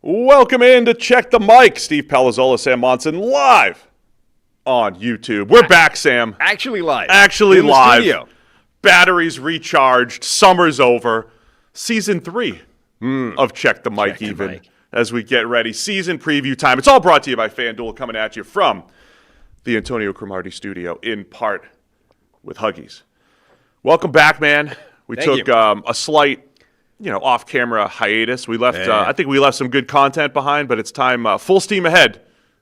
Welcome in to Check the Mic. Steve Palazzolo and Sam Monson live on YouTube. We're back, Sam. Actually live. Actually in live. The studio. Batteries recharged. Summer's over. Season 3 of Check the Mic as we get ready. Season preview time. It's all brought to you by FanDuel, coming at you from the Antonio Cromartie studio in part with Huggies. Welcome back, man. We took a slight off-camera hiatus. We left. I think we left some good content behind, but it's time full steam ahead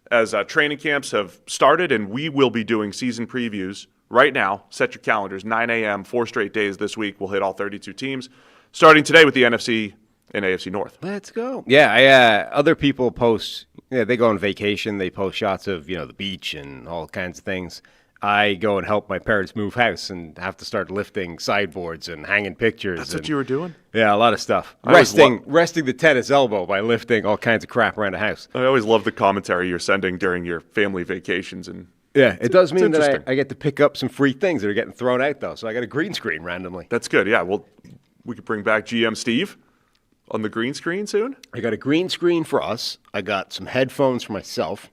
as training camps have started, and we will be doing season previews right now. Set your calendars, 9 a.m., 4 straight days this week. We'll hit all 32 teams, starting today with the NFC and AFC North. Let's go. Yeah, other people post, they go on vacation. They post shots of, the beach and all kinds of things. I go and help my parents move house and have to start lifting sideboards and hanging pictures. That's what you were doing? Yeah, a lot of stuff. Resting the tennis elbow by lifting all kinds of crap around the house. I always love the commentary you're sending during your family vacations. And yeah, it does mean that I get to pick up some free things that are getting thrown out, though. So I got a green screen randomly. That's good. Yeah, well, we could bring back GM Steve on the green screen soon. I got a green screen for us. I got some headphones for myself.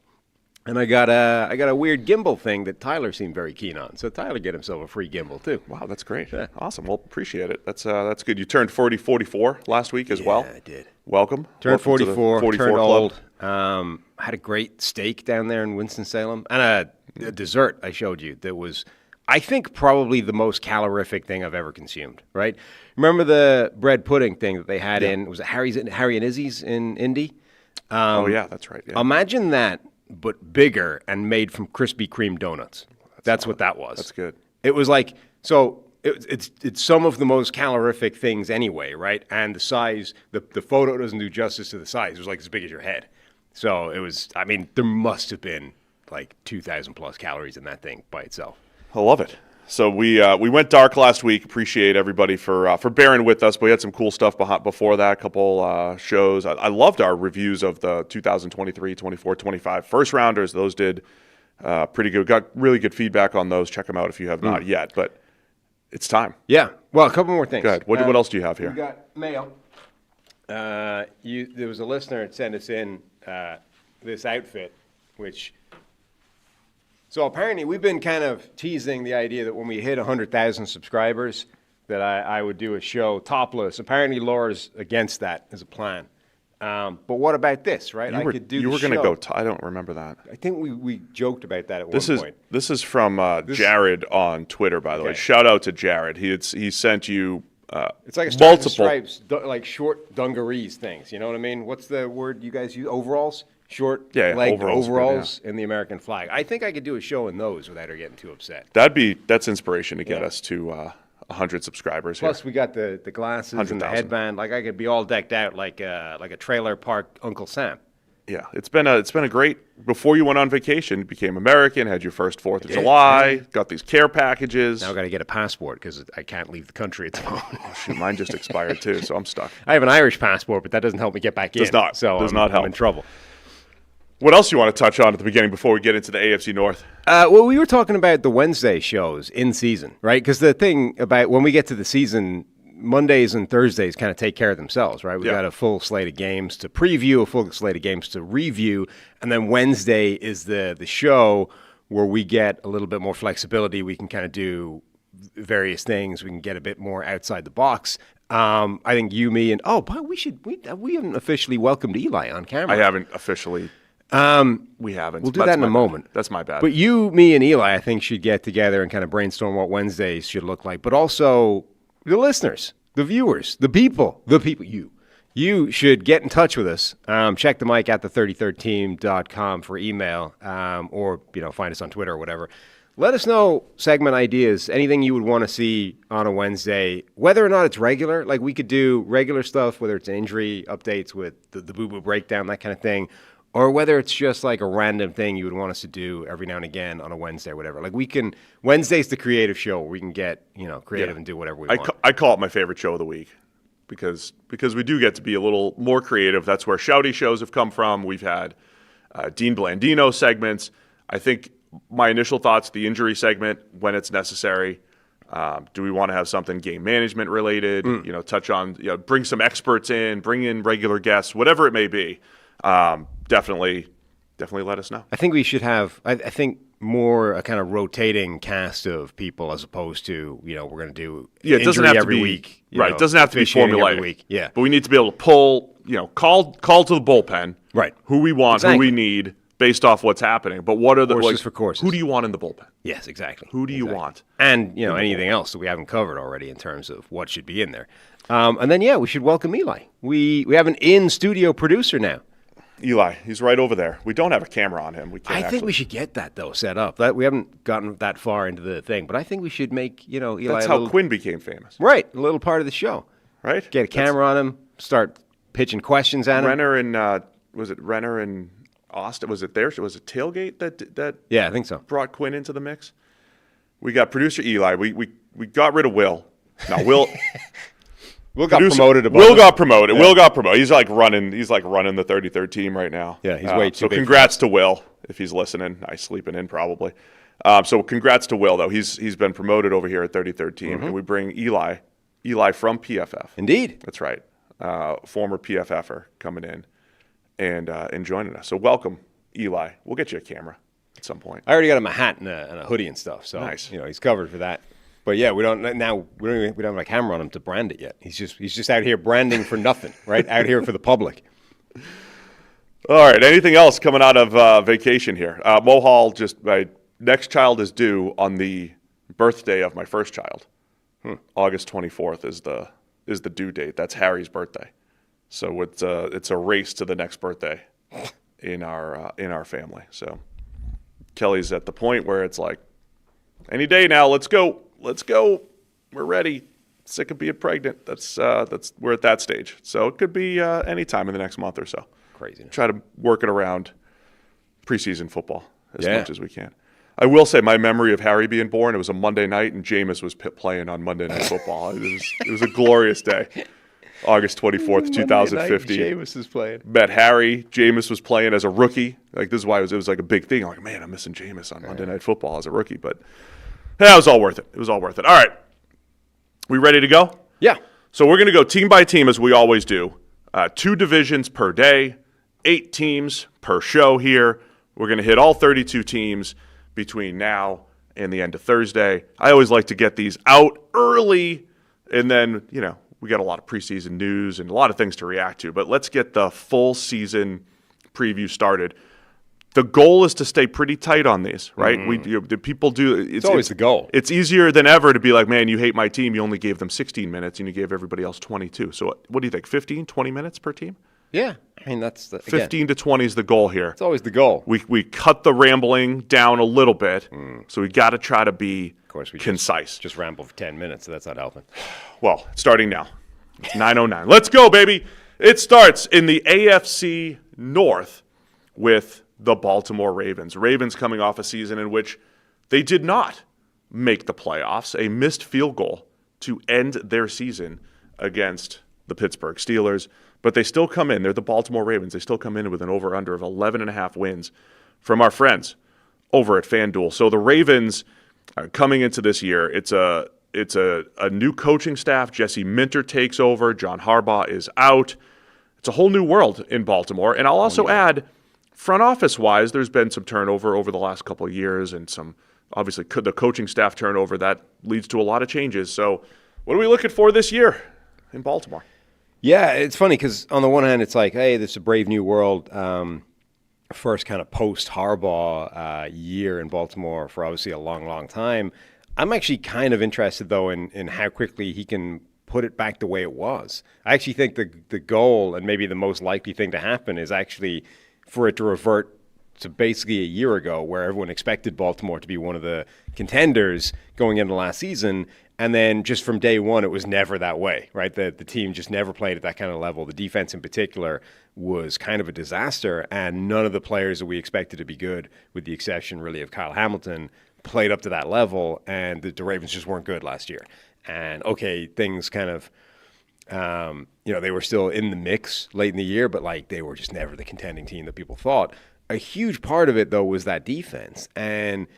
And I got a weird gimbal thing that Tyler seemed very keen on. So Tyler get himself a free gimbal too. Wow, that's great. Yeah. Awesome. Well, appreciate it. That's good. You turned 44 last week as well. Yeah, I did. Welcome. Turned 44 turned club. Old. Had a great steak down there in Winston-Salem. And a dessert I showed you that was, I think, probably the most calorific thing I've ever consumed, right? Remember the bread pudding thing that they had was it Harry and Izzy's in Indy? Oh, yeah, that's right. Yeah. Imagine that, but bigger and made from Krispy Kreme donuts. That's what that was. That's good. It was like, so it's some of the most calorific things anyway, right? And the size, the photo doesn't do justice to the size. It was like as big as your head. So it was, there must have been like 2,000 plus calories in that thing by itself. I love it. So we went dark last week. Appreciate everybody for bearing with us. But we had some cool stuff before that, a couple shows. I loved our reviews of the 2023, 24, 25 first rounders. Those did pretty good. Got really good feedback on those. Check them out if you have not yet. But it's time. Yeah. Well, a couple more things. Go ahead. What else do you have here? We got mail. There was a listener that sent us in this outfit, which... So apparently we've been kind of teasing the idea that when we hit 100,000 subscribers that I would do a show topless. Apparently Laura's against that as a plan. But what about this, right? You were going to go I don't remember that. I think we joked about that at one point. This is from Jared on Twitter, by the way. Shout out to Jared. He sent you it's like a Stars and Stripes, like short dungarees things. You know what I mean? What's the word you guys use? Overalls? Short leg overalls in the American flag. I think I could do a show in those without her getting too upset. That's inspiration to get us to 100 subscribers. Plus, here. We got the glasses and the headband. Like I could be all decked out like a trailer park Uncle Sam. Yeah, it's been a great. Before you went on vacation, you became American, had your first 4th of July, got these care packages. Now I got to get a passport because I can't leave the country at the moment. Oh, shoot, mine just expired too, so I'm stuck. I have an Irish passport, but that doesn't help me get back in. Does not. So does not help. I'm in trouble. What else do you want to touch on at the beginning before we get into the AFC North? Well, we were talking about the Wednesday shows in season, right? Because the thing about when we get to the season, Mondays and Thursdays kind of take care of themselves, right? We've got a full slate of games to preview, a full slate of games to review, and then Wednesday is the show where we get a little bit more flexibility. We can kind of do various things. We can get a bit more outside the box. I think you, me, and but we haven't officially welcomed Eli on camera. I haven't officially. We haven't. We'll do that in a moment. That's my bad. But you, me, and Eli, I think, should get together and kind of brainstorm what Wednesdays should look like. But also the listeners, the viewers, the people, you should get in touch with us. Check the mic at the33rdteam.com for email or find us on Twitter or whatever. Let us know segment ideas, anything you would want to see on a Wednesday, whether or not it's regular. Like we could do regular stuff, whether it's injury updates with the boo-boo breakdown, that kind of thing. Or whether it's just like a random thing you would want us to do every now and again on a Wednesday or whatever. Like Wednesday's the creative show where we can get, creative and do whatever we want. I call it my favorite show of the week because we do get to be a little more creative. That's where shouty shows have come from. We've had Dean Blandino segments. I think my initial thoughts, the injury segment when it's necessary. Do we want to have something game management related? Touch on, bring some experts in, bring in regular guests, whatever it may be. Definitely let us know. I think we should have, I think, more a kind of rotating cast of people as opposed to, we're going to do it doesn't have every to be, week. Right, it doesn't have to be formulaic. Week. Yeah. But we need to be able to pull, call to the bullpen. Right. Who we want, who we need based off what's happening. But what are the courses for courses? Who do you want in the bullpen? Yes, exactly. Who do you want? And, anything else that we haven't covered already in terms of what should be in there. And then, we should welcome Eli. We have an in-studio producer now. Eli, he's right over there. We don't have a camera on him. I think we should get that, though, set up. We haven't gotten that far into the thing, but I think we should make, Eli That's how Quinn became famous. Right, a little part of the show. Right? Get a camera on him, start pitching questions at him. Renner and, was it Renner and Austin? Was it Tailgate that Yeah, I think so. Brought Quinn into the mix? We got producer Eli. We got rid of Will. Now, Will... Will got promoted. Will got promoted. Yeah. Will got promoted. He's like running the 33rd team right now. Yeah, he's way too so big. So congrats to Will if he's listening. He's sleeping in probably. So congrats to Will though. He's been promoted over here at 33rd team, and we bring Eli from PFF. Indeed, that's right. Former PFFer coming in and joining us. So welcome, Eli. We'll get you a camera at some point. I already got him a hat and a hoodie and stuff. So nice. He's covered for that. But yeah, we don't have a camera on him to brand it yet. He's just out here branding for nothing, right? Out here for the public. All right. Anything else coming out of vacation here? Mohall, my next child is due on the birthday of my first child. August 24th is the due date. That's Harry's birthday. So it's a race to the next birthday in our family. So Kelly's at the point where it's like, any day now, let's go. We're ready. Sick of being pregnant. We're at that stage. So it could be any time in the next month or so. Crazy. Try to work it around preseason football as much as we can. I will say my memory of Harry being born, it was a Monday night, and Jameis was playing on Monday Night Football. It was a glorious day. August 24th, 2015. Jameis is playing. Met Harry. Jameis was playing as a rookie. Like, this is why it was like a big thing. I'm like, man, I'm missing Jameis on Monday Night Football as a rookie. But yeah, it was all worth it. All right. We ready to go? Yeah. So we're going to go team by team as we always do. 2 divisions per day, 8 teams per show here. We're going to hit all 32 teams between now and the end of Thursday. I always like to get these out early, and then, we got a lot of preseason news and a lot of things to react to. But let's get the full season preview started. The goal is to stay pretty tight on these, right? People do. It's always the goal. It's easier than ever to be like, man, you hate my team. You only gave them 16 minutes and you gave everybody else 22. So what do you think, 15, 20 minutes per team? Yeah. I mean, that's 15 to 20 is the goal here. It's always the goal. We cut the rambling down a little bit, so we got to try to be concise. Just ramble for 10 minutes, so that's not helping. Well, starting now. It's 9:09. Let's go, baby. It starts in the AFC North with the Baltimore Ravens. Ravens coming off a season in which they did not make the playoffs, a missed field goal to end their season against the Pittsburgh Steelers, but they still come in. They're the Baltimore Ravens. They still come in with an over-under of 11.5 wins from our friends over at FanDuel. So the Ravens coming into this year, it's a new coaching staff. Jesse Minter takes over. John Harbaugh is out. It's a whole new world in Baltimore. And I'll also add, front office-wise, there's been some turnover over the last couple of years, and some, obviously, the coaching staff turnover. That leads to a lot of changes. So what are we looking for this year in Baltimore? Yeah, it's funny because on the one hand, it's like, hey, this is a brave new world. First kind of post-Harbaugh year in Baltimore for obviously a long, long time. I'm actually kind of interested, though, in how quickly he can put it back the way it was. I actually think the goal, and maybe the most likely thing to happen, is actually for it to revert to basically a year ago, where everyone expected Baltimore to be one of the contenders going into last season, and then just from day one, it was never that way, right? The team just never played at that kind of level. The defense in particular was kind of a disaster, and none of the players that we expected to be good, with the exception really of Kyle Hamilton, played up to that level, and the Ravens just weren't good last year. And okay, things kind of, they were still in the mix late in the year, but like they were just never the contending team that people thought. A huge part of it, though, was that defense. And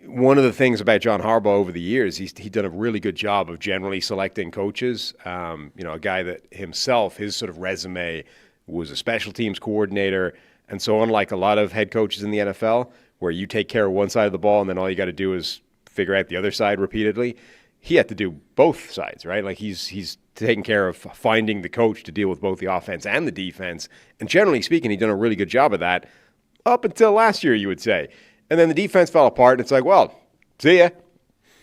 one of the things about John Harbaugh over the years, he's done a really good job of generally selecting coaches. A guy that himself, his sort of resume was a special teams coordinator. And so unlike a lot of head coaches in the NFL, where you take care of one side of the ball and then all you got to do is figure out the other side repeatedly, he had to do both sides, right? Like he's taking care of finding the coach to deal with both the offense and the defense. And generally speaking, he'd done a really good job of that up until last year, you would say. And then the defense fell apart, and it's like, well, see ya.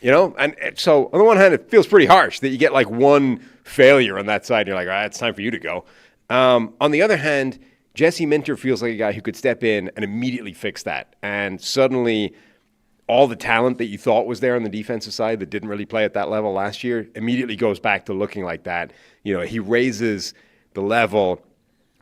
And so on the one hand, it feels pretty harsh that you get like one failure on that side, and you're like, all right, it's time for you to go. On the other hand, Jesse Minter feels like a guy who could step in and immediately fix that. And suddenly all the talent that you thought was there on the defensive side that didn't really play at that level last year immediately goes back to looking like that. He raises the level.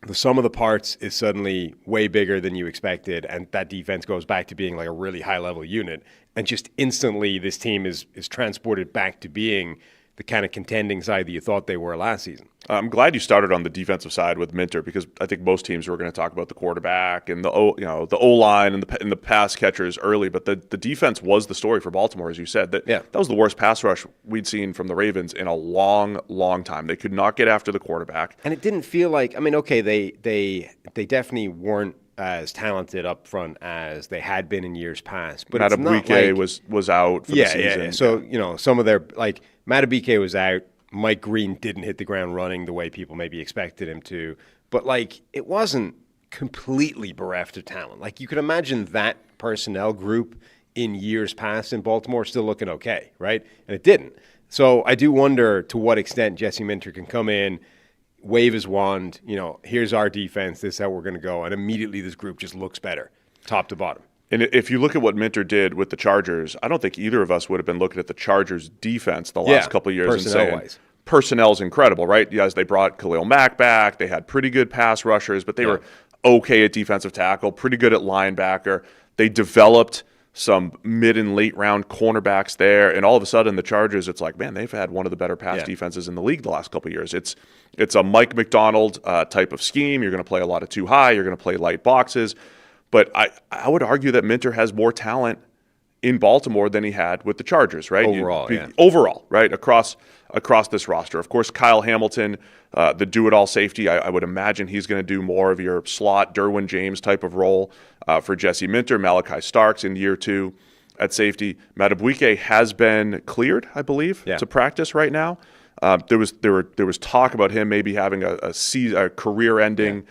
The sum of the parts is suddenly way bigger than you expected, and that defense goes back to being like a really high-level unit. And just instantly, this team is transported back to being the kind of contending side that you thought they were last season. I'm glad you started on the defensive side with Minter, because I think most teams were going to talk about the quarterback and the O-line and the pass catchers early, but the defense was the story for Baltimore, as you said. That was the worst pass rush we'd seen from the Ravens in a long, long time. They could not get after the quarterback. And it didn't feel like, they definitely weren't as talented up front as they had been in years past. But Madubuike was out for the season. Yeah. So, some of their, like, Madubuike was out. Mike Green didn't hit the ground running the way people maybe expected him to. But, like, it wasn't completely bereft of talent. Like, you could imagine that personnel group in years past in Baltimore still looking okay, right? And it didn't. So I do wonder to what extent Jesse Minter can come in, wave his wand, here's our defense, this is how we're going to go, and immediately this group just looks better, top to bottom. And if you look at what Minter did with the Chargers, I don't think either of us would have been looking at the Chargers' defense the last couple of years and saying, personnel's incredible, right? Yes, they brought Khalil Mack back. They had pretty good pass rushers, but they were okay at defensive tackle, pretty good at linebacker. They developed some mid and late round cornerbacks there, and all of a sudden the Chargers, it's like, man, they've had one of the better pass defenses in the league the last couple of years. It's a Mike McDonald type of scheme. You're going to play a lot of too high. You're going to play light boxes. But I would argue that Minter has more talent in Baltimore than he had with the Chargers, right? Overall, right? Across this roster. Of course, Kyle Hamilton, the do-it-all safety, I would imagine he's going to do more of your slot Derwin James type of role for Jesse Minter. Malachi Starks in year 2 at safety. Madubuike has been cleared, I believe, to practice right now. There was talk about him maybe having a career-ending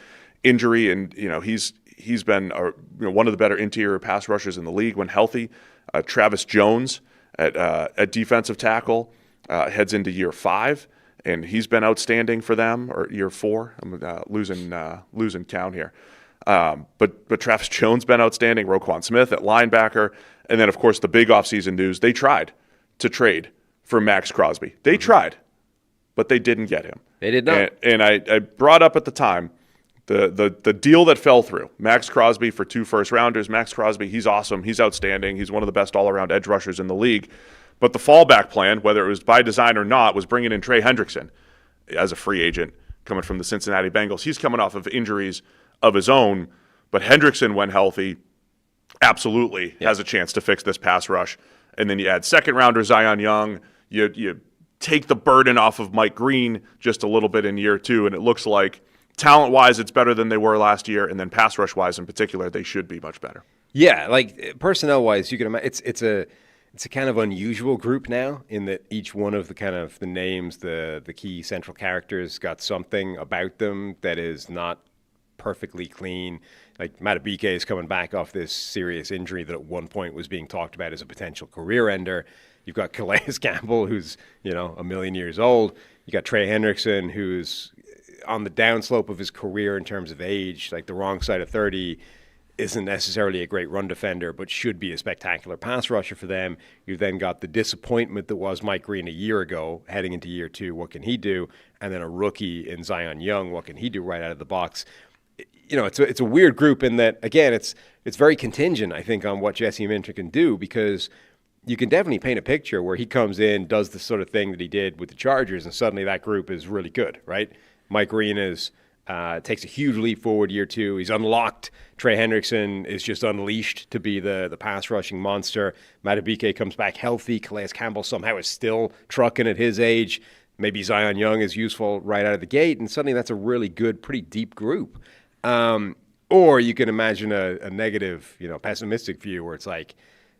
injury, and he's been one of the better interior pass rushers in the league when healthy. Travis Jones at defensive tackle heads into year 5, and he's been outstanding for them, or year 4. I'm losing count here. But Travis Jones been outstanding. Roquan Smith at linebacker, and then of course the big offseason news: they tried to trade for Max Crosby. They tried, but they didn't get him. They did not. And I brought up at the time the deal that fell through. Max Crosby for 2 first-rounders. Max Crosby, he's awesome. He's outstanding. He's one of the best all-around edge rushers in the league. But the fallback plan, whether it was by design or not, was bringing in Trey Hendrickson as a free agent coming from the Cincinnati Bengals. He's coming off of injuries of his own, but Hendrickson, when healthy, absolutely has a chance to fix this pass rush. And then you add second-rounder Zion Young. You take the burden off of Mike Green just a little bit in year 2, and it looks like talent-wise, it's better than they were last year, and then pass rush-wise in particular, they should be much better. Yeah, like personnel-wise, you can imagine it's a kind of unusual group now in that each one of the names, the key central characters, got something about them that is not perfectly clean. Like Madubuike is coming back off this serious injury that at one point was being talked about as a potential career ender. You've got Calais Campbell, who's a million years old. You got Trey Hendrickson, who's on the downslope of his career in terms of age, like the wrong side of 30, isn't necessarily a great run defender, but should be a spectacular pass rusher for them. You've then got the disappointment that was Mike Green a year ago, heading into year 2. What can he do? And then a rookie in Zion Young. What can he do right out of the box? It's a weird group in that, again, it's very contingent, I think, on what Jesse Minter can do, because you can definitely paint a picture where he comes in, does the sort of thing that he did with the Chargers, and suddenly that group is really good, right? Mike Green takes a huge leap forward year 2. He's unlocked. Trey Hendrickson is just unleashed to be the pass rushing monster. Madubuike comes back healthy. Calais Campbell somehow is still trucking at his age. maybe Zion Young is useful right out of the gate, and suddenly that's a really good, pretty deep group. Or you can imagine a negative, pessimistic view where it's like,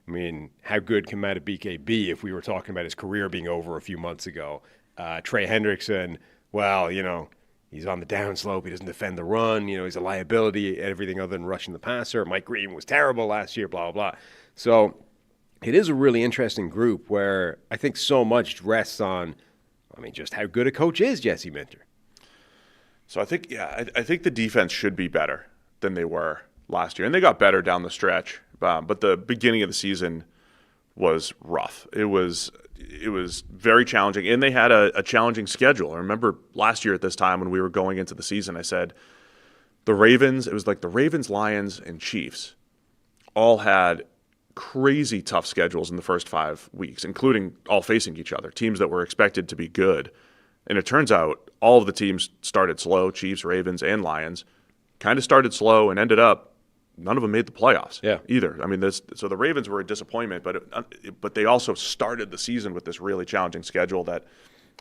I mean, how good can Madubuike be if we were talking about his career being over a few months ago? Trey Hendrickson, well, he's on the downslope. He doesn't defend the run. He's a liability at everything other than rushing the passer. Mike Green was terrible last year, blah, blah, blah. So it is a really interesting group where I think so much rests on, just how good a coach is Jesse Minter. So I think the defense should be better than they were last year. And they got better down the stretch. But the beginning of the season was rough. It was very challenging, and they had a challenging schedule. I remember last year at this time when we were going into the season, I said the Ravens, it was like the Ravens, Lions, and Chiefs all had crazy tough schedules in the first 5 weeks, including all facing each other, teams that were expected to be good. And it turns out all of the teams started slow, Chiefs, Ravens, and Lions, kind of started slow and ended up none of them made the playoffs either. So the Ravens were a disappointment, but they also started the season with this really challenging schedule that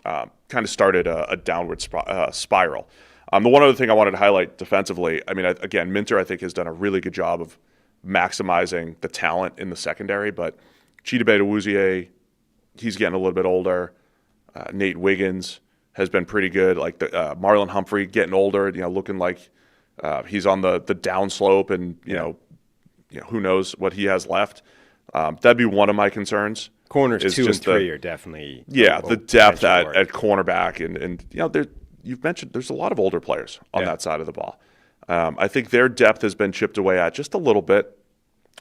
kind of started a downward spiral. The one other thing I wanted to highlight defensively, again, Minter, I think, has done a really good job of maximizing the talent in the secondary, but Chidobe Awuzie, he's getting a little bit older. Nate Wiggins has been pretty good. Like Marlon Humphrey getting older, looking like he's on the downslope, and who knows what he has left. That'd be one of my concerns. Corners 2 and 3 are definitely the depth at cornerback, and you've mentioned there's a lot of older players on that side of the ball. I think their depth has been chipped away at just a little bit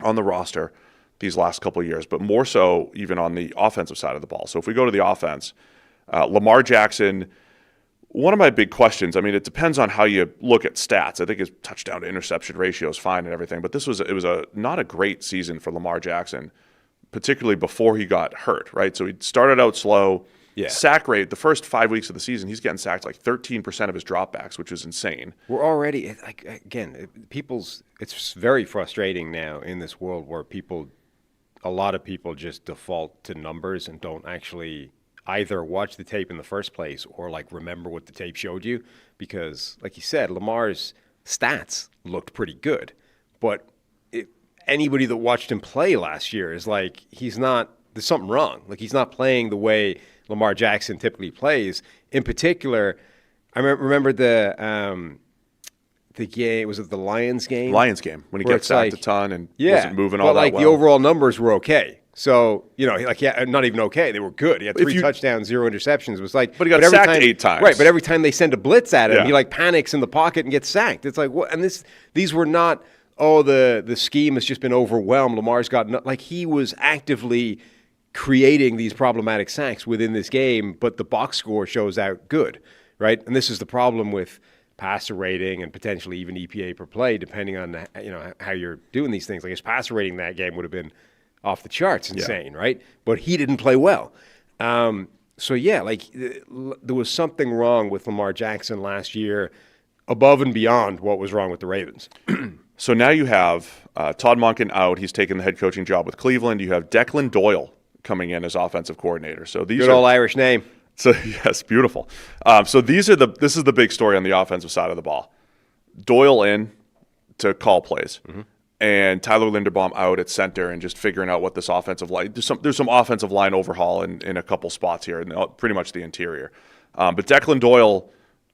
on the roster these last couple of years, but more so even on the offensive side of the ball. So if we go to the offense, Lamar Jackson, one of my big questions, it depends on how you look at stats. I think his touchdown to interception ratio is fine and everything, but it was not a great season for Lamar Jackson, particularly before he got hurt, right? So he started out slow. Sack rate, the first 5 weeks of the season, he's getting sacked like 13% of his dropbacks, which is insane. We're already, it's very frustrating now in this world where a lot of people just default to numbers and don't actually either watch the tape in the first place or remember what the tape showed you, because like you said, Lamar's stats looked pretty good, but anybody that watched him play last year is there's something wrong. He's not playing the way Lamar Jackson typically plays. In particular, I remember the game, was it the Lions game? Lions game, when he gets sacked a ton and wasn't moving all that well. The overall numbers were okay. So, not even okay. They were good. He had 3 touchdowns, 0 interceptions. It was but he got sacked 8 times. Right, but every time they send a blitz at him, he panics in the pocket and gets sacked. It's like, what? And these were not, the scheme has just been overwhelmed. Lamar's got, he was actively creating these problematic sacks within this game, but the box score shows out good, right? And this is the problem with passer rating and potentially even EPA per play, depending on how you're doing these things. His passer rating that game would have been off the charts, insane, right? But he didn't play well. There was something wrong with Lamar Jackson last year, above and beyond what was wrong with the Ravens. So now you have Todd Monken out. He's taken the head coaching job with Cleveland. You have Declan Doyle coming in as offensive coordinator. So these good old Irish name. So yes, beautiful. So this is the big story on the offensive side of the ball. Doyle in to call plays, and Tyler Linderbaum out at center and just figuring out what this offensive line. There's some offensive line overhaul in a couple spots here, and pretty much the interior. But Declan Doyle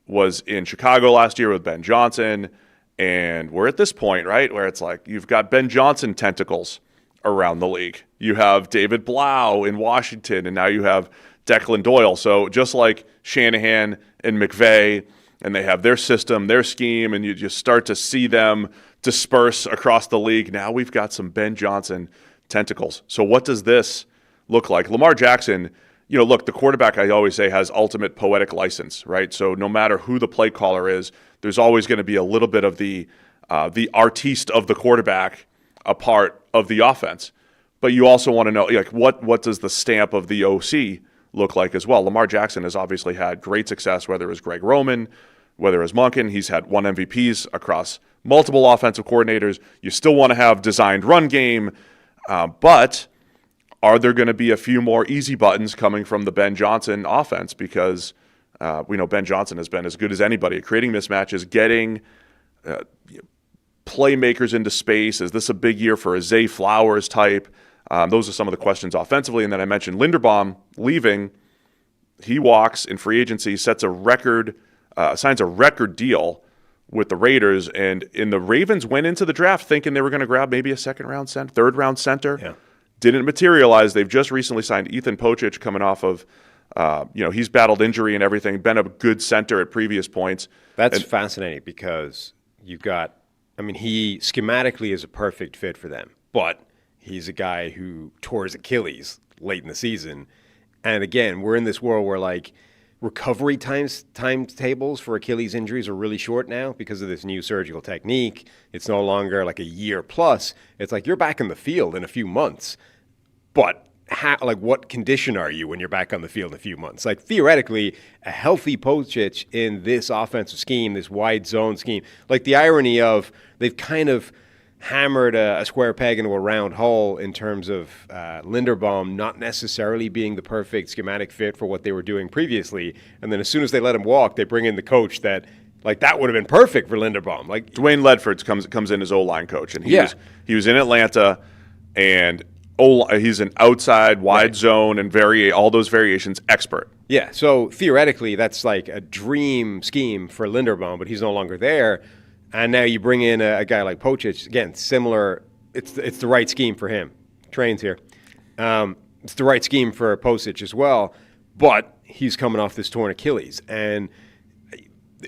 was in Chicago last year with Ben Johnson, and we're at this point, right, where it's like you've got Ben Johnson tentacles around the league. You have David Blau in Washington, and now you have Declan Doyle. So just like Shanahan and McVay, and they have their system, their scheme, and you just start to see them disperse across the league. Now we've got some Ben Johnson tentacles. So what does this look like? Lamar Jackson, look, the quarterback, I always say, has ultimate poetic license, right? So no matter who the play caller is, there's always going to be a little bit of the artiste of the quarterback a part of the offense. But you also want to know, what does the stamp of the OC look like as well? Lamar Jackson has obviously had great success, whether it was Greg Roman, whether it was Monken. He's had won MVPs across multiple offensive coordinators. You still want to have designed run game, but are there going to be a few more easy buttons coming from the Ben Johnson offense? Because we know Ben Johnson has been as good as anybody at creating mismatches, getting playmakers into space. Is this a big year for a Zay Flowers type? Those are some of the questions offensively. And then I mentioned Linderbaum leaving. He walks in free agency, signs a record deal with the Raiders. And the Ravens went into the draft thinking they were going to grab maybe a second-round center, third-round center. Yeah. Didn't materialize. They've just recently signed Ethan Pocic coming off of, he's battled injury and everything, been a good center at previous points. That's fascinating because you've got, he schematically is a perfect fit for them, but he's a guy who tore his Achilles late in the season. And again, we're in this world where recovery timetables for Achilles injuries are really short now because of this new surgical technique. It's no longer a year plus. It's you're back in the field in a few months. But what condition are you when you're back on the field in a few months? Theoretically, a healthy Pocic in this offensive scheme, this wide zone scheme, the irony of they've kind of hammered a square peg into a round hole in terms of Linderbaum not necessarily being the perfect schematic fit for what they were doing previously. And then as soon as they let him walk, they bring in the coach that that would have been perfect for Linderbaum. Dwayne Ledford comes in as O-line coach, and he was in Atlanta, and he's an outside wide zone and all those variations expert. Yeah, so theoretically that's a dream scheme for Linderbaum, but he's no longer there. And now you bring in a guy like Pocic, again, similar. It's the right scheme for him. Train's here. It's the right scheme for Pocic as well, but he's coming off this torn Achilles. And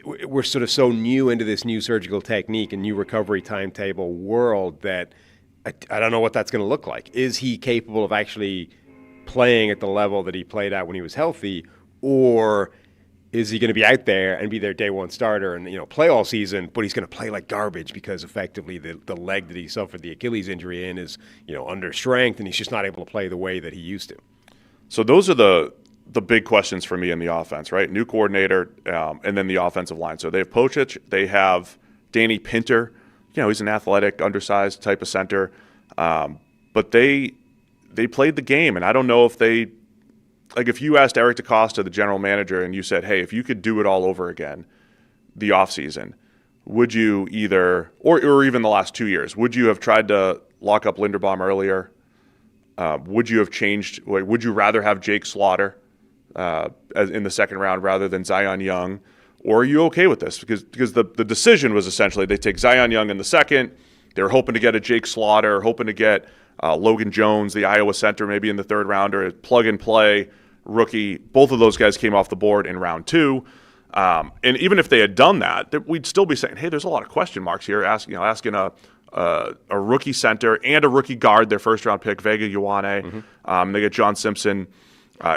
we're sort of so new into this new surgical technique and new recovery timetable world that I don't know what that's going to look like. Is he capable of actually playing at the level that he played at when he was healthy, or is he going to be out there and be their day one starter and play all season, but he's going to play like garbage because effectively the leg that he suffered the Achilles injury in is under strength and he's just not able to play the way that he used to. So those are the big questions for me in the offense, right? New coordinator, and then the offensive line. So they have Pocic, they have Danny Pinter. He's an athletic, undersized type of center, but they played the game, and I don't know if they. If you asked Eric DeCosta, the general manager, and you said, hey, if you could do it all over again, the offseason, would you either, or even the last 2 years, would you have tried to lock up Linderbaum earlier? Would you have changed, would you rather have Jake Slaughter in the second round rather than Zion Young? Or are you okay with this? Because the decision was essentially they take Zion Young in the second. They were hoping to get a Jake Slaughter, hoping to get Logan Jones, the Iowa center, maybe in the third rounder, plug and play rookie. Both of those guys came off the board in round 2. And even if they had done that, we'd still be saying, hey, there's a lot of question marks here, asking a rookie center and a rookie guard, their first-round pick, Vega Ioane. Mm-hmm. They get John Simpson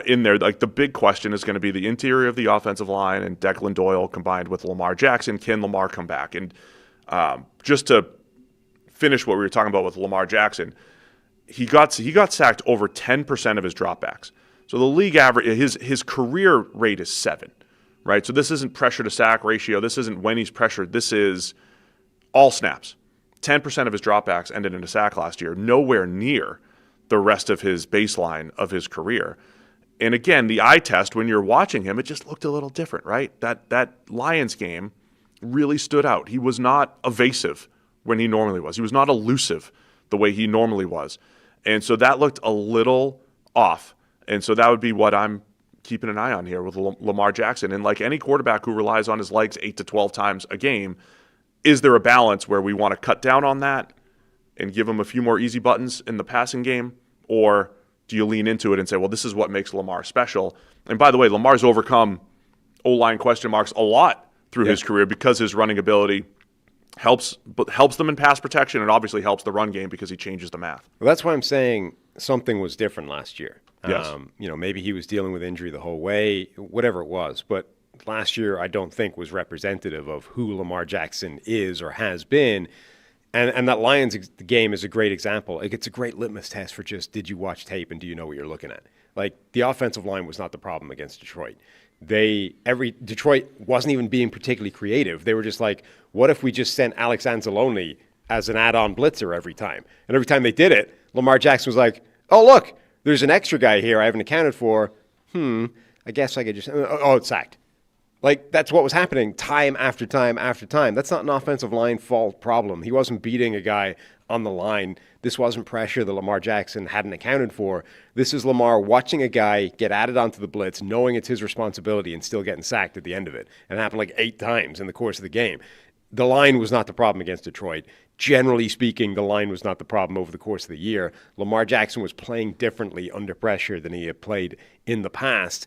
in there. The big question is going to be the interior of the offensive line and Declan Doyle combined with Lamar Jackson. Can Lamar come back? And just to finish what we were talking about with Lamar Jackson, he got sacked over 10% of his dropbacks. So the league average, his career rate is 7, right? So this isn't pressure to sack ratio. This isn't when he's pressured. This is all snaps. 10% of his dropbacks ended in a sack last year, nowhere near the rest of his baseline of his career. And again, the eye test, when you're watching him, it just looked a little different, right? That Lions game really stood out. He was not evasive when he normally was. He was not elusive the way he normally was. And so that looked a little off. And so that would be what I'm keeping an eye on here with Lamar Jackson. And like any quarterback who relies on his legs 8 to 12 times a game, is there a balance where we want to cut down on that and give him a few more easy buttons in the passing game? Or do you lean into it and say, well, this is what makes Lamar special? And by the way, Lamar's overcome O-line question marks a lot through his career because his running ability helps them in pass protection and obviously helps the run game because he changes the math. Well, that's why I'm saying something was different last year. Yes. Maybe he was dealing with injury the whole way, whatever it was. But last year, I don't think was representative of who Lamar Jackson is or has been. And that Lions game is a great example. It's a great litmus test for just, did you watch tape and do you know what you're looking at? The offensive line was not the problem against Detroit. Detroit wasn't even being particularly creative. They were just like, what if we just sent Alex Anzalone as an add-on blitzer every time? And every time they did it, Lamar Jackson was like, oh, look, there's an extra guy here I haven't accounted for. I guess I could just, it's sacked. Like, that's what was happening time after time after time. That's not an offensive line fault problem. He wasn't beating a guy on the line. This wasn't pressure that Lamar Jackson hadn't accounted for. This is Lamar watching a guy get added onto the blitz, knowing it's his responsibility, and still getting sacked at the end of it. And it happened like 8 times in the course of the game. The line was not the problem against Detroit. Generally speaking, the line was not the problem over the course of the year. Lamar Jackson was playing differently under pressure than he had played in the past,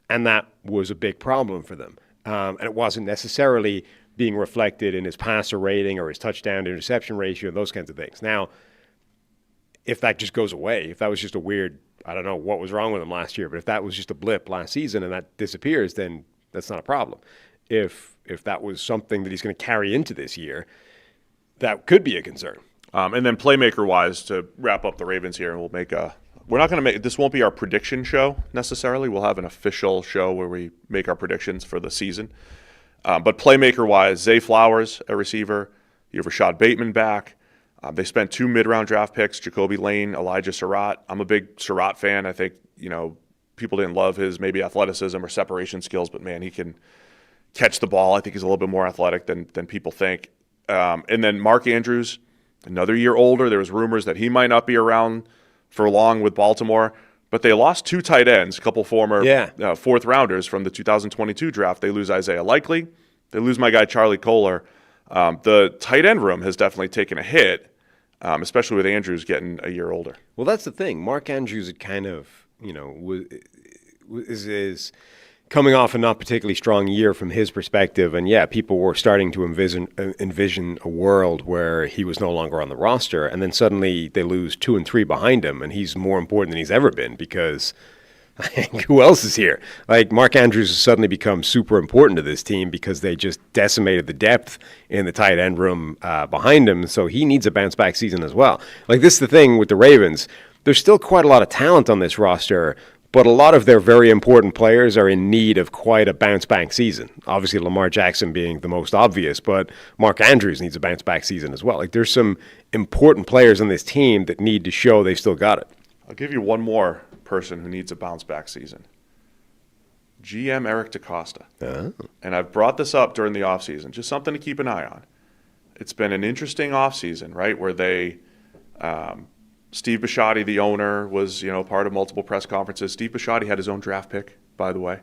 and that was a big problem for them. And it wasn't necessarily being reflected in his passer rating or his touchdown to interception ratio and those kinds of things. Now, if that just goes away, if that was just a weird, I don't know what was wrong with him last year, but if that was just a blip last season and that disappears, then that's not a problem. If that was something that he's going to carry into this year, that could be a concern. And then playmaker-wise, to wrap up the Ravens here, and we'll make we're not going to make, this won't be our prediction show necessarily. We'll have an official show where we make our predictions for the season. But playmaker-wise, Zay Flowers, a receiver. You have Rashad Bateman back. They spent 2 mid-round draft picks, Jacoby Lane, Elijah Surratt. I'm a big Surratt fan. I think, people didn't love his maybe athleticism or separation skills, but, man, he can catch the ball. I think he's a little bit more athletic than people think. And then Mark Andrews, another year older. There was rumors that he might not be around for long with Baltimore, but they lost 2 tight ends, a couple former fourth-rounders from the 2022 draft. They lose Isaiah Likely. They lose my guy Charlie Kohler. The tight end room has definitely taken a hit, especially with Andrews getting a year older. Well, that's the thing. Mark Andrews had kind of, is coming off a not particularly strong year from his perspective. And, people were starting to envision a world where he was no longer on the roster. And then suddenly they lose 2 and 3 behind him, and he's more important than he's ever been because who else is here? Like, Mark Andrews has suddenly become super important to this team because they just decimated the depth in the tight end room behind him. So he needs a bounce-back season as well. Like, this is the thing with the Ravens. There's still quite a lot of talent on this roster, but a lot of their very important players are in need of quite a bounce-back season. Obviously, Lamar Jackson being the most obvious, but Mark Andrews needs a bounce-back season as well. Like, there's some important players on this team that need to show they've still got it. I'll give you one more person who needs a bounce-back season. GM Eric DeCosta. Oh. And I've brought this up during the offseason, just something to keep an eye on. It's been an interesting offseason, right, where they Steve Bisciotti, the owner, was part of multiple press conferences. Steve Bisciotti had his own draft pick, by the way.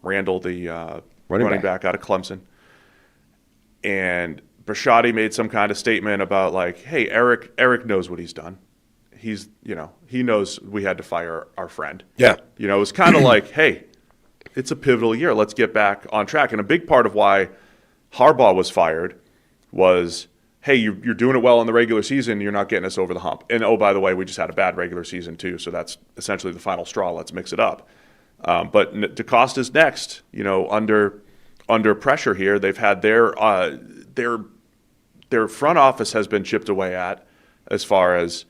Randall, the running back out of Clemson. And Bisciotti made some kind of statement about, like, hey, Eric knows what he's done. He's, he knows we had to fire our friend. Yeah. It was kind of like, hey, it's a pivotal year. Let's get back on track. And a big part of why Harbaugh was fired was, hey, you're doing it well in the regular season. You're not getting us over the hump. And, oh, by the way, we just had a bad regular season too, so that's essentially the final straw. Let's mix it up. But DeCosta's next, under pressure here. They've had their front office has been chipped away at as far as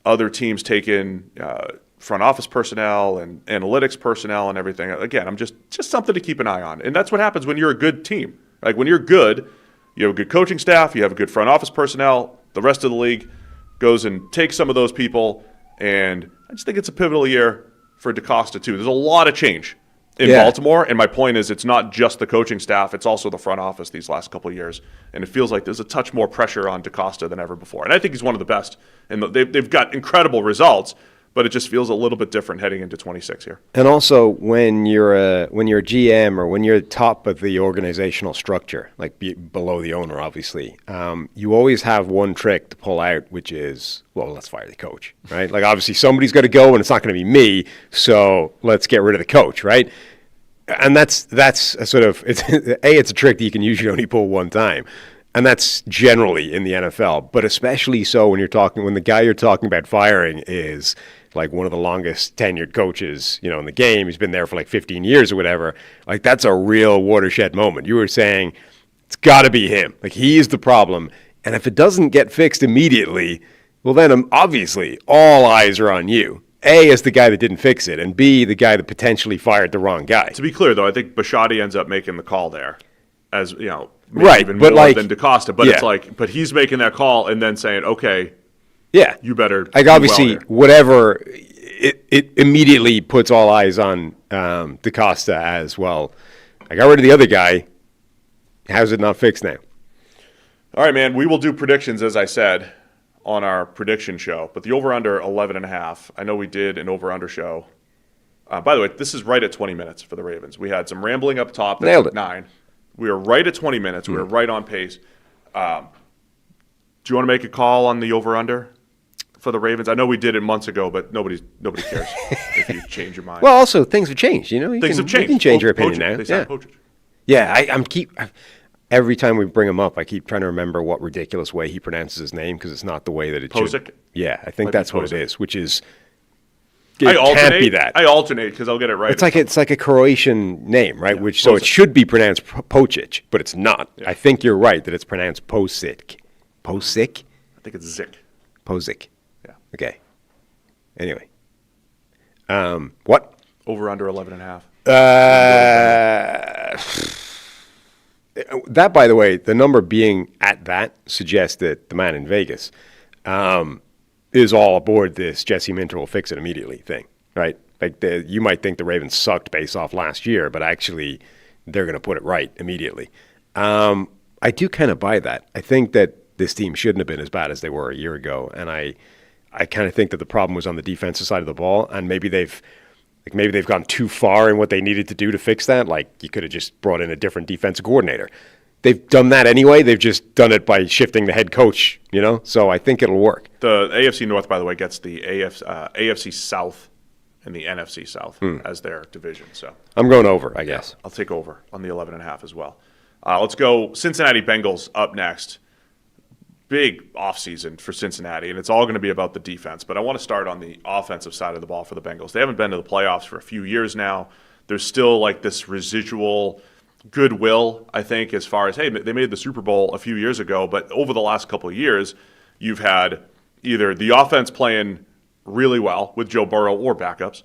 other teams taking front office personnel and analytics personnel and everything. Again, I'm just something to keep an eye on. And that's what happens when you're a good team. Like, when you're good, you have a good coaching staff, you have a good front office personnel, the rest of the league goes and takes some of those people, and I just think it's a pivotal year for DeCosta too. There's a lot of change in Baltimore, and my point is it's not just the coaching staff, it's also the front office these last couple of years, and it feels like there's a touch more pressure on DeCosta than ever before. And I think he's one of the best, and they've got incredible results, but it just feels a little bit different heading into 26 here. And also, when you're a GM or when you're top of the organizational structure, like below the owner, obviously, you always have one trick to pull out, which is, well, let's fire the coach, right? Like, obviously, somebody's got to go, and it's not going to be me, so let's get rid of the coach, right? And that's a sort of it's a trick that you can usually only pull one time. And that's generally in the NFL, but especially so when the guy you're talking about firing is like one of the longest tenured coaches, in the game. He's been there for like 15 years or whatever. Like, that's a real watershed moment. You were saying it's got to be him. Like, he is the problem. And if it doesn't get fixed immediately, well, then obviously all eyes are on you. A, as the guy that didn't fix it, and B, the guy that potentially fired the wrong guy. To be clear, though, I think Bisciotti ends up making the call there, as right, even but more like than DeCosta. But it's like, but he's making that call and then saying, okay, Yeah. you better Like, do obviously, well here. whatever, it immediately puts all eyes on DaCosta as well. I got rid of the other guy. How's it not fixed now? All right, man. We will do predictions, as I said, on our prediction show. But the over-under 11.5. I know we did an over-under show. By the way, this is right at 20 minutes for the Ravens. We had some rambling up top. That Nailed took it. 9. We were right at 20 minutes. We were right on pace. Do you want to make a call on the over-under for the Ravens? I know we did it months ago, but nobody cares if you change your mind. Well, also, things have changed. You Things have changed. You can change your opinion Poaching. now. They signed Poaching. Yeah, every time we bring him up, I keep trying to remember what ridiculous way he pronounces his name because it's not the way that it Posick? should. Yeah, I think Might that's be what it Posick. is, which is I it alternate. can't be that. I alternate because I'll get it right. It's like a Croatian name, right? Yeah, So it Posick. should be pronounced Pocic, but it's not. Yeah. I think you're right that it's pronounced Posic. Posic? I think it's Zick. Posic. Yeah. Okay. Anyway. What? Over under 11.5. That, by the way, the number being at that suggests that the man in Vegas is all aboard this Jesse Minter will fix it immediately thing, right? Like you might think the Ravens sucked based off last year, but actually they're going to put it right immediately. I do kind of buy that. I think that this team shouldn't have been as bad as they were a year ago, and I kind of think that the problem was on the defensive side of the ball, and maybe they've gone too far in what they needed to do to fix that. Like, you could have just brought in a different defensive coordinator. They've done that anyway. They've just done it by shifting the head coach, So I think it'll work. The AFC North, by the way, gets the AFC South and the NFC South as their division. So I'm going over, I guess. I'll take over on the 11.5 as well. Let's go Cincinnati Bengals up next. Big offseason for Cincinnati, and it's all going to be about the defense. But I want to start on the offensive side of the ball for the Bengals. They haven't been to the playoffs for a few years now. There's still like this residual goodwill, I think, as far as, hey, they made the Super Bowl a few years ago, but over the last couple of years, you've had either the offense playing really well with Joe Burrow or backups,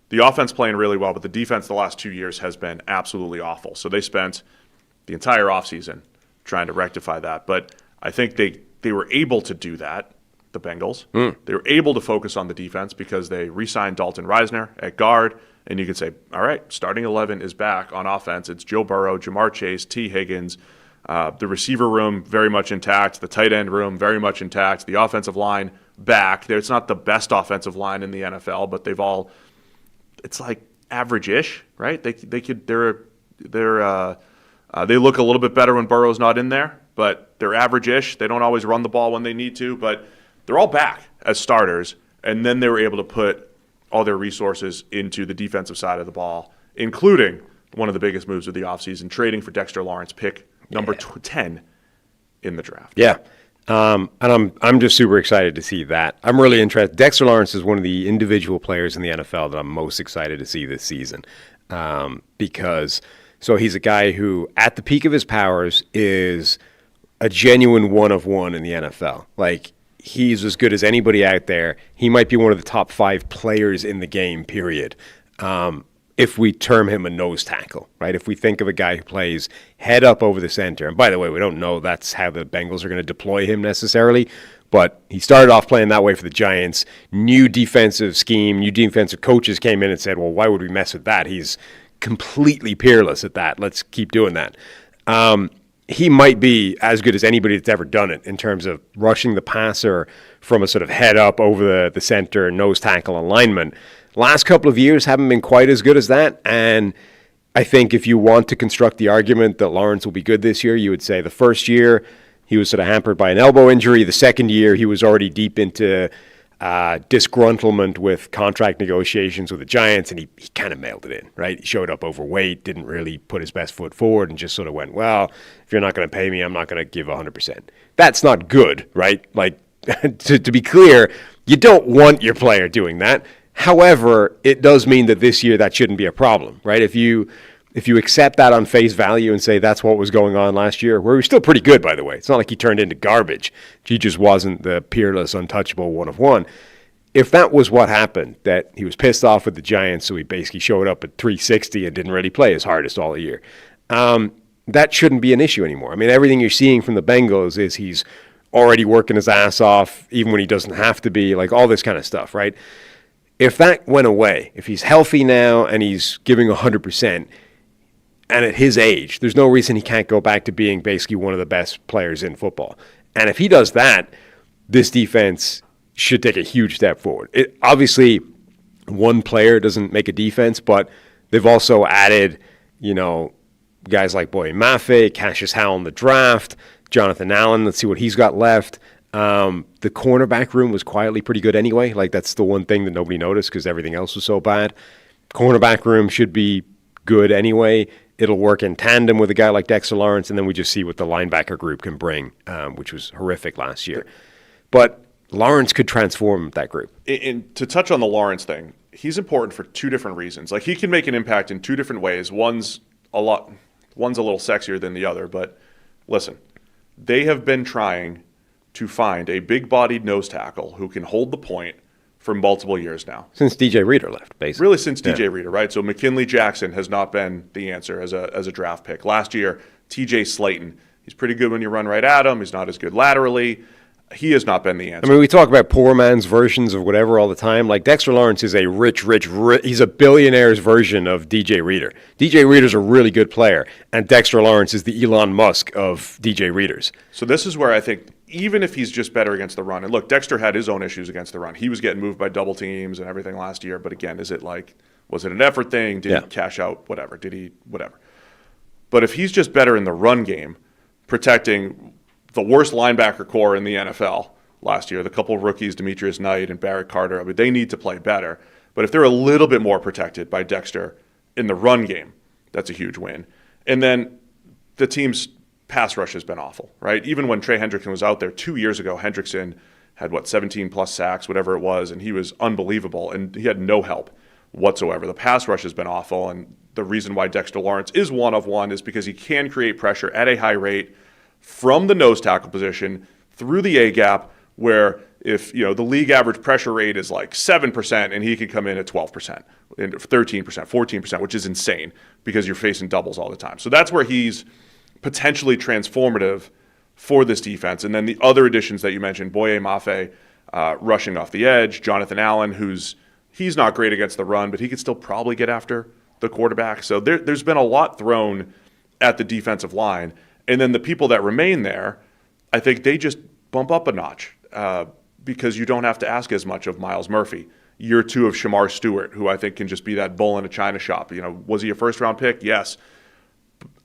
the offense playing really well, but the defense the last 2 years has been absolutely awful. So they spent the entire offseason trying to rectify that. But I think they were able to do that, the Bengals. They were able to focus on the defense because they re-signed Dalton Reisner at guard, and you can say, all right, starting 11 is back on offense. It's Joe Burrow, Jamar Chase, T. Higgins. The receiver room very much intact. The tight end room very much intact. The offensive line back. It's not the best offensive line in the NFL, but they've all – it's like average-ish, right? They look a little bit better when Burrow's not in there, but they're average-ish. They don't always run the ball when they need to, but they're all back as starters, and then they were able to put all their resources into the defensive side of the ball, including one of the biggest moves of the offseason, trading for Dexter Lawrence, pick number 10 in the draft. Yeah. And I'm just super excited to see that. I'm really interested. Dexter Lawrence is one of the individual players in the NFL that I'm most excited to see this season because he's a guy who, at the peak of his powers, is a genuine one-of-one in the NFL. Like, he's as good as anybody out there. He might be one of the top 5 players in the game, period. If we term him a nose tackle, right? If we think of a guy who plays head up over the center, and by the way, we don't know that's how the Bengals are going to deploy him necessarily, but he started off playing that way for the Giants. New defensive scheme, new defensive coaches came in and said, well, why would we mess with that? He's completely peerless at that. Let's keep doing that. He might be as good as anybody that's ever done it in terms of rushing the passer from a sort of head up over the center, nose tackle alignment. Last couple of years haven't been quite as good as that, and I think if you want to construct the argument that Lawrence will be good this year, you would say the first year he was sort of hampered by an elbow injury. The second year he was already deep into disgruntlement with contract negotiations with the Giants, and he kind of mailed it in, right? He showed up overweight, didn't really put his best foot forward, and just sort of went, well, if you're not going to pay me, I'm not going to give 100%. That's not good, right? Like, to be clear, you don't want your player doing that. However, it does mean that this year that shouldn't be a problem, right? If you accept that on face value and say that's what was going on last year, where he was still pretty good, by the way. It's not like he turned into garbage. He just wasn't the peerless, untouchable one-of-one. If that was what happened, that he was pissed off with the Giants, so he basically showed up at 360 and didn't really play his hardest all year, that shouldn't be an issue anymore. I mean, everything you're seeing from the Bengals is he's already working his ass off, even when he doesn't have to be, like all this kind of stuff, right? If that went away, if he's healthy now and he's giving 100%, and at his age, there's no reason he can't go back to being basically one of the best players in football. And if he does that, this defense should take a huge step forward. Obviously, one player doesn't make a defense, but they've also added, guys like Boye Mafe, Cassius Howell in the draft, Jonathan Allen. Let's see what he's got left. The cornerback room was quietly pretty good anyway. Like, that's the one thing that nobody noticed because everything else was so bad. Cornerback room should be good anyway. It'll work in tandem with a guy like Dexter Lawrence, and then we just see what the linebacker group can bring, which was horrific last year. But Lawrence could transform that group. And to touch on the Lawrence thing, he's important for two different reasons. Like, he can make an impact in two different ways. One's a little sexier than the other, but listen, they have been trying to find a big-bodied nose tackle who can hold the point for multiple years now. Since DJ Reader left, basically. Really, since DJ Reader, right? So McKinley Jackson has not been the answer as a draft pick. Last year, TJ Slayton, he's pretty good when you run right at him. He's not as good laterally. He has not been the answer. I mean, we talk about poor man's versions of whatever all the time. Like, Dexter Lawrence is a rich, he's a billionaire's version of DJ Reader. DJ Reader's a really good player, and Dexter Lawrence is the Elon Musk of DJ Readers. So this is where I think, even if he's just better against the run, and look, Dexter had his own issues against the run. He was getting moved by double teams and everything last year, but again, was it an effort thing? Did he cash out? Whatever. Whatever. But if he's just better in the run game, protecting the worst linebacker core in the NFL last year, the couple of rookies, Demetrius Knight and Barrett Carter, I mean, they need to play better. But if they're a little bit more protected by Dexter in the run game, that's a huge win. And then the team's pass rush has been awful, right? Even when Trey Hendrickson was out there 2 years ago, Hendrickson had, 17-plus sacks, whatever it was, and he was unbelievable, and he had no help whatsoever. The pass rush has been awful, and the reason why Dexter Lawrence is one of one is because he can create pressure at a high rate from the nose tackle position through the A-gap, where if the league average pressure rate is like 7% and he could come in at 12%, and 13%, 14%, which is insane because you're facing doubles all the time. So that's where he's potentially transformative for this defense. And then the other additions that you mentioned, Boye Mafe rushing off the edge, Jonathan Allen, he's not great against the run, but he could still probably get after the quarterback. So there's been a lot thrown at the defensive line. And then the people that remain there, I think they just bump up a notch because you don't have to ask as much of Myles Murphy. Year two of Shamar Stewart, who I think can just be that bull in a china shop. Was he a first-round pick? Yes.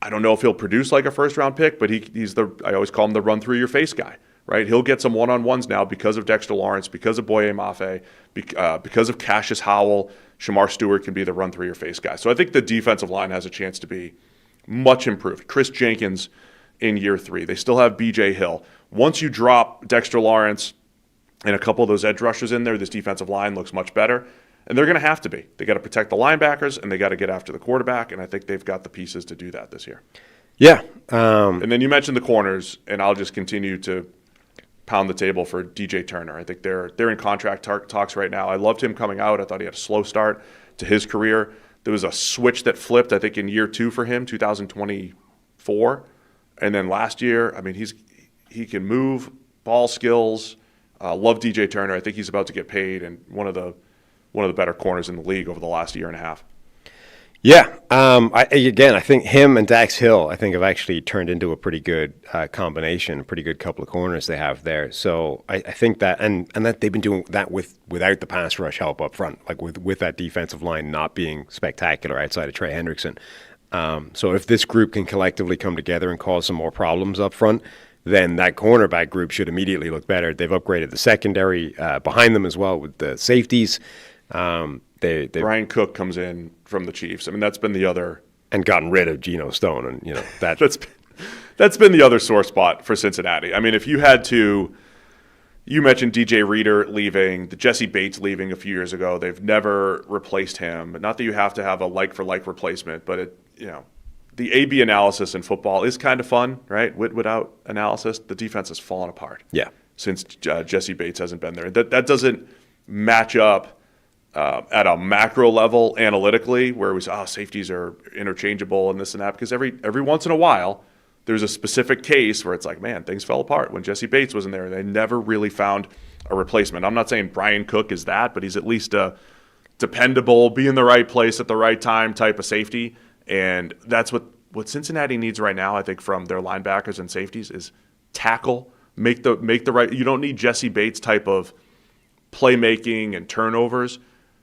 I don't know if he'll produce like a first-round pick, but I always call him the run-through-your-face guy, right? He'll get some one-on-ones now because of Dexter Lawrence, because of Boye Mafe, because of Cassius Howell. Shamar Stewart can be the run-through-your-face guy. So I think the defensive line has a chance to be much improved. Chris Jenkins in year three. They still have B.J. Hill. Once you drop Dexter Lawrence and a couple of those edge rushers in there, this defensive line looks much better. And they're going to have to be. They got to protect the linebackers, and they got to get after the quarterback, and I think they've got the pieces to do that this year. Yeah. And then you mentioned the corners, and I'll just continue to pound the table for DJ Turner. I think they're in contract talks right now. I loved him coming out. I thought he had a slow start to his career. There was a switch that flipped, I think, in year two for him, 2024. And then last year, I mean, he can move, ball skills. Love DJ Turner. I think he's about to get paid, and one of the better corners in the league over the last year and a half. Yeah. I think him and Dax Hill, have actually turned into a pretty good combination, a pretty good couple of corners they have there. So I think that, and that they've been doing that without the pass rush help up front, like with that defensive line not being spectacular outside of Trey Hendrickson. So if this group can collectively come together and cause some more problems up front, then that cornerback group should immediately look better. They've upgraded the secondary behind them as well with the safeties. Brian Cook comes in from the Chiefs. I mean, that's been the other, and gotten rid of Geno Stone, and that's been the other sore spot for Cincinnati. I mean, if you had to, you mentioned DJ Reader leaving, the Jesse Bates leaving a few years ago. They've never replaced him. Not that you have to have a like for like replacement, but the A/B analysis in football is kind of fun, right? Without analysis, the defense has fallen apart. Yeah, since Jesse Bates hasn't been there. That doesn't match up at a macro level analytically, where we say, safeties are interchangeable and this and that, because every once in a while, there's a specific case where it's like, man, things fell apart when Jesse Bates wasn't there. They never really found a replacement. I'm not saying Brian Cook is that, but he's at least a dependable, be in the right place at the right time type of safety. And that's what Cincinnati needs right now, I think, from their linebackers and safeties is tackle, make the right. You don't need Jesse Bates type of playmaking and turnovers.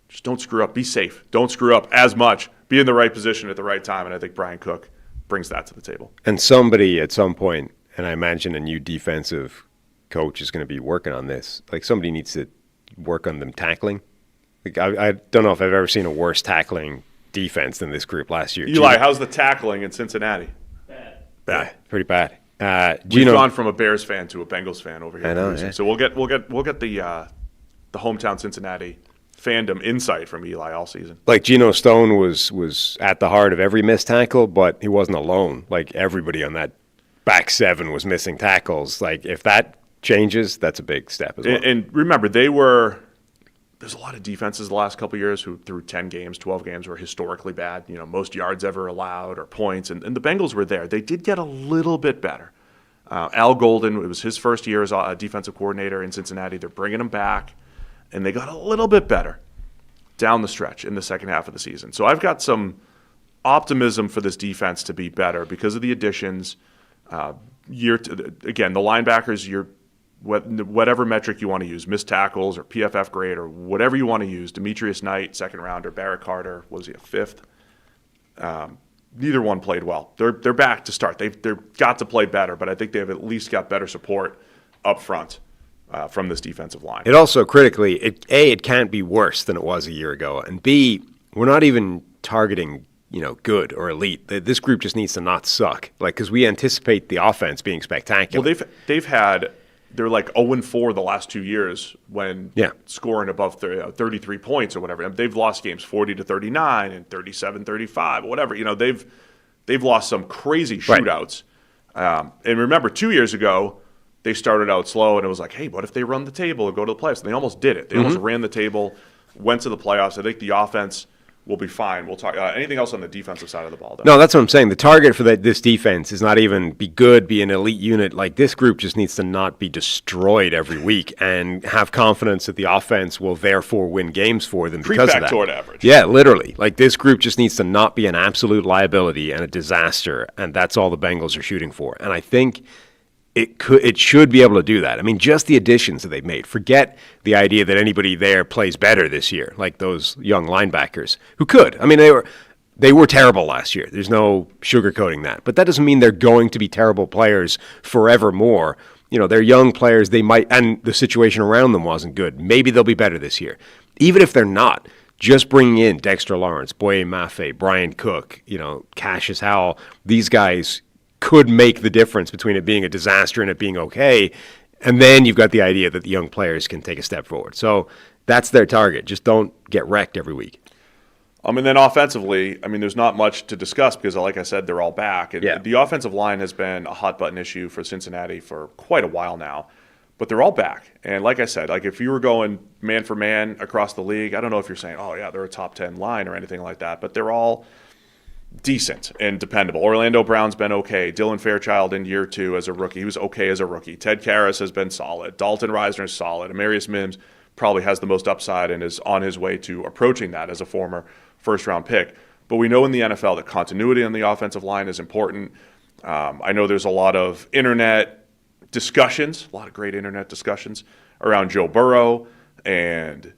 Just don't screw up. Be safe. Don't screw up as much. Be in the right position at the right time. And I think Brian Cook brings that to the table. And somebody at some point, and I imagine a new defensive coach is going to be working on this. Like somebody needs to work on them tackling. Like I don't know if I've ever seen a worse tackling defense than this group last year. Eli, how's the tackling in Cincinnati? Bad. Yeah, pretty bad. We've gone from a Bears fan to a Bengals fan over here. I know. Yeah. So we'll get the hometown Cincinnati fandom insight from Eli all season. Like Geno Stone was at the heart of every missed tackle, but he wasn't alone. Like everybody on that back seven was missing tackles. Like if that changes, that's a big step as well. And remember, there's a lot of defenses the last couple of years who through 10 games, 12 games were historically bad. Most yards ever allowed or points. And the Bengals were there. They did get a little bit better. Al Golden, it was his first year as a defensive coordinator in Cincinnati. They're bringing him back. And they got a little bit better down the stretch in the second half of the season. So I've got some optimism for this defense to be better because of the additions. Again, the linebackers, whatever metric you want to use, missed tackles or PFF grade or whatever you want to use, Demetrius Knight, second rounder, Barrett Carter, was he a fifth? Neither one played well. They're back to start. They've got to play better, but I think they've at least got better support up front. From this defensive line. It also critically, it can't be worse than it was a year ago, and B, we're not even targeting good or elite. This group just needs to not suck, because we anticipate the offense being spectacular. Well, they're like 0-4 the last 2 years when scoring above 33 points or whatever. They've lost games 40-39 and 37-35, whatever. They've lost some crazy shootouts. Right. And remember, 2 years ago. They started out slow, and it was like, hey, what if they run the table and go to the playoffs? And they almost did it. They almost ran the table, went to the playoffs. I think the offense will be fine. We'll talk. Anything else on the defensive side of the ball, though? No, that's what I'm saying. The target for this defense is not even be good, be an elite unit. Like, this group just needs to not be destroyed every week and have confidence that the offense will therefore win games for them because of that. Toward average. Yeah, literally. Like, this group just needs to not be an absolute liability and a disaster, and that's all the Bengals are shooting for. And I think it should be able to do that. I mean, just the additions that they've made. Forget the idea that anybody there plays better this year, like those young linebackers who could. I mean, they were terrible last year. There's no sugarcoating that. But that doesn't mean they're going to be terrible players forevermore. They're young players. They might, and the situation around them wasn't good. Maybe they'll be better this year. Even if they're not, just bringing in Dexter Lawrence, Boye Mafe, Brian Cook, Cassius Howell, these guys could make the difference between it being a disaster and it being okay. And then you've got the idea that the young players can take a step forward. So that's their target. Just don't get wrecked every week. And then offensively, there's not much to discuss because, like I said, they're all back. The offensive line has been a hot-button issue for Cincinnati for quite a while now. But they're all back. And like I said, if you were going man for man across the league, I don't know if you're saying, oh, yeah, they're a top 10 line or anything like that. But they're all decent and dependable. Orlando Brown's been okay. Dylan Fairchild in year 2 as a rookie. He was okay as a rookie. Ted Karras has been solid. Dalton Reisner is solid. Amarius Mims probably has the most upside and is on his way to approaching that as a former first-round pick. But we know in the NFL that continuity on the offensive line is important. I know there's a lot of internet discussions, a lot of great internet discussions around Joe Burrow and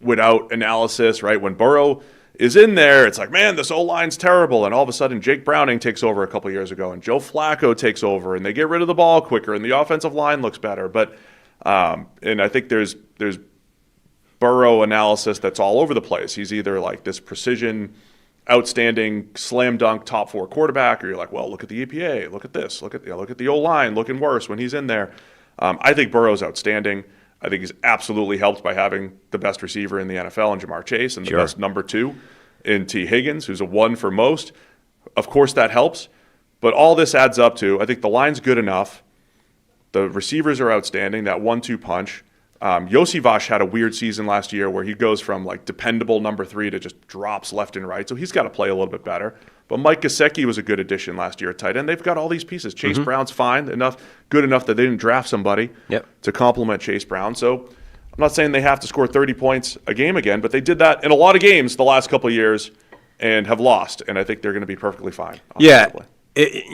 without analysis, right? When Burrow is in there, it's like, man, this O-line's terrible. And all of a sudden, Jake Browning takes over a couple years ago, and Joe Flacco takes over, and they get rid of the ball quicker, and the offensive line looks better. But and I think there's Burrow analysis that's all over the place. He's either like this precision, outstanding, slam dunk top 4 quarterback, or you're like, well, look at the EPA, look at this, look at the O-line looking worse when he's in there. I think Burrow's outstanding. I think he's absolutely helped by having the best receiver in the NFL in Jamar Chase and the best number 2 in T. Higgins, who's a 1 for most. Of course, that helps. But all this adds up to, I think the line's good enough. The receivers are outstanding, that 1-2 punch. Josivas had a weird season last year where he goes from like dependable number 3 to just drops left and right. So he's got to play a little bit better. But Mike Gesicki was a good addition last year at tight end. They've got all these pieces. Chase Brown's fine, good enough that they didn't draft somebody to complement Chase Brown. So I'm not saying they have to score 30 points a game again, but they did that in a lot of games the last couple of years and have lost. And I think they're going to be perfectly fine. Yeah.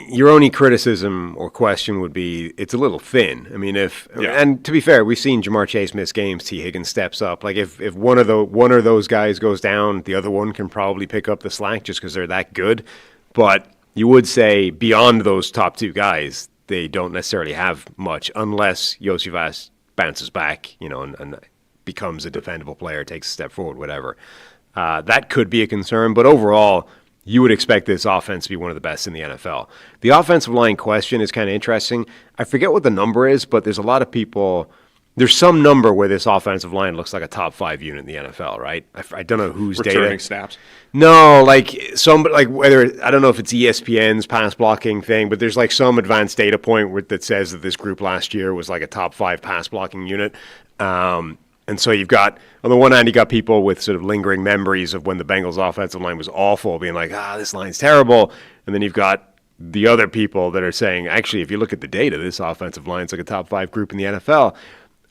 Your only criticism or question would be it's a little thin. I mean, and to be fair, we've seen Jamar Chase miss games. T. Higgins steps up. Like if one of those guys goes down, the other one can probably pick up the slack just because they're that good. But you would say beyond those top 2 guys, they don't necessarily have much unless Josivas bounces back, and becomes a defendable player, takes a step forward, whatever. That could be a concern, but overall, you would expect this offense to be one of the best in the NFL. The offensive line question is kind of interesting. I forget what the number is, but there's a lot of people. There's some number where this offensive line looks like a top 5 unit in the NFL, right? I don't know whose data. Returning snaps. No, whether I don't know if it's ESPN's pass blocking thing, but there's like some advanced data point that says that this group last year was like a top 5 pass blocking unit. And so you've got, on the one hand, you got people with sort of lingering memories of when the Bengals offensive line was awful, being like, this line's terrible. And then you've got the other people that are saying, actually, if you look at the data, this offensive line's like a top 5 group in the NFL.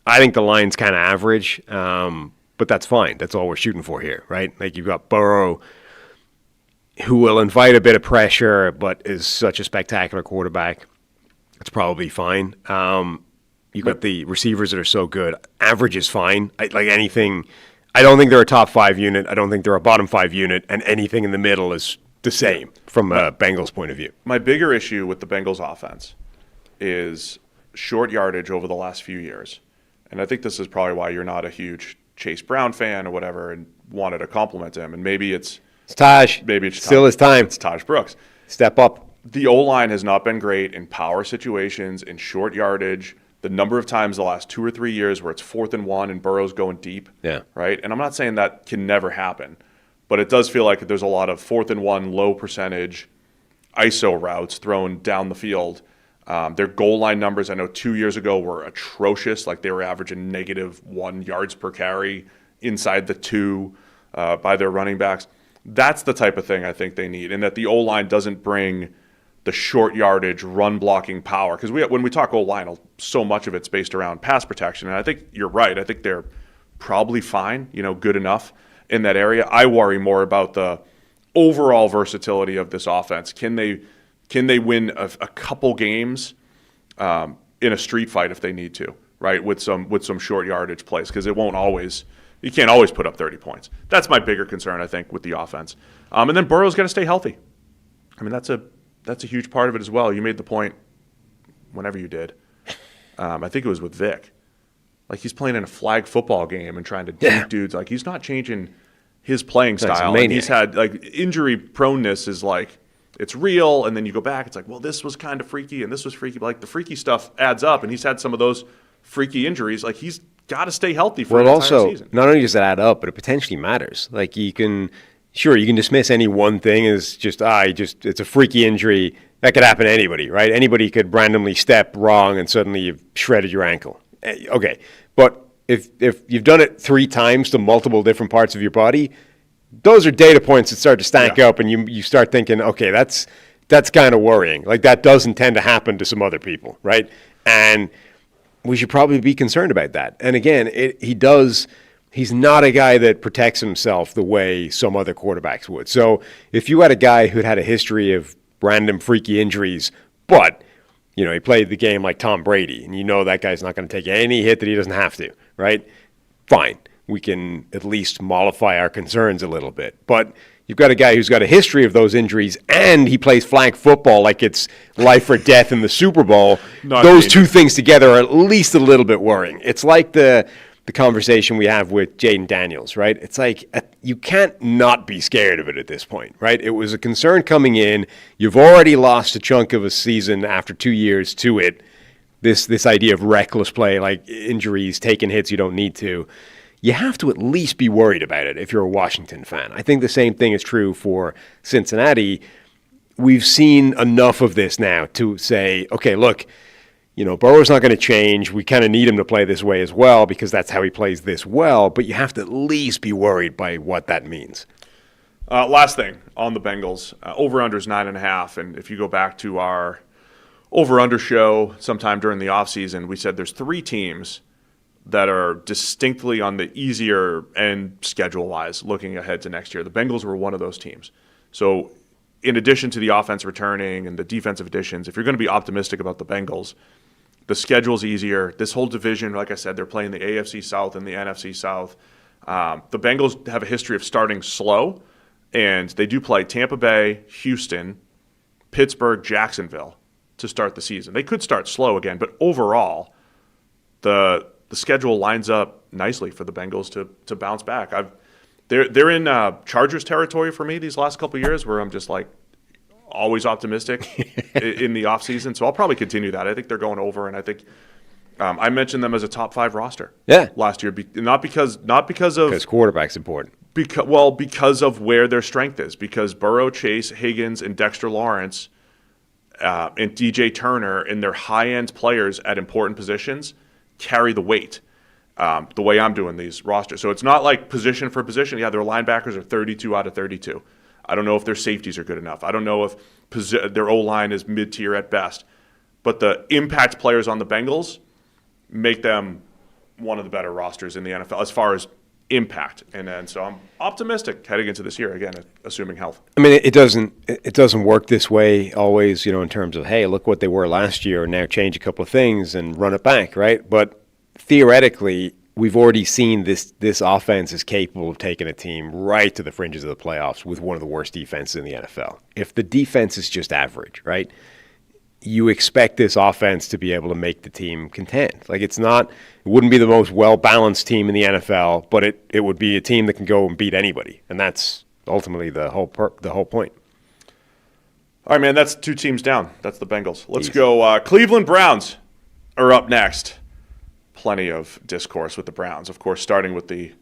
I think the line's kind of average, but that's fine. That's all we're shooting for here, right? Like you've got Burrow, who will invite a bit of pressure, but is such a spectacular quarterback. It's probably fine. You've got the receivers that are so good. Average is fine. Like anything, I don't think they're a top 5 unit. I don't think they're a bottom 5 unit, and anything in the middle is the same from a Bengals point of view. My bigger issue with the Bengals offense is short yardage over the last few years. And I think this is probably why you're not a huge Chase Brown fan or whatever and wanted to compliment him. And maybe it's Taj. Maybe it's still his time. It's Taj Brooks. Step up. The O-line has not been great in power situations, in short yardage. The number of times the last 2 or 3 years where it's 4th and 1 and Burrow's going deep, right? And I'm not saying that can never happen, but it does feel like there's a lot of 4th and 1, low percentage ISO routes thrown down the field. Their goal line numbers, I know 2 years ago, were atrocious. Like they were averaging -1 yards per carry inside the 2 by their running backs. That's the type of thing I think they need, and that the O-line doesn't bring the short yardage, run blocking power. Because when we talk O-line, so much of it's based around pass protection. And I think you're right. I think they're probably fine, good enough in that area. I worry more about the overall versatility of this offense. Can they win a couple games in a street fight if they need to, right? With some short yardage plays, because you can't always put up 30 points. That's my bigger concern, I think, with the offense. And then Burrow's got to stay healthy. I mean, that's a huge part of it as well. You made the point whenever you did. I think it was with Vic. Like he's playing in a flag football game and trying to dunk dudes. Like he's not changing his playing style. And he's had like injury proneness is like it's real. And then you go back, it's like, well, this was kind of freaky and this was freaky. But like the freaky stuff adds up, and he's had some of those freaky injuries. Like he's got to stay healthy for an entire season. Not only does it add up, but it potentially matters. Like you can dismiss any one thing as it's a freaky injury. That could happen to anybody, right? Anybody could randomly step wrong and suddenly you've shredded your ankle. Okay, but if you've done it 3 times to multiple different parts of your body, those are data points that start to stack up, and you start thinking, okay, that's kind of worrying. Like that doesn't tend to happen to some other people, right? And we should probably be concerned about that. And again, he's not a guy that protects himself the way some other quarterbacks would. So if you had a guy who'd had a history of random freaky injuries, but he played the game like Tom Brady, and that guy's not going to take any hit that he doesn't have to, right? Fine. We can at least mollify our concerns a little bit. But you've got a guy who's got a history of those injuries, and he plays flag football like it's life or death in the Super Bowl. Those two things together are at least a little bit worrying. It's like the conversation we have with Jaden Daniels, right? It's like you can't not be scared of it at this point, right? It was a concern coming in. You've already lost a chunk of a season after 2 years to it. This idea of reckless play, like injuries, taking hits you don't need to. You have to at least be worried about it if you're a Washington fan. I think the same thing is true for Cincinnati. We've seen enough of this now to say, okay, look, Burrow's not going to change. We kind of need him to play this way as well because that's how he plays this well, but you have to at least be worried by what that means. Last thing on the Bengals, over-under is 9.5, and if you go back to our over-under show sometime during the offseason, we said there's 3 teams that are distinctly on the easier end schedule-wise looking ahead to next year. The Bengals were one of those teams. So in addition to the offense returning and the defensive additions, if you're going to be optimistic about the Bengals, the schedule's easier. This whole division, like I said, they're playing the AFC South and the NFC South. The Bengals have a history of starting slow, and they do play Tampa Bay, Houston, Pittsburgh, Jacksonville to start the season. They could start slow again, but overall, the schedule lines up nicely for the Bengals to bounce back. They're in Chargers territory for me these last couple of years, where I'm just like always optimistic in the offseason. So I'll probably continue that. I think they're going over, and I think I mentioned them as a top 5 roster. Last year, not because quarterback's important. Because of where their strength is. Because Burrow, Chase, Higgins, and Dexter Lawrence and DJ Turner and their high-end players at important positions carry the weight the way I'm doing these rosters. So it's not like position for position. Yeah, their linebackers are 32 out of 32. I don't know if their safeties are good enough. I don't know if their O-line is mid-tier at best. But the impact players on the Bengals make them one of the better rosters in the NFL as far as impact. And so I'm optimistic heading into this year, again, assuming health. I mean, it doesn't work this way always, in terms of, hey, look what they were last year and now change a couple of things and run it back, right? But theoretically, we've already seen this offense is capable of taking a team right to the fringes of the playoffs with one of the worst defenses in the NFL. If the defense is just average, right, you expect this offense to be able to make the team contend. Like it wouldn't be the most well-balanced team in the NFL, but it would be a team that can go and beat anybody. And that's ultimately the whole point. All right, man, that's 2 teams down. That's the Bengals. Let's go. Cleveland Browns are up next. Plenty of discourse with the Browns, of course, starting with the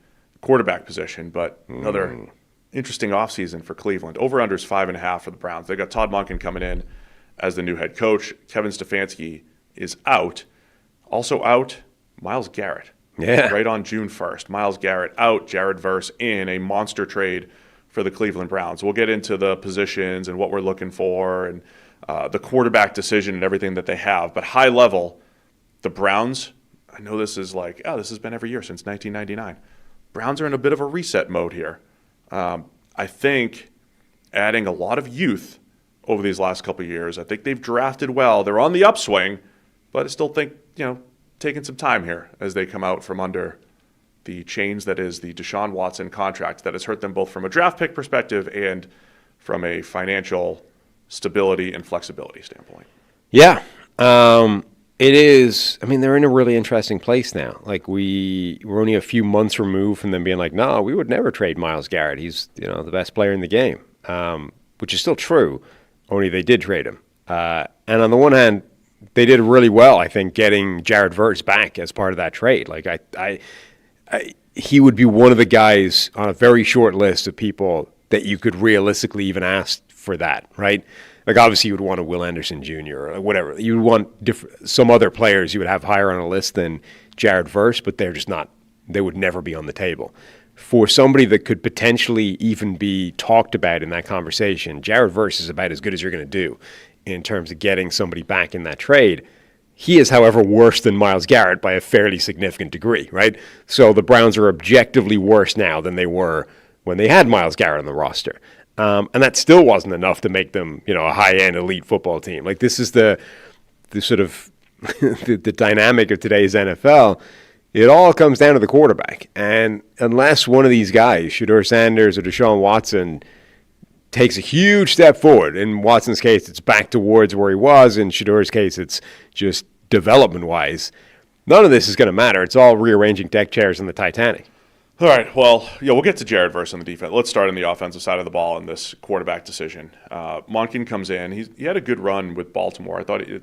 quarterback position, but another interesting offseason for Cleveland. Over-under is 5.5 for the Browns. They got Todd Monken coming in as the new head coach. Kevin Stefanski is out. Also out, Myles Garrett. Yeah. Right on June 1st. Myles Garrett out, Jared Verse in, a monster trade for the Cleveland Browns. We'll get into the positions and what we're looking for and the quarterback decision and everything that they have. But high level, the Browns, I know this is like, this has been every year since 1999. Browns are in a bit of a reset mode here. I think adding a lot of youth over these last couple of years, I think they've drafted well. They're on the upswing, but I still think, taking some time here as they come out from under the chains that is the Deshaun Watson contract that has hurt them both from a draft pick perspective and from a financial stability and flexibility standpoint. Yeah. It is. I mean, they're in a really interesting place now. Like we're only a few months removed from them being like, no, we would never trade Myles Garrett. He's the best player in the game, which is still true. Only they did trade him. And on the one hand, they did really well, I think, getting Jared Verse back as part of that trade. Like he would be one of the guys on a very short list of people that you could realistically even ask for that, right? Like, obviously, you would want a Will Anderson Jr. or whatever. You would want some other players you would have higher on a list than Jared Verse, but they're just not. They would never be on the table. For somebody that could potentially even be talked about in that conversation, Jared Verse is about as good as you're going to do in terms of getting somebody back in that trade. He is, however, worse than Myles Garrett by a fairly significant degree, right? So the Browns are objectively worse now than they were when they had Myles Garrett on the roster. And that still wasn't enough to make them, a high-end elite football team. Like, this is the sort of the dynamic of today's NFL. It all comes down to the quarterback. And unless one of these guys, Shedeur Sanders or Deshaun Watson, takes a huge step forward, in Watson's case, it's back towards where he was. In Shedeur's case, it's just development-wise. None of this is going to matter. It's all rearranging deck chairs in the Titanic. All right, well, we'll get to Jared Verse on the defense. Let's start on the offensive side of the ball in this quarterback decision. Monken comes in. He had a good run with Baltimore. I thought I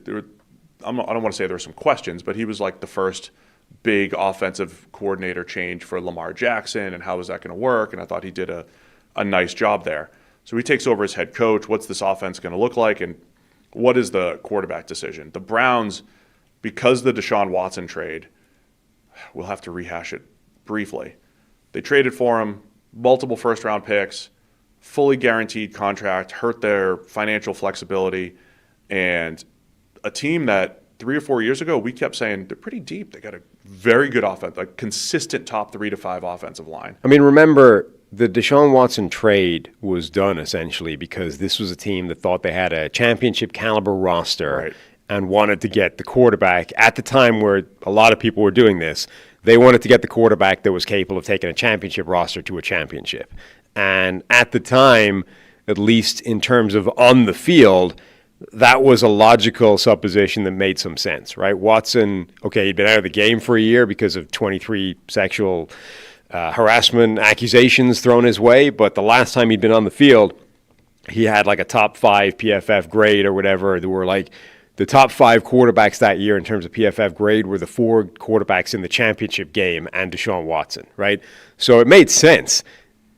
don't want to say there were some questions, but he was like the first big offensive coordinator change for Lamar Jackson, and how was that going to work? And I thought he did a nice job there. So he takes over as head coach. What's this offense going to look like, and what is the quarterback decision? The Browns because the Deshaun Watson trade, we'll have to rehash it briefly. They traded for him, multiple first-round picks, fully guaranteed contract, hurt their financial flexibility, and a team that 3 or 4 years ago we kept saying they're pretty deep. They got a very good offense, like consistent top 3 to 5 offensive line. I mean, remember, the Deshaun Watson trade was done essentially because this was a team that thought they had a championship caliber roster and wanted to get the quarterback at the time where a lot of people were doing this. They wanted to get the quarterback that was capable of taking a championship roster to a championship. And at the time, at least in terms of on the field, that was a logical supposition that made some sense, right? Watson, okay, he'd been out of the game for a year because of 23 sexual harassment accusations thrown his way, but the last time he'd been on the field, he had like a top 5 PFF grade or whatever. There were like the top 5 quarterbacks that year in terms of PFF grade were the 4 quarterbacks in the championship game and Deshaun Watson, right? So it made sense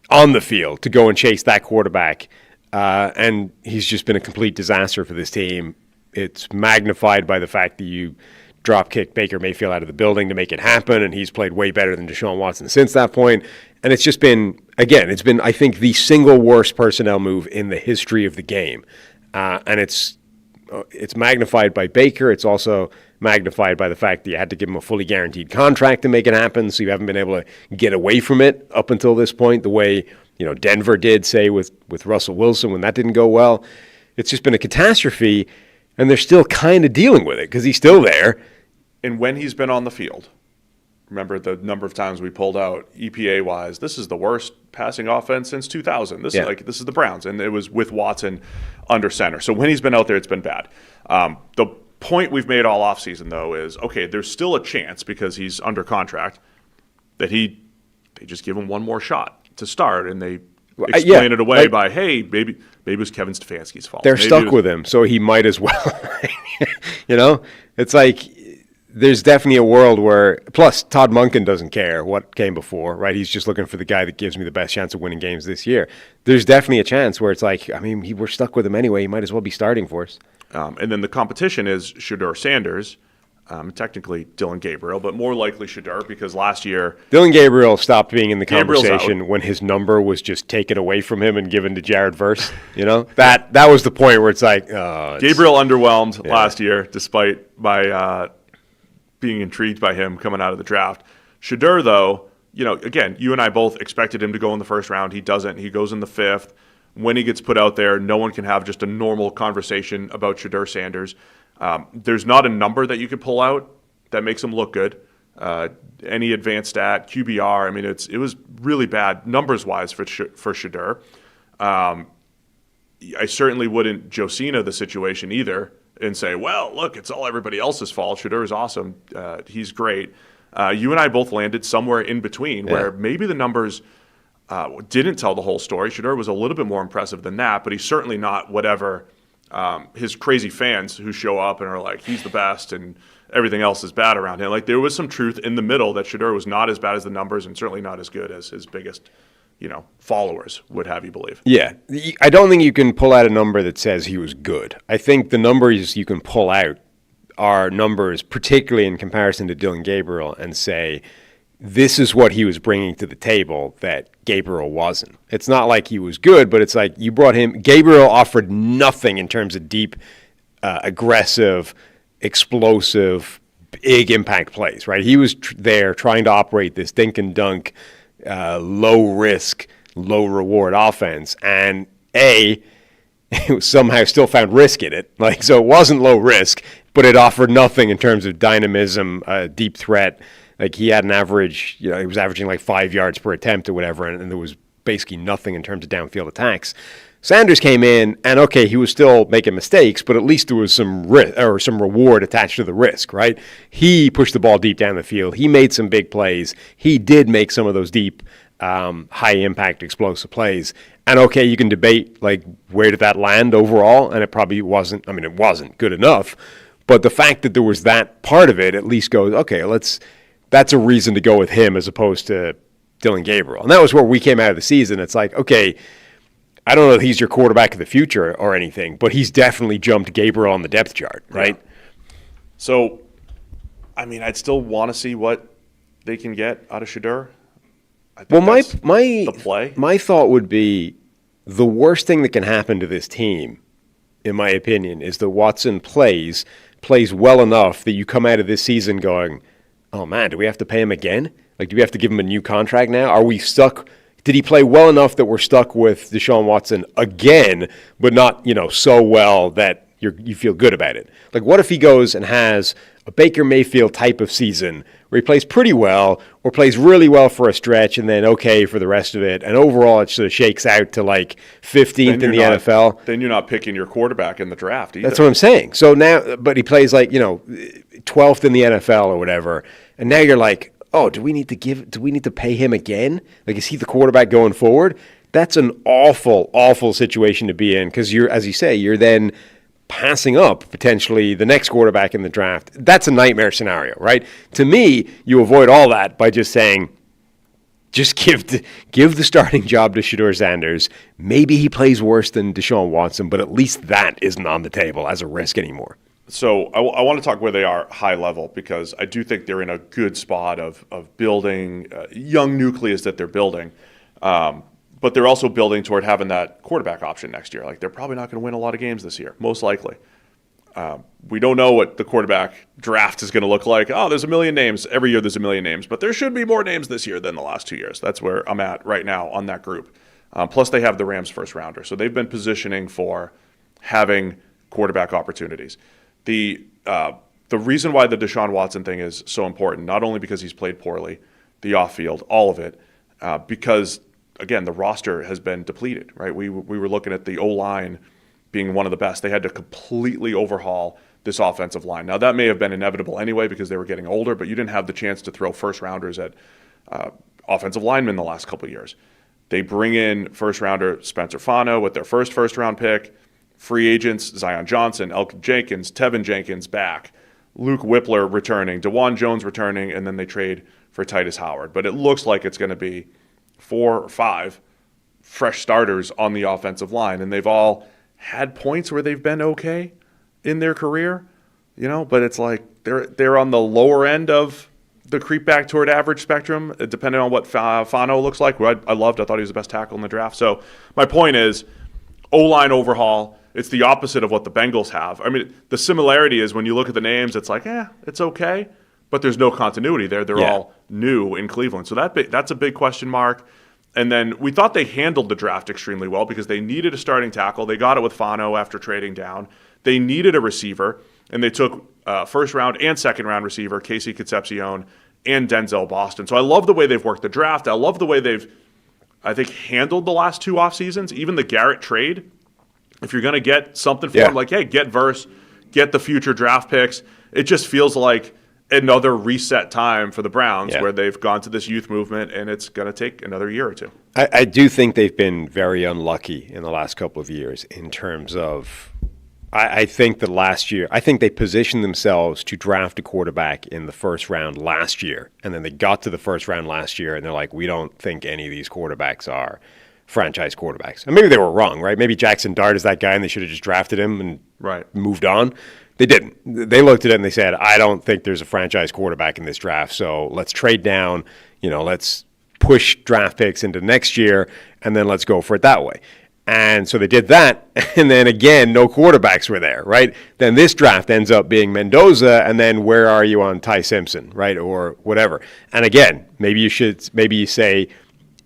on the field to go and chase that quarterback. And he's just been a complete disaster for this team. It's magnified by the fact that you drop kick Baker Mayfield out of the building to make it happen, and he's played way better than Deshaun Watson since that point. And it's just been, again, it's been, I think, the single worst personnel move in the history of the game. And it's magnified by Baker. It's also magnified by the fact that you had to give him a fully guaranteed contract to make it happen, so you haven't been able to get away from it up until this point the way Denver did, say, with Russell Wilson when that didn't go well. It's just been a catastrophe, and they're still kind of dealing with it because he's still there. And when he's been on the field, remember the number of times we pulled out EPA-wise, this is the worst passing offense since 2000. This is the Browns, and it was with Watson under center. So when he's been out there, it's been bad. The point we've made all offseason, though, is, okay, there's still a chance because he's under contract that they just give him one more shot to start, and they explain it away by, hey, maybe it was Kevin Stefanski's fault. They're stuck with him, so he might as well. It's like there's definitely a world where, plus Todd Monken doesn't care what came before, right? He's just looking for the guy that gives me the best chance of winning games this year. There's definitely a chance where it's like, I mean, we're stuck with him anyway. He might as well be starting for us. And then the competition is Shedeur Sanders, technically Dylan Gabriel, but more likely Shedeur because last year Dylan Gabriel stopped being in the conversation when his number was just taken away from him and given to Jared Verse. That was the point where it's like Gabriel underwhelmed last year, despite my being intrigued by him coming out of the draft. Shedeur, though, again, you and I both expected him to go in the first round. He doesn't. He goes in the 5th. When he gets put out there, no one can have just a normal conversation about Shedeur Sanders. There's not a number that you could pull out that makes him look good. Any advanced stat, QBR, I mean, it was really bad numbers-wise for Shedeur. I certainly wouldn't Josina the situation either and say, well, look, it's all everybody else's fault. Shedeur is awesome. He's great. You and I both landed somewhere in between where maybe the numbers didn't tell the whole story. Shedeur was a little bit more impressive than that, but he's certainly not whatever his crazy fans who show up and are like, he's the best and everything else is bad around him. Like, there was some truth in the middle that Shedeur was not as bad as the numbers and certainly not as good as his biggest followers would have you believe. Yeah. I don't think you can pull out a number that says he was good. I think the numbers you can pull out are numbers, particularly in comparison to Dylan Gabriel, and say, this is what he was bringing to the table that Gabriel wasn't. It's not like he was good, but it's like you brought him. Gabriel offered nothing in terms of deep, aggressive, explosive, big impact plays, right? He was there trying to operate this dink and dunk, low risk, low reward offense. And it somehow still found risk in it. So it wasn't low risk, but it offered nothing in terms of dynamism, deep threat. Like, he had an average, he was averaging like 5 yards per attempt or whatever, and there was basically nothing in terms of downfield attacks. Sanders came in, and okay, he was still making mistakes, but at least there was some risk or some reward attached to the risk, right? He pushed the ball deep down the field. He made some big plays. He did make some of those deep, high-impact, explosive plays. And okay, you can debate, like, where did that land overall, and it probably wasn't. I mean, it wasn't good enough, but the fact that there was that part of it at least goes, okay, that's a reason to go with him as opposed to Dylan Gabriel. And that was where we came out of the season. It's like, okay, I don't know if he's your quarterback of the future or anything, but he's definitely jumped Gabriel on the depth chart, right? Yeah. So I mean, I'd still want to see what they can get out of Shedeur. Well, the play. My thought would be the worst thing that can happen to this team, in my opinion, is that Watson plays well enough that you come out of this season going, oh man, do we have to pay him again? Like, do we have to give him a new contract now? Are we stuck? Did he play well enough that we're stuck with Deshaun Watson again, but not, so well that you feel good about it? Like, what if he goes and has a Baker Mayfield type of season where he plays pretty well or plays really well for a stretch and then okay for the rest of it, and overall it sort of shakes out to like 15th in the NFL? Then you're not picking your quarterback in the draft either. That's what I'm saying. So now, but he plays like, 12th in the NFL or whatever, and now you're like, oh, do we need to pay him again? Like, is he the quarterback going forward? That's an awful, awful situation to be in because as you say, you're then passing up potentially the next quarterback in the draft. That's a nightmare scenario, right? To me, you avoid all that by just saying, just give the starting job to Shedeur Sanders. Maybe he plays worse than Deshaun Watson, but at least that isn't on the table as a risk anymore. So I want to talk where they are high level because I do think they're in a good spot of building young nucleus that they're building. But they're also building toward having that quarterback option next year. Like, they're probably not going to win a lot of games this year, most likely. We don't know what the quarterback draft is going to look like. Oh, there's a million names. Every year there's a million names. But there should be more names this year than the last 2 years. That's where I'm at right now on that group. Plus, they have the Rams first rounder. So they've been positioning for having quarterback opportunities. The reason why the Deshaun Watson thing is so important, not only because he's played poorly, the off-field, all of it, because – again, the roster has been depleted, right? We were looking at the O-line being one of the best. They had to completely overhaul this offensive line. Now, that may have been inevitable anyway because they were getting older, but you didn't have the chance to throw first-rounders at offensive linemen the last couple of years. They bring in first-rounder Spencer Fano with their first-round pick, free agents Zion Johnson, Elton Jenkins, Tevin Jenkins back, Luke Whippler returning, DeJuan Jones returning, and then they trade for Titus Howard. But it looks like it's going to be 4 or 5 fresh starters on the offensive line, and they've all had points where they've been okay in their career, but it's like they're on the lower end of the creep back toward average spectrum, depending on what Fano looks like, who I loved. I thought he was the best tackle in the draft. So my point is, O-line overhaul, it's the opposite of what the Bengals have. I mean, the similarity is when you look at the names, it's like, it's okay, but there's no continuity there. They're all new in Cleveland. So that's a big question mark. And then we thought they handled the draft extremely well because they needed a starting tackle. They got it with Fano after trading down. They needed a receiver, and they took first-round and second-round receiver, Casey Concepcion, and Denzel Boston. So I love the way they've worked the draft. I love the way they've, I think, handled the last 2 off seasons. Even the Garrett trade, if you're going to get something for him, like, hey, get Verse, get the future draft picks, it just feels like another reset time for the Browns where they've gone to this youth movement, and it's going to take another year or two. I do think they've been very unlucky in the last couple of years in terms of I think that last year, I think they positioned themselves to draft a quarterback in the first round last year, and then they got to the first round last year, and they're like, we don't think any of these quarterbacks are franchise quarterbacks. And maybe they were wrong, right? Maybe Jackson Dart is that guy, and they should have just drafted him and moved on. They didn't. They looked at it and they said, I don't think there's a franchise quarterback in this draft, so let's trade down, let's push draft picks into next year, and then let's go for it that way. And so they did that, and then again, no quarterbacks were there, right? Then this draft ends up being Mendoza, and then where are you on Ty Simpson, right, or whatever? And again, maybe you say,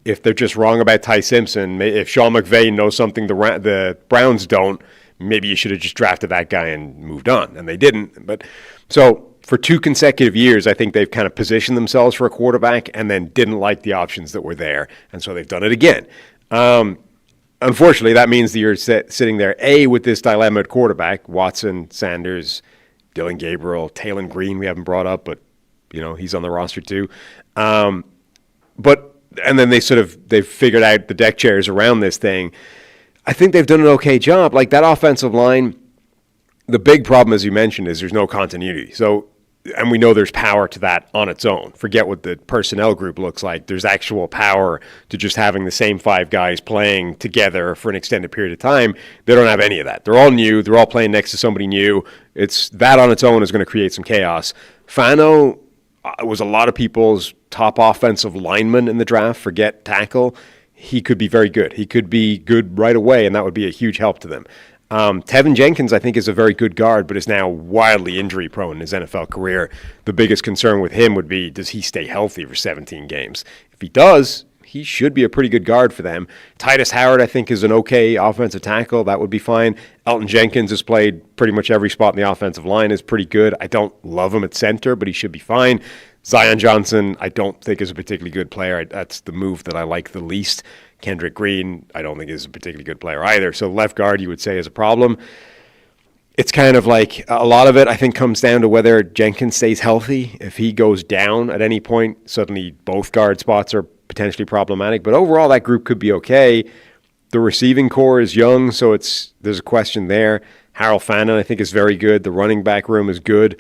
if they're just wrong about Ty Simpson, if Sean McVay knows something the Browns don't, maybe you should have just drafted that guy and moved on, and they didn't. But so for 2 consecutive years, I think they've kind of positioned themselves for a quarterback and then didn't like the options that were there, and so they've done it again. Unfortunately, that means that you're sitting there, A, with this dilemma at quarterback, Watson, Sanders, Dylan Gabriel, Taylon Green we haven't brought up, but he's on the roster too. And then they've figured out the deck chairs around this thing. I think they've done an okay job. Like that offensive line, the big problem, as you mentioned, is there's no continuity. So, and we know there's power to that on its own. Forget what the personnel group looks like. There's actual power to just having the same 5 guys playing together for an extended period of time. They don't have any of that. They're all new. They're all playing next to somebody new. It's that on its own is going to create some chaos. Fano was a lot of people's top offensive lineman in the draft. Forget tackle. He could be very good. He could be good right away, and that would be a huge help to them. Tevin Jenkins, I think, is a very good guard, but is now wildly injury-prone in his NFL career. The biggest concern with him would be, does he stay healthy for 17 games? If he does, he should be a pretty good guard for them. Titus Howard, I think, is an okay offensive tackle. That would be fine. Elton Jenkins has played pretty much every spot in the offensive line, is pretty good. I don't love him at center, but he should be fine. Zion Johnson, I don't think is a particularly good player. That's the move that I like the least. Kendrick Green, I don't think is a particularly good player either. So left guard, you would say, is a problem. It's kind of like a lot of it, I think, comes down to whether Jenkins stays healthy. If he goes down at any point, suddenly both guard spots are potentially problematic. But overall, that group could be okay. The receiving core is young, so there's a question there. Harold Fannin, I think, is very good. The running back room is good.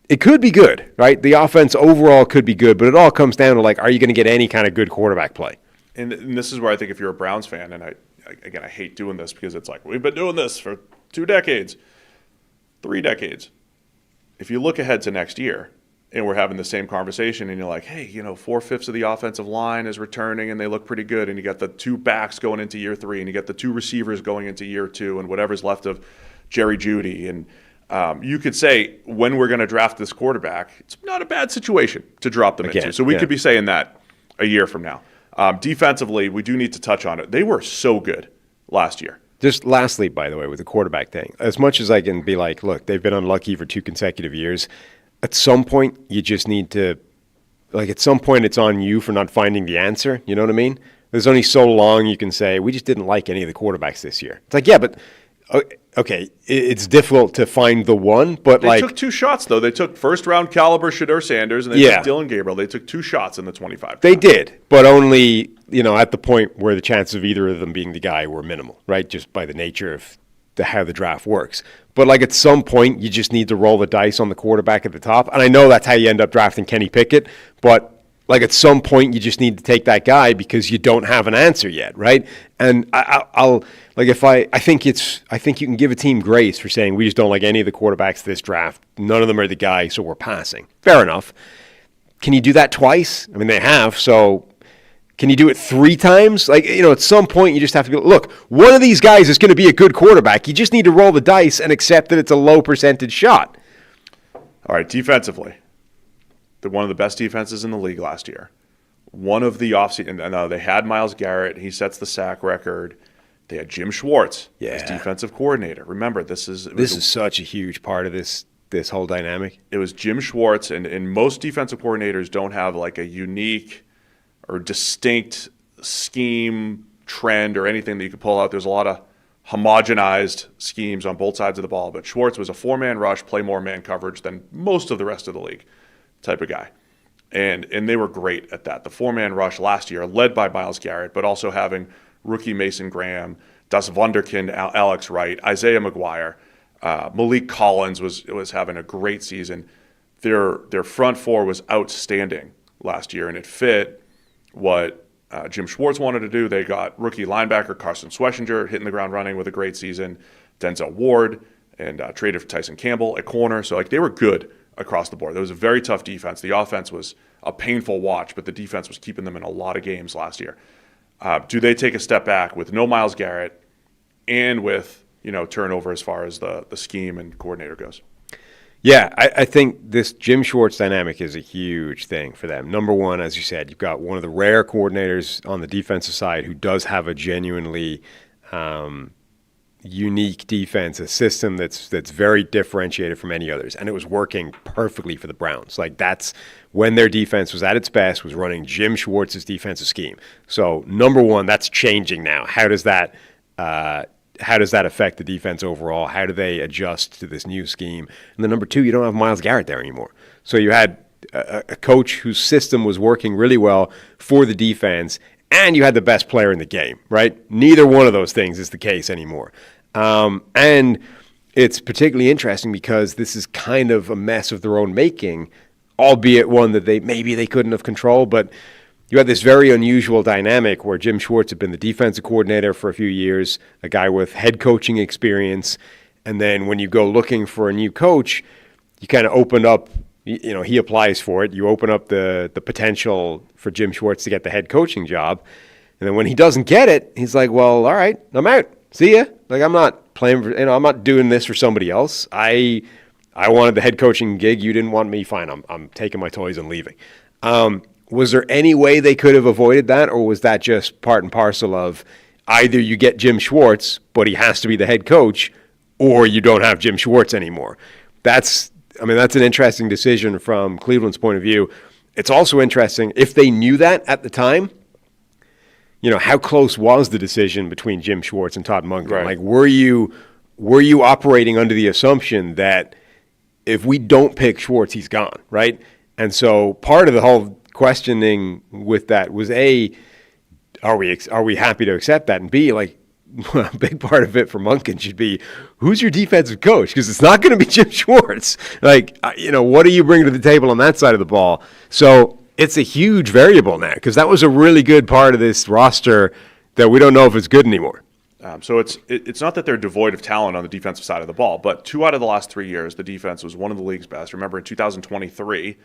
It could be good, right? The offense overall could be good, but it all comes down to, like, are you going to get any kind of good quarterback play? And this is where I think if you're a Browns fan, and I hate doing this because it's like, we've been doing this for 2 decades, 3 decades. If you look ahead to next year and we're having the same conversation and you're like, hey, 4/5 of the offensive line is returning and they look pretty good, and you got the 2 backs going into year 3 and you got the 2 receivers going into year 2 and whatever's left of Jerry Jeudy. And you could say, when we're going to draft this quarterback, it's not a bad situation to drop them into. So we could be saying that a year from now. Defensively, we do need to touch on it. They were so good last year. Just lastly, by the way, with the quarterback thing, as much as I can be like, look, they've been unlucky for 2 consecutive years, at some point you just need to, like, at some point it's on you for not finding the answer. You know what I mean? There's only so long you can say, we just didn't like any of the quarterbacks this year. It's like, yeah, but okay, it's difficult to find the one, but they took 2 shots, though. They took first-round caliber Shedeur Sanders, and they took Dylan Gabriel. They took 2 shots in the 25. They did, but only, at the point where the chances of either of them being the guy were minimal, right? Just by the nature of how the draft works. But, like, at some point, you just need to roll the dice on the quarterback at the top. And I know that's how you end up drafting Kenny Pickett, but like, at some point, you just need to take that guy because you don't have an answer yet, right? And I think you can give a team grace for saying we just don't like any of the quarterbacks this draft. None of them are the guy, so we're passing. Fair enough. Can you do that twice? I mean, they have. So can you do it 3 times? Like, at some point, you just have to go, look, one of these guys is going to be a good quarterback. You just need to roll the dice and accept that it's a low percentage shot. All right, defensively. They're one of the best defenses in the league last year. One of the offseason, and they had Myles Garrett. He sets the sack record. They had Jim Schwartz as defensive coordinator. Remember, this is such a huge part of this whole dynamic. It was Jim Schwartz, and most defensive coordinators don't have like a unique or distinct scheme, trend, or anything that you could pull out. There's a lot of homogenized schemes on both sides of the ball, but Schwartz was a 4-man rush, play more man coverage than most of the rest of the league type of guy. And they were great at that. The 4-man rush last year, led by Myles Garrett, but also having rookie Mason Graham, Das Wunderkind, Alex Wright, Isaiah McGuire, Malik Collins was having a great season. Their front 4 was outstanding last year, and it fit what Jim Schwartz wanted to do. They got rookie linebacker Carson Schwessinger hitting the ground running with a great season, Denzel Ward, and traded for Tyson Campbell at corner. So they were good across the board. There was a very tough defense. The offense was a painful watch, but the defense was keeping them in a lot of games last year. Do they take a step back with no Myles Garrett and with turnover as far as the scheme and coordinator goes? Yeah, I think this Jim Schwartz dynamic is a huge thing for them. Number one, as you said, you've got one of the rare coordinators on the defensive side who does have a genuinely unique defense, a system that's very differentiated from any others, and it was working perfectly for the Browns. Like, that's when their defense was at its best, was running Jim Schwartz's defensive scheme. So number one, that's changing now. How does that affect the defense overall? How do they adjust to this new scheme? And then number two, you don't have Myles Garrett there anymore. So you had a coach whose system was working really well for the defense, and you had the best player in the game, right? Neither one of those things is the case anymore. And it's particularly interesting because this is kind of a mess of their own making, albeit one that they couldn't have controlled. But you had this very unusual dynamic where Jim Schwartz had been the defensive coordinator for a few years, a guy with head coaching experience. And then when you go looking for a new coach, you kind of opened up he applies for it. You open up the potential for Jim Schwartz to get the head coaching job. And then when he doesn't get it, he's like, well, all right, I'm out. See ya. Like, I'm not playing for, I'm not doing this for somebody else. I wanted the head coaching gig. You didn't want me. Fine. I'm taking my toys and leaving. Was there any way they could have avoided that? Or was that just part and parcel of either you get Jim Schwartz, but he has to be the head coach, or you don't have Jim Schwartz anymore? That's an interesting decision from Cleveland's point of view. It's also interesting, if they knew that at the time, how close was the decision between Jim Schwartz and Todd Monken? Right. Like, were you operating under the assumption that if we don't pick Schwartz, he's gone, right? And so part of the whole questioning with that was, A, are we happy to accept that? And B, like, a big part of it for Monken should be, who's your defensive coach? Because it's not going to be Jim Schwartz. Like, what do you bring to the table on that side of the ball? So it's a huge variable now, because that was a really good part of this roster that we don't know if it's good anymore. So it's not that they're devoid of talent on the defensive side of the ball, but 2 out of the last 3 years, the defense was one of the league's best. Remember, in 2023,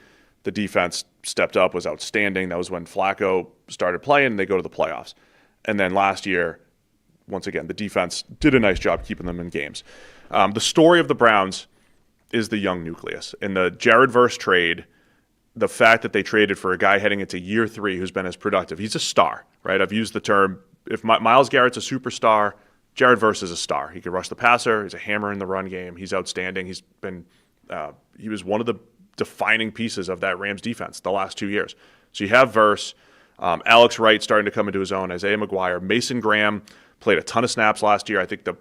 the defense stepped up, was outstanding. That was when Flacco started playing, and they go to the playoffs. And then last year, once again, the defense did a nice job keeping them in games. The story of the Browns is the young nucleus. In the Jared Verse trade, the fact that they traded for a guy heading into year 3 who's been as productive. He's a star, right? I've used the term, if Myles Garrett's a superstar, Jared Verse is a star. He can rush the passer. He's a hammer in the run game. He's outstanding. He was one of the defining pieces of that Rams defense the last 2 years. So you have Verse, Alex Wright starting to come into his own, Isaiah McGuire, Mason Graham played a ton of snaps last year. I think the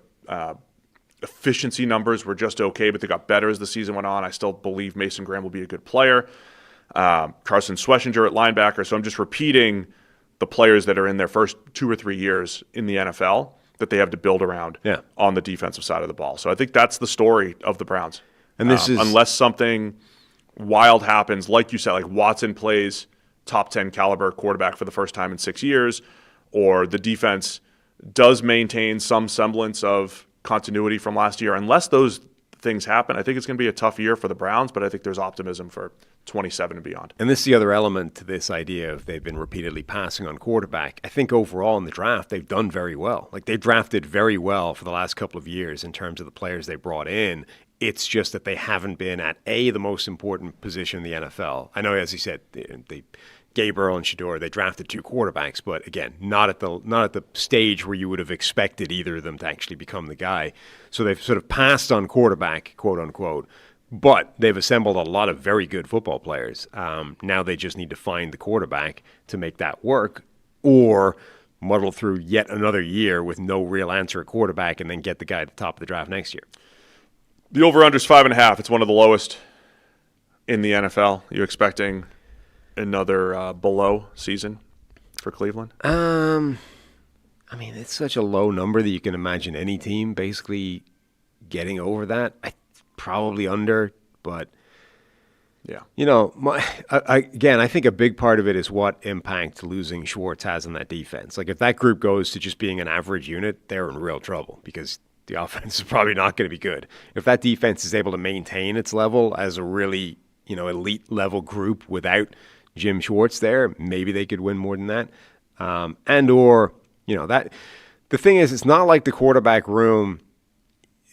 efficiency numbers were just okay, but they got better as the season went on. I still believe Mason Graham will be a good player. Carson Schwessinger at linebacker. So I'm just repeating the players that are in their first 2 or 3 years in the NFL that they have to build around on the defensive side of the ball. So I think that's the story of the Browns. And this is unless something wild happens, like you said, like Watson plays top 10 caliber quarterback for the first time in 6 years, or the defense does maintain some semblance of continuity from last year. Unless those things happen, I think it's going to be a tough year for the Browns, but I think there's optimism for 27 and beyond. And this is the other element to this idea of they've been repeatedly passing on quarterback. I think overall in the draft, they've done very well. Like, they've drafted very well for the last couple of years in terms of the players they brought in. It's just that they haven't been at the most important position in the NFL. I know, as you said, they Gabriel and Shador, they drafted 2 quarterbacks, but again, not at the stage where you would have expected either of them to actually become the guy. So they've sort of passed on quarterback, quote unquote, but they've assembled a lot of very good football players. Now they just need to find the quarterback to make that work, or muddle through yet another year with no real answer at quarterback and then get the guy at the top of the draft next year. The over-under is 5.5. It's one of the lowest in the NFL. Are you expecting another below season for Cleveland? It's such a low number that you can imagine any team basically getting over that. Probably under, but yeah. I think a big part of it is what impact losing Schwartz has on that defense. Like, if that group goes to just being an average unit, they're in real trouble because the offense is probably not going to be good. If that defense is able to maintain its level as a really, elite level group without Jim Schwartz there, maybe they could win more than that. That the thing is, it's not like the quarterback room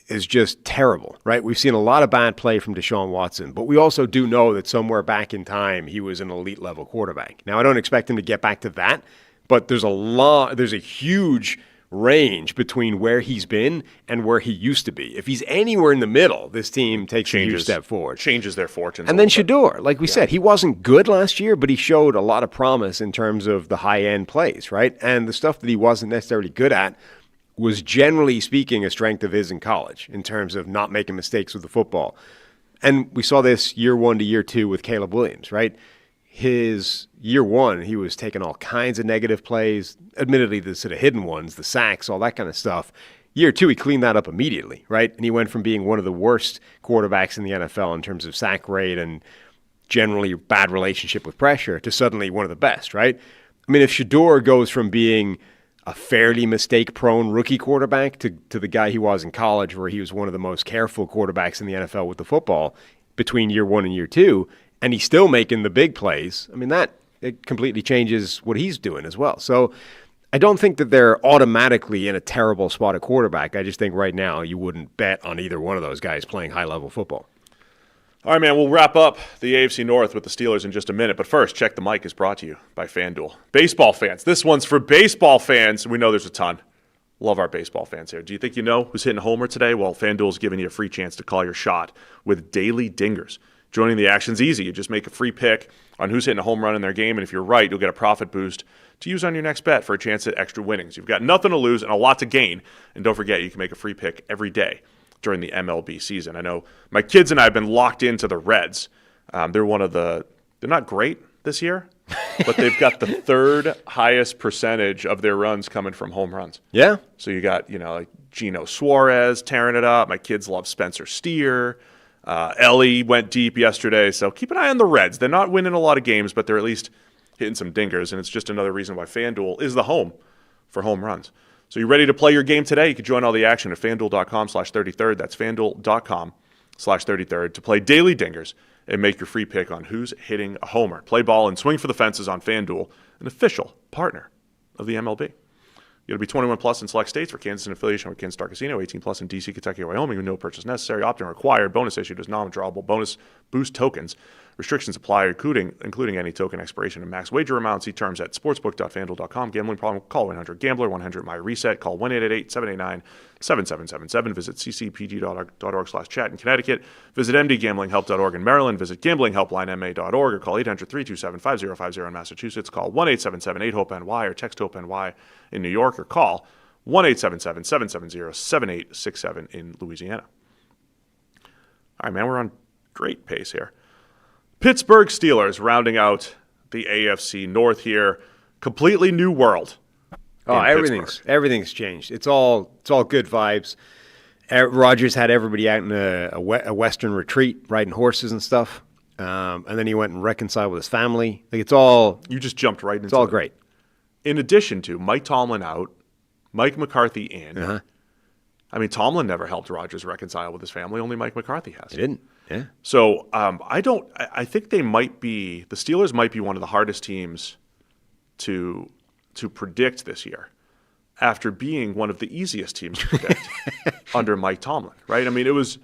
is just terrible, right? We've seen a lot of bad play from Deshaun Watson, but we also do know that somewhere back in time, he was an elite level quarterback. Now, I don't expect him to get back to that, but there's a huge range between where he's been and where he used to be. If he's anywhere in the middle, this team takes a huge step forward. Changes their fortunes. And then Shador, like we said, he wasn't good last year, but he showed a lot of promise in terms of the high-end plays, right? And the stuff that he wasn't necessarily good at was, generally speaking, a strength of his in college in terms of not making mistakes with the football. And we saw this year 1 to year 2 with Caleb Williams, right? His year 1, he was taking all kinds of negative plays, admittedly the sort of hidden ones, the sacks, all that kind of stuff. Year 2, he cleaned that up immediately, right? And he went from being one of the worst quarterbacks in the NFL in terms of sack rate and generally bad relationship with pressure to suddenly one of the best, right? I mean, if Shador goes from being a fairly mistake-prone rookie quarterback to the guy he was in college, where he was one of the most careful quarterbacks in the NFL with the football, between year 1 and year 2, and he's still making the big plays. I mean, it completely changes what he's doing as well. So I don't think that they're automatically in a terrible spot at quarterback. I just think right now you wouldn't bet on either one of those guys playing high-level football. All right, man, we'll wrap up the AFC North with the Steelers in just a minute. But first, Check the Mic is brought to you by FanDuel. Baseball fans, this one's for baseball fans. We know there's a ton. Love our baseball fans here. Do you think you know who's hitting a homer today? Well, FanDuel's giving you a free chance to call your shot with daily dingers. Joining the action's easy. You just make a free pick on who's hitting a home run in their game, and if you're right, you'll get a profit boost to use on your next bet for a chance at extra winnings. You've got nothing to lose and a lot to gain. And don't forget, you can make a free pick every day during the MLB season. I know my kids and I have been locked into the Reds. They're not great this year, but they've got the third highest percentage of their runs coming from home runs. Yeah. So you got, like Gino Suarez tearing it up. My kids love Spencer Steer. Ellie went deep yesterday. So keep an eye on the Reds. They're not winning a lot of games, but they're at least hitting some dingers. And it's just another reason why FanDuel is the home for home runs. So you ready to play your game today? You can join all the action at FanDuel.com/33rd. That's FanDuel.com/33rd to play daily dingers and make your free pick on who's hitting a homer. Play ball and swing for the fences on FanDuel, an official partner of the MLB. You got to be 21 plus in select states. For Kansas, in affiliation with Kansas Star Casino, 18 plus in D.C., Kentucky, or Wyoming. No purchase necessary. Opt-in required. Bonus issued as non-withdrawable bonus boost tokens. Restrictions apply, including any token expiration and max wager amount. See terms at sportsbook.fanduel.com. Gambling problem? Call 1-800-GAMBLER. 100-MY-RESET. Call 1-888-789-7777. Visit ccpg.org/chat in Connecticut. Visit mdgamblinghelp.org in Maryland. Visit gamblinghelplinema.org or call 800-327-5050 in Massachusetts. Call 1-877-8-HOPE-NY or text HOPE-NY in New York, or call 1-877-770-7867 in Louisiana. All right, man, we're on great pace here. Pittsburgh Steelers rounding out the AFC North here. Completely new world. Oh, everything's changed. It's all good vibes. Rodgers had everybody out in a Western retreat, riding horses and stuff. And then he went and reconciled with his family. Like, it's all. You just jumped right into it. It's all great. In addition to Mike Tomlin out, Mike McCarthy in. Uh-huh. I mean, Tomlin never helped Rodgers reconcile with his family. Only Mike McCarthy has. He didn't. Yeah. So I think the Steelers might be one of the hardest teams to predict this year, after being one of the easiest teams to predict under Mike Tomlin, right? I mean, it was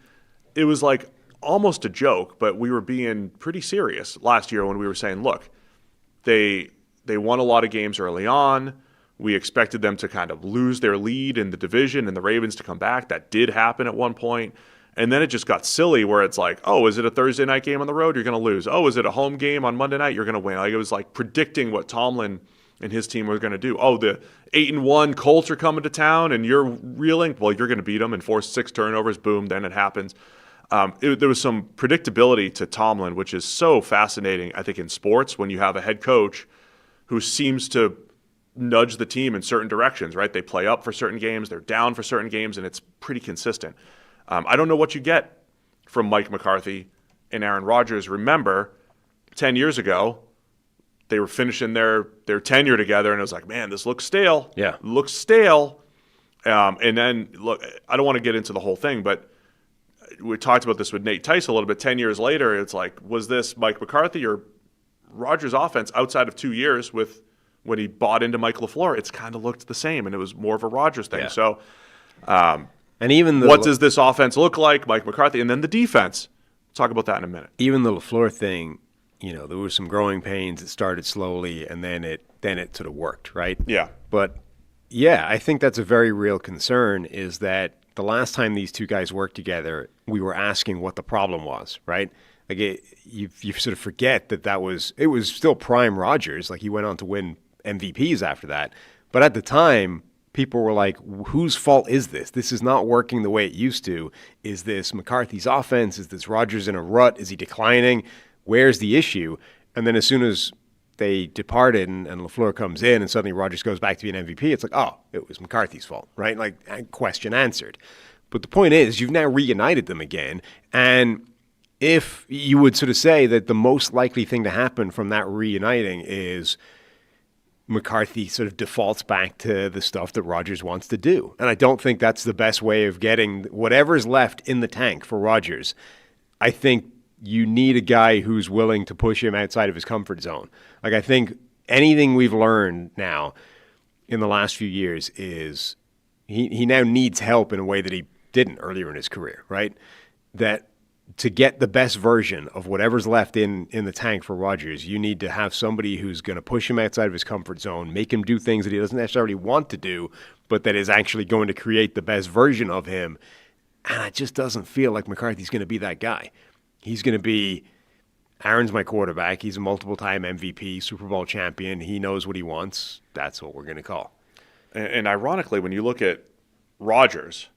like almost a joke, but we were being pretty serious last year when we were saying, look, they won a lot of games early on. We expected them to kind of lose their lead in the division and the Ravens to come back. That did happen at one point. And then it just got silly where it's like, oh, is it a Thursday night game on the road? You're going to lose. Oh, is it a home game on Monday night? You're going to win. Like, it was like predicting what Tomlin and his team were going to do. Oh, the 8-1 Colts are coming to town and you're reeling. Well, you're going to beat them and force 6 turnovers. Boom, then it happens. There was some predictability to Tomlin, which is so fascinating, I think, in sports when you have a head coach who seems to nudge the team in certain directions, right? They play up for certain games, they're down for certain games, and it's pretty consistent. I don't know what you get from Mike McCarthy and Aaron Rodgers. Remember, 10 years ago, they were finishing their tenure together, and it was like, man, this looks stale. Yeah. Looks stale. And then, look, I don't want to get into the whole thing, but we talked about this with Nate Tice a little bit. 10 years later, it's like, was this Mike McCarthy or Rodgers' offense outside of 2 years with when he bought into Mike LaFleur? It's kind of looked the same, and it was more of a Rodgers thing. Yeah. So, and even what does this offense look like, Mike McCarthy? And then the defense. We'll talk about that in a minute. Even the LaFleur thing, there were some growing pains. It started slowly, and then it sort of worked, right? Yeah. But, yeah, I think that's a very real concern, is that the last time these two guys worked together, we were asking what the problem was, right? Like, you sort of forget that it was still prime Rodgers. Like, he went on to win MVPs after that. But at the time, people were like, whose fault is this? This is not working the way it used to. Is this McCarthy's offense? Is this Rodgers in a rut? Is he declining? Where's the issue? And then as soon as they departed and LaFleur comes in and suddenly Rodgers goes back to be an MVP, it's like, oh, it was McCarthy's fault, right? Like, question answered. But the point is, you've now reunited them again. And if you would sort of say that the most likely thing to happen from that reuniting is McCarthy sort of defaults back to the stuff that Rodgers wants to do. And I don't think that's the best way of getting whatever's left in the tank for Rodgers. I think you need a guy who's willing to push him outside of his comfort zone. Like, I think anything we've learned now in the last few years is he now needs help in a way that he didn't earlier in his career, right? That to get the best version of whatever's left in the tank for Rodgers, you need to have somebody who's going to push him outside of his comfort zone, make him do things that he doesn't necessarily want to do, but that is actually going to create the best version of him. And it just doesn't feel like McCarthy's going to be that guy. He's going to be, Aaron's my quarterback. He's a multiple-time MVP, Super Bowl champion. He knows what he wants. That's what we're going to call. And ironically, when you look at Rodgers,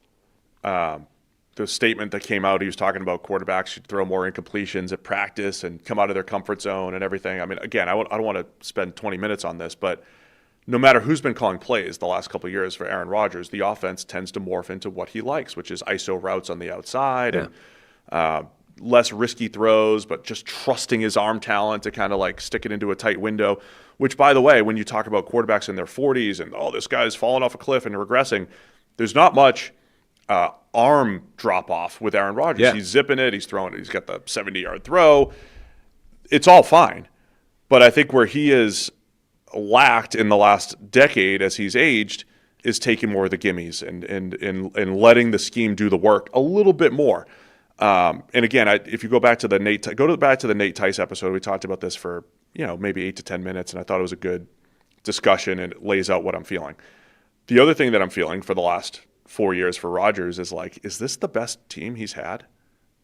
the statement that came out, he was talking about quarterbacks should throw more incompletions at practice and come out of their comfort zone and everything. I mean, again, I don't want to spend 20 minutes on this, but no matter who's been calling plays the last couple of years for Aaron Rodgers, the offense tends to morph into what he likes, which is ISO routes on the outside and less risky throws, but just trusting his arm talent to kind of like stick it into a tight window, which, by the way, when you talk about quarterbacks in their 40s and, oh, this guy's falling off a cliff and regressing, there's not much arm drop-off with Aaron Rodgers. Yeah. He's zipping it. He's throwing it. He's got the 70-yard throw. It's all fine. But I think where he is lacked in the last decade as he's aged is taking more of the gimmies and letting the scheme do the work a little bit more. And again, if you go back to the Nate Tice episode, we talked about this for maybe 8 to 10 minutes, and I thought it was a good discussion and it lays out what I'm feeling. The other thing that I'm feeling for the last 4 years for Rodgers is like, is this the best team he's had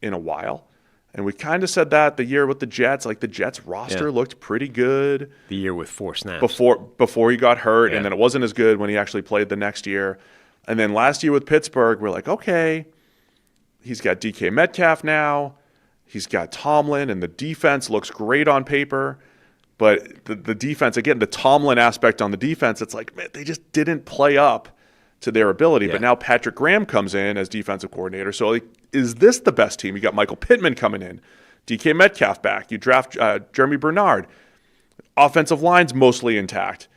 in a while? And we kind of said that the year with the Jets. Like, the Jets roster looked pretty good. The year with 4 snaps. Before he got hurt, and then it wasn't as good when he actually played the next year. And then last year with Pittsburgh, we're like, okay, he's got DK Metcalf now. He's got Tomlin, and the defense looks great on paper. But the defense, again, the Tomlin aspect on the defense, it's like, man, they just didn't play up to their ability. But now Patrick Graham comes in as defensive coordinator. So, like, is this the best team? You got Michael Pittman coming in, DK Metcalf back. You draft Jeremy Bernard. Offensive line's mostly intact.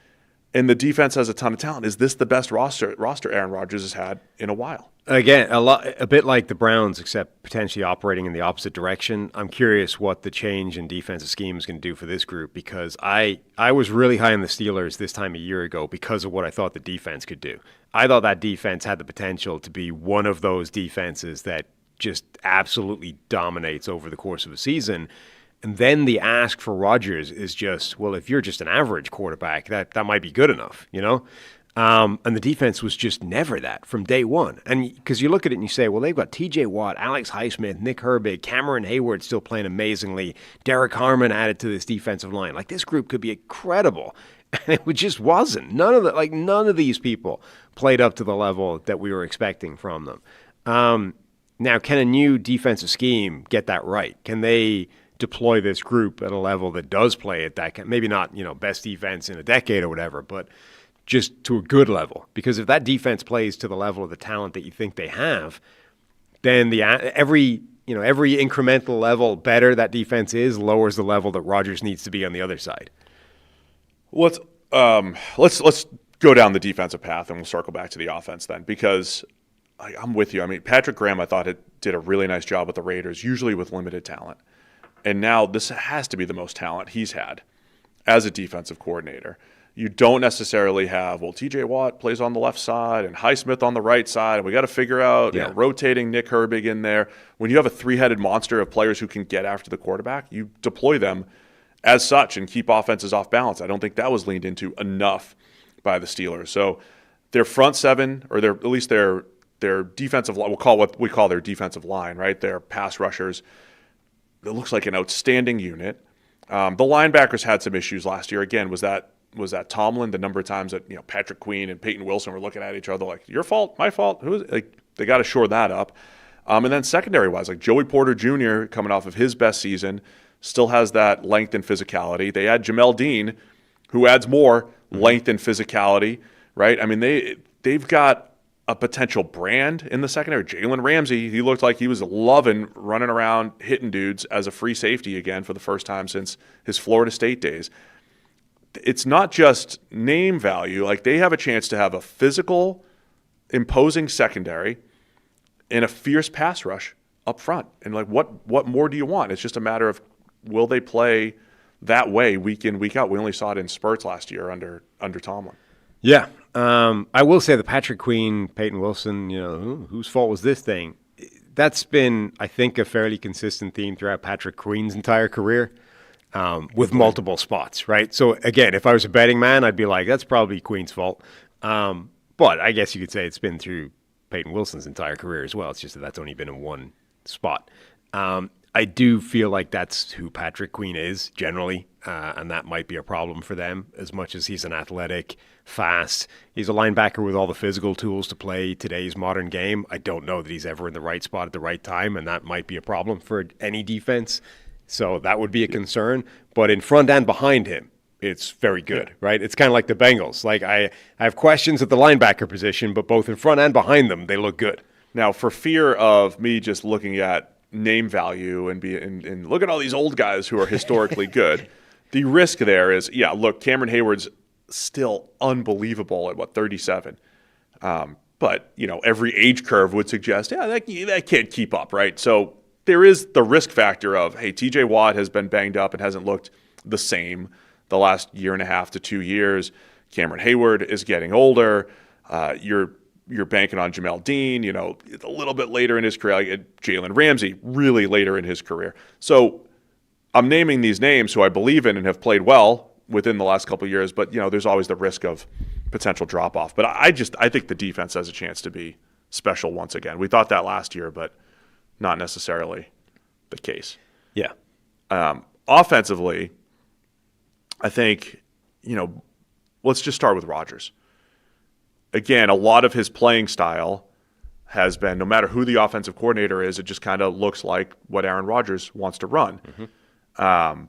And the defense has a ton of talent. Is this the best roster Aaron Rodgers has had in a while? Again, a bit like the Browns, except potentially operating in the opposite direction. I'm curious what the change in defensive scheme is going to do for this group, because I was really high on the Steelers this time a year ago because of what I thought the defense could do. I thought that defense had the potential to be one of those defenses that just absolutely dominates over the course of a season. And then the ask for Rodgers is just, well, if you're just an average quarterback, that might be good enough, And the defense was just never that from day one. And because you look at it and you say, well, they've got TJ Watt, Alex Highsmith, Nick Herbig, Cameron Hayward still playing amazingly, Derek Harmon added to this defensive line. Like, this group could be incredible. And it just wasn't. None of these people played up to the level that we were expecting from them. Now, can a new defensive scheme get that right? Can they deploy this group at a level that does play at that, maybe not, best defense in a decade or whatever, but just to a good level? Because if that defense plays to the level of the talent that you think they have, then every incremental level better that defense is lowers the level that Rodgers needs to be on the other side. Let's go down the defensive path and we'll circle back to the offense then, because I'm with you. I mean, Patrick Graham, I thought, did a really nice job with the Raiders, usually with limited talent. And now this has to be the most talent he's had as a defensive coordinator. You don't necessarily have, well, TJ Watt plays on the left side and Highsmith on the right side, and we got to figure out rotating Nick Herbig in there. When you have a three-headed monster of players who can get after the quarterback, you deploy them as such and keep offenses off balance. I don't think that was leaned into enough by the Steelers. So their front seven, or at least their defensive line, what we call their defensive line, right? Their pass rushers, it looks like an outstanding unit. The linebackers had some issues last year. Again, was that Tomlin? The number of times that Patrick Queen and Peyton Wilson were looking at each other like, your fault, my fault. They got to shore that up. And then secondary wise, like Joey Porter Jr. coming off of his best season, still has that length and physicality. They had Jamel Dean, who adds more length and physicality, right? I mean, they've got a potential brand in the secondary. Jalen Ramsey, he looked like he was loving running around hitting dudes as a free safety again for the first time since his Florida State days. It's not just name value. Like, they have a chance to have a physical, imposing secondary and a fierce pass rush up front. And like, what more do you want? It's just a matter of, will they play that way week in, week out? We only saw it in spurts last year under Tomlin. Yeah. I will say the Patrick Queen, Peyton Wilson, whose fault was this thing? That's been, I think, a fairly consistent theme throughout Patrick Queen's entire career, with multiple spots, right? So, again, if I was a betting man, I'd be like, that's probably Queen's fault. But I guess you could say it's been through Peyton Wilson's entire career as well. It's just that that's only been in one spot. I do feel like that's who Patrick Queen is generally, and that might be a problem for them as much as he's an athletic, fast. He's a linebacker with all the physical tools to play today's modern game. I don't know that he's ever in the right spot at the right time, and that might be a problem for any defense. So that would be a concern. But in front and behind him, it's very good, right? It's kind of like the Bengals. Like I have questions at the linebacker position, but both in front and behind them, they look good. Now, for fear of me just looking at name value and look at all these old guys who are historically good, the risk there is, look, Cameron Hayward's still unbelievable at 37. But, every age curve would suggest, that can't keep up, right? So there is the risk factor of, hey, TJ Watt has been banged up and hasn't looked the same the last year and a half to 2 years. Cameron Hayward is getting older. You're banking on Jamel Dean, a little bit later in his career. Like Jalen Ramsey, really later in his career. So I'm naming these names who I believe in and have played well within the last couple of years, but, there's always the risk of potential drop-off. But I think the defense has a chance to be special once again. We thought that last year, but not necessarily the case. Yeah. Offensively, I think, let's just start with Rodgers. Again, a lot of his playing style has been, no matter who the offensive coordinator is, it just kind of looks like what Aaron Rodgers wants to run. Mm-hmm.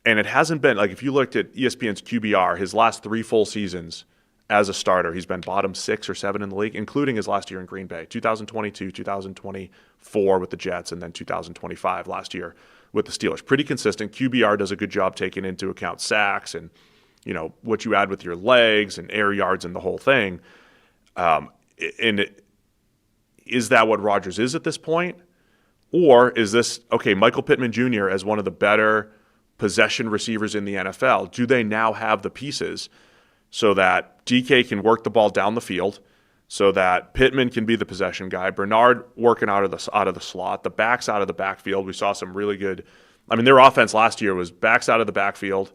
And it hasn't been, like if you looked at ESPN's QBR, his last 3 full seasons as a starter, he's been bottom 6 or 7 in the league, including his last year in Green Bay, 2022, 2024 with the Jets, and then 2025 last year with the Steelers. Pretty consistent. QBR does a good job taking into account sacks and, what you add with your legs and air yards and the whole thing. Is that what Rodgers is at this point? Or is this, okay, Michael Pittman Jr. as one of the better possession receivers in the NFL, do they now have the pieces so that DK can work the ball down the field, so that Pittman can be the possession guy, Bernard working out of the slot, the backs out of the backfield? We saw some really good, their offense last year was backs out of the backfield,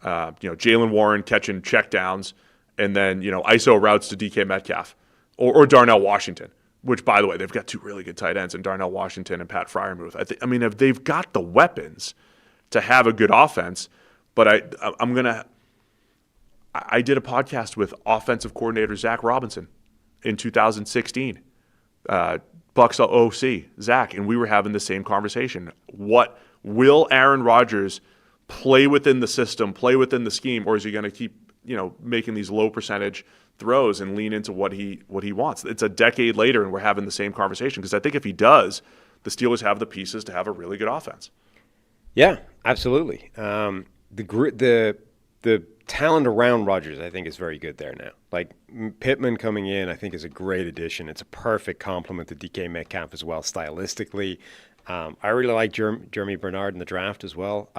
Jalen Warren catching checkdowns, and then, ISO routes to DK Metcalf or Darnell Washington, which, by the way, they've got 2 really good tight ends in Darnell Washington and Pat Freiermuth. They've got the weapons to have a good offense, but I did a podcast with offensive coordinator Zach Robinson in 2016, Bucs OC, Zach, and we were having the same conversation. What will Aaron Rodgers play within the system, play within the scheme, or is he going to keep making these low percentage throws and lean into what he wants? It's a decade later, and we're having the same conversation because I think if he does, the Steelers have the pieces to have a really good offense. Yeah, absolutely. The talent around Rodgers, I think, is very good there now. Like Pittman coming in, I think, is a great addition. It's a perfect complement to DK Metcalf as well, stylistically. I really like Jeremy Bernard in the draft as well.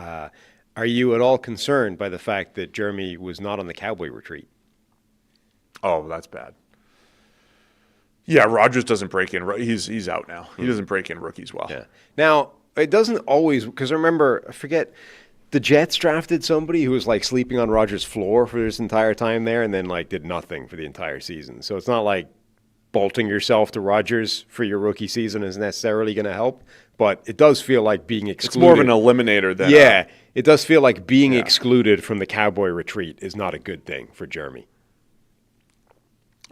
Are you at all concerned by the fact that Jeremy was not on the Cowboy retreat? Oh, that's bad. Yeah, Rodgers doesn't break in. He's out now. He doesn't break in rookies well. Yeah. Now, it doesn't always, because I forget, the Jets drafted somebody who was like sleeping on Rodgers' floor for his entire time there and then like did nothing for the entire season. So it's not like bolting yourself to Rodgers for your rookie season is necessarily going to help, but it does feel like being excluded. It's more of an eliminator than it does feel like being excluded from the Cowboy retreat is not a good thing for Jeremy.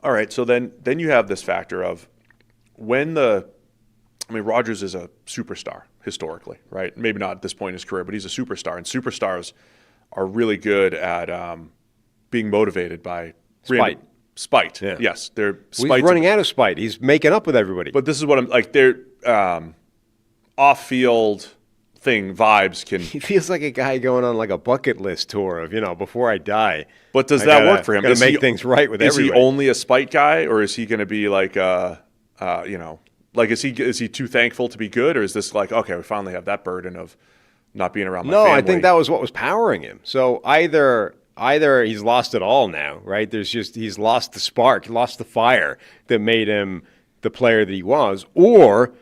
All right, so then you have this factor of when Rodgers is a superstar historically, right? Maybe not at this point in his career, but he's a superstar, and superstars are really good at being motivated by spite. Yeah. Yes, they're spite. He's running out of spite. He's making up with everybody. But this is what I'm like. They're off-field thing vibes can. He feels like a guy going on like a bucket list tour of before I die. But does that work for him? Got to make things right with everybody. Is he only a spite guy, or is he going to be like Like, is he too thankful to be good, or is this like, okay, we finally have that burden of not being around my family? No, I think that was what was powering him. So either he's lost it all now, right? He's lost the spark, lost the fire that made him the player that he was, or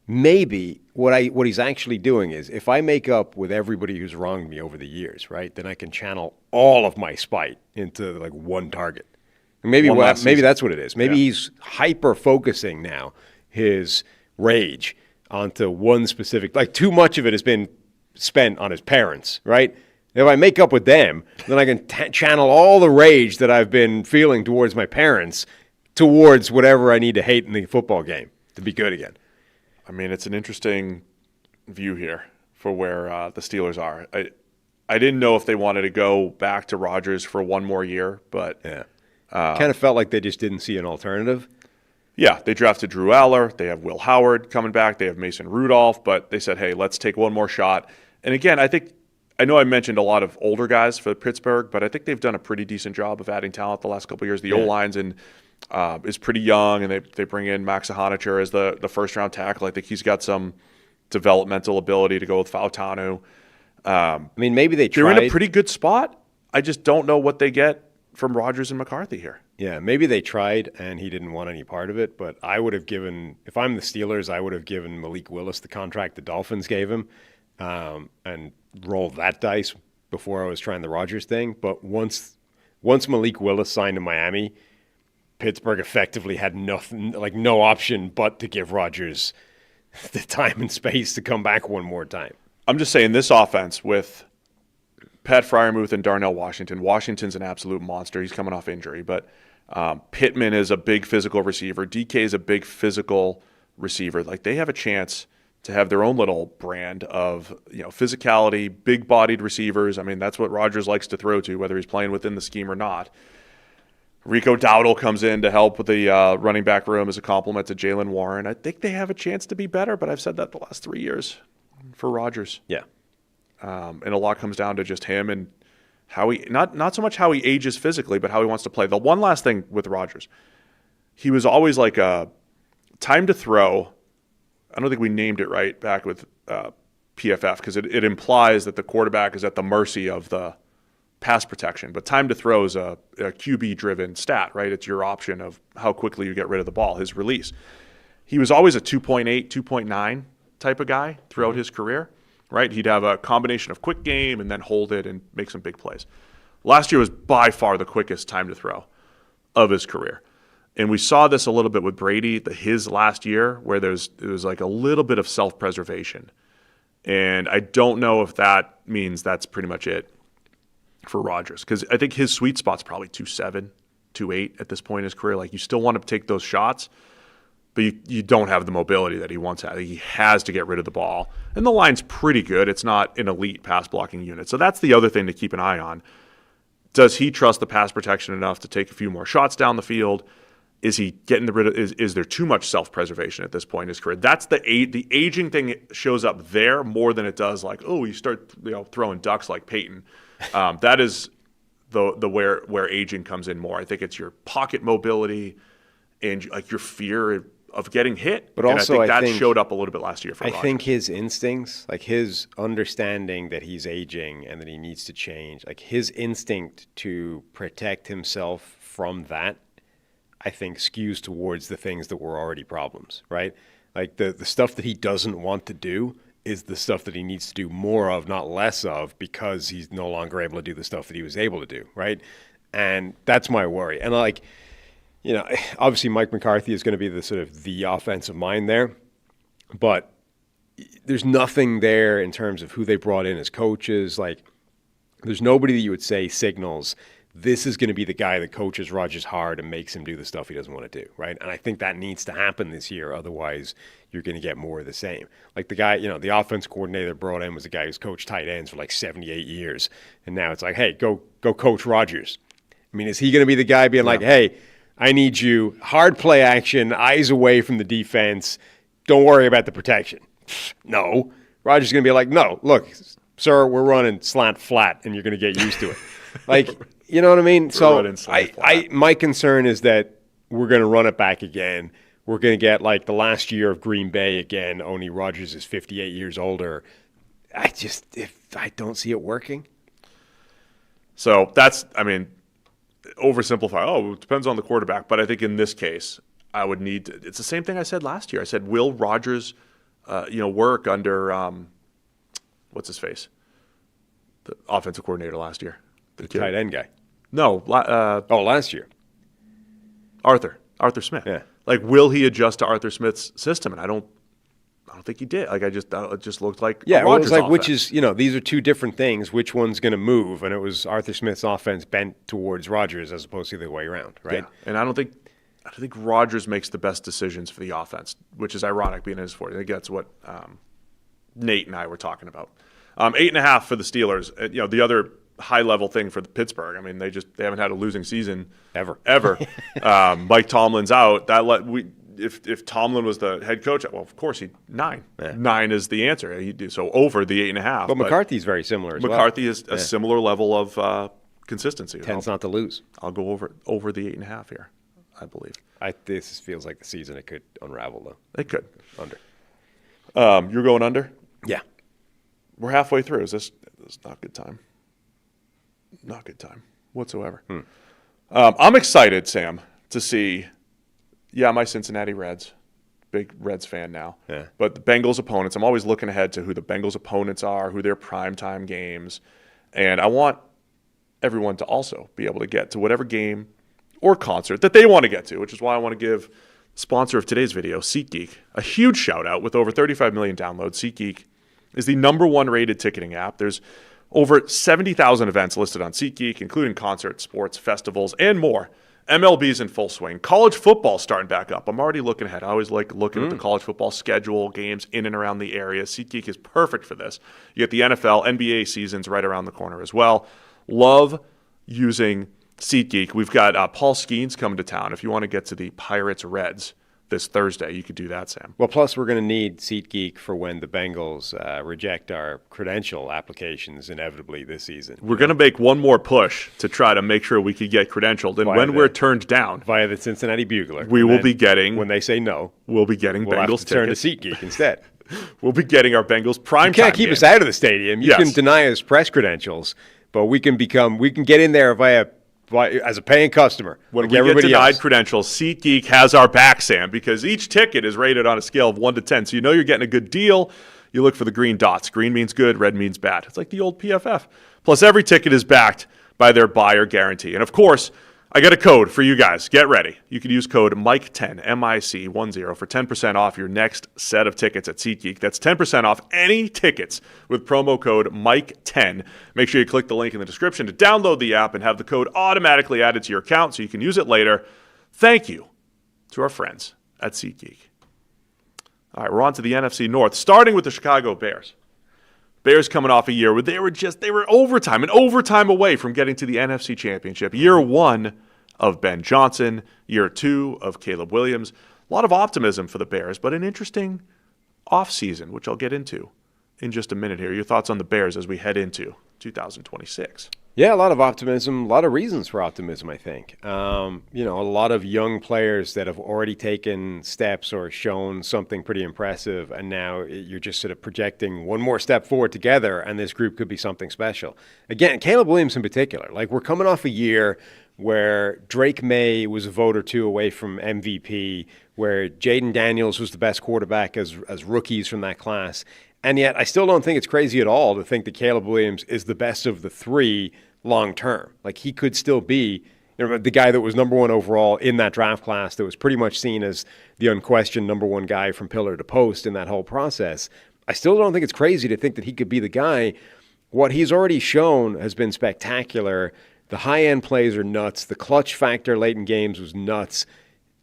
maybe what he's actually doing is, if I make up with everybody who's wronged me over the years, right, then I can channel all of my spite into like one target. And maybe that's what it is. Maybe he's hyper focusing now his rage onto one specific, like too much of it has been spent on his parents, right? If I make up with them, then I can channel all the rage that I've been feeling towards my parents towards whatever I need to hate in the football game to be good again. I mean, it's an interesting view here for where the Steelers are. I didn't know if they wanted to go back to Rodgers for one more year, but kind of felt like they just didn't see an alternative. Yeah, they drafted Drew Aller. They have Will Howard coming back. They have Mason Rudolph, but they said, hey, let's take one more shot. And again, I know I mentioned a lot of older guys for Pittsburgh, but I think they've done a pretty decent job of adding talent the last couple of years. The O-line's is pretty young, and they bring in Max Ahanicher as the first-round tackle. I think he's got some developmental ability to go with Fautanu. I mean, maybe they're in a pretty good spot. I just don't know what they get from Rodgers and McCarthy here. Yeah, maybe they tried and he didn't want any part of it, but I would have given, if I'm the Steelers, I would have given Malik Willis the contract the Dolphins gave him and rolled that dice before I was trying the Rodgers thing. But once Malik Willis signed to Miami, Pittsburgh effectively had nothing, like no option but to give Rodgers the time and space to come back one more time. I'm just saying, this offense with Pat Freiermuth and Darnell Washington. Washington's an absolute monster. He's coming off injury, but Pittman is a big physical receiver. DK is a big physical receiver. Like, they have a chance to have their own little brand of, physicality, big-bodied receivers. I mean, that's what Rodgers likes to throw to, whether he's playing within the scheme or not. Rico Dowdle comes in to help with the running back room as a complement to Jaylen Warren. I think they have a chance to be better, but I've said that the last 3 years for Rodgers. Yeah. And a lot comes down to just him and how he not so much how he ages physically, but how he wants to play. The one last thing with Rodgers, he was always like a time to throw. I don't think we named it right back with PFF because it implies that the quarterback is at the mercy of the pass protection. But time to throw is a QB-driven stat, right? It's your option of how quickly you get rid of the ball, his release. He was always a 2.8, 2.9 type of guy throughout his career. Right, he'd have a combination of quick game and then hold it and make some big plays. Last year was by far the quickest time to throw of his career. And we saw this a little bit with Brady, his last year, where it was like a little bit of self-preservation. And I don't know if that means that's pretty much it for Rodgers. Because I think his sweet spot's probably 2.7, 2.8 at this point in his career. Like, you still want to take those shots, but you don't have the mobility that he once had. He has to get rid of the ball. And the line's pretty good. It's not an elite pass-blocking unit. So that's the other thing to keep an eye on. Does he trust the pass protection enough to take a few more shots down the field? Is he getting rid of? Is there too much self-preservation at this point in his career? That's the aging thing shows up there more than it does like, oh, you start throwing ducks like Peyton. That is the where aging comes in more. I think it's your pocket mobility and like your fear of getting hit. But also, I think that showed up a little bit last year for Rodgers. I think his instincts, like his understanding that he's aging and that he needs to change, like his instinct to protect himself from that, I think skews towards the things that were already problems, right? Like the stuff that he doesn't want to do is the stuff that he needs to do more of, not less of, because he's no longer able to do the stuff that he was able to do, right? And that's my worry. And obviously Mike McCarthy is going to be the offensive mind there, but there's nothing there in terms of who they brought in as coaches. Like, there's nobody that you would say signals this is going to be the guy that coaches Rodgers hard and makes him do the stuff he doesn't want to do, right? And I think that needs to happen this year. Otherwise, you're going to get more of the same. Like the guy, the offense coordinator brought in was a guy who's coached tight ends for like 78 years. And now it's like, hey, go coach Rodgers. I mean, is he going to be the guy being like, hey, I need you, hard play action, eyes away from the defense, don't worry about the protection? No. Rodgers is going to be like, no, look, sir, we're running slant flat, and you're going to get used to it. Like, you know what I mean? So my concern is that we're going to run it back again. we're going to get like the last year of Green Bay again, only Rodgers is 58 years older. I don't see it working. So that's, oversimplify. Oh, it depends on the quarterback. But I think in this case, I would need to, it's the same thing I said last year. I said, will Rodgers, work under, what's his face? The offensive coordinator last year. The tight end guy. No. Last year. Arthur Smith. Yeah. Like, will he adjust to Arthur Smith's system? And I don't think he did. Like, it just looked like a Rodgers it was like offense. Which is, these are two different things. Which one's going to move? And it was Arthur Smith's offense bent towards Rodgers as opposed to the other way around, right? Yeah. And I don't think Rodgers makes the best decisions for the offense, which is ironic being his 40. I think that's what Nate and I were talking about. 8.5 for the Steelers. The other high-level thing for Pittsburgh. They haven't had a losing season ever. Mike Tomlin's out. If Tomlin was the head coach, well, of course 9. Yeah. 9 is the answer. He'd do so over the 8.5. But McCarthy's very similar as McCarthy is a similar level of consistency. Tends not to lose. I'll go over the 8.5 here, I believe. This feels like the season it could unravel, though. It could. Under. You're going under? Yeah. We're halfway through. This is not good time. Not good time whatsoever. I'm excited, Sam, to see, my Cincinnati Reds. Big Reds fan now. Yeah. But the Bengals opponents, I'm always looking ahead to who the Bengals opponents are, who their primetime games. And I want everyone to also be able to get to whatever game or concert that they want to get to, which is why I want to give the sponsor of today's video, SeatGeek, a huge shout out. With over 35 million downloads, SeatGeek is the #1 rated ticketing app. There's over 70,000 events listed on SeatGeek, including concerts, sports, festivals, and more. MLB's in full swing. College football starting back up. I'm already looking ahead. I always like looking at the college football schedule, games in and around the area. SeatGeek is perfect for this. You get the NFL, NBA seasons right around the corner as well. Love using SeatGeek. We've got Paul Skeens coming to town. If you want to get to the Pirates-Reds this Thursday, you could do that, Sam. Well, plus we're going to need SeatGeek for when the Bengals reject our credential applications inevitably this season. We're going to make one more push to try to make sure we could get credentialed. And when we're turned down via the Cincinnati Bugler, we will be getting, when they say no, we'll be getting Bengals tickets. Turn to SeatGeek instead. We'll be getting our Bengals prime. You can't keep us out of the stadium. You can deny us press credentials, but we can get in there as a paying customer. When we get denied credentials, SeatGeek has our back, Sam, because each ticket is rated on a scale of 1 to 10. So you know you're getting a good deal. You look for the green dots. Green means good, red means bad. It's like the old PFF. Plus, every ticket is backed by their buyer guarantee. And, of course, I got a code for you guys. Get ready. You can use code MIC10, MIC10, for 10% off your next set of tickets at SeatGeek. That's 10% off any tickets with promo code MIC10. Make sure you click the link in the description to download the app and have the code automatically added to your account so you can use it later. Thank you to our friends at SeatGeek. All right, we're on to the NFC North, starting with the Chicago Bears. Bears coming off a year where they were overtime away from getting to the NFC Championship. Year 1 of Ben Johnson, year 2 of Caleb Williams. A lot of optimism for the Bears, but an interesting offseason, which I'll get into in just a minute here. Your thoughts on the Bears as we head into 2026? Yeah, a lot of optimism, a lot of reasons for optimism, I think. A lot of young players that have already taken steps or shown something pretty impressive, and now you're just sort of projecting one more step forward together, and this group could be something special. Again, Caleb Williams in particular, like we're coming off a year where Drake May was a vote or two away from MVP, where Jaden Daniels was the best quarterback as rookies from that class. And yet I still don't think it's crazy at all to think that Caleb Williams is the best of the three long term. Like he could still be the guy that was #1 overall in that draft class, that was pretty much seen as the unquestioned #1 guy from pillar to post in that whole process. I still don't think it's crazy to think that he could be the guy. What he's already shown has been spectacular. The high-end plays are nuts. The clutch factor late in games was nuts.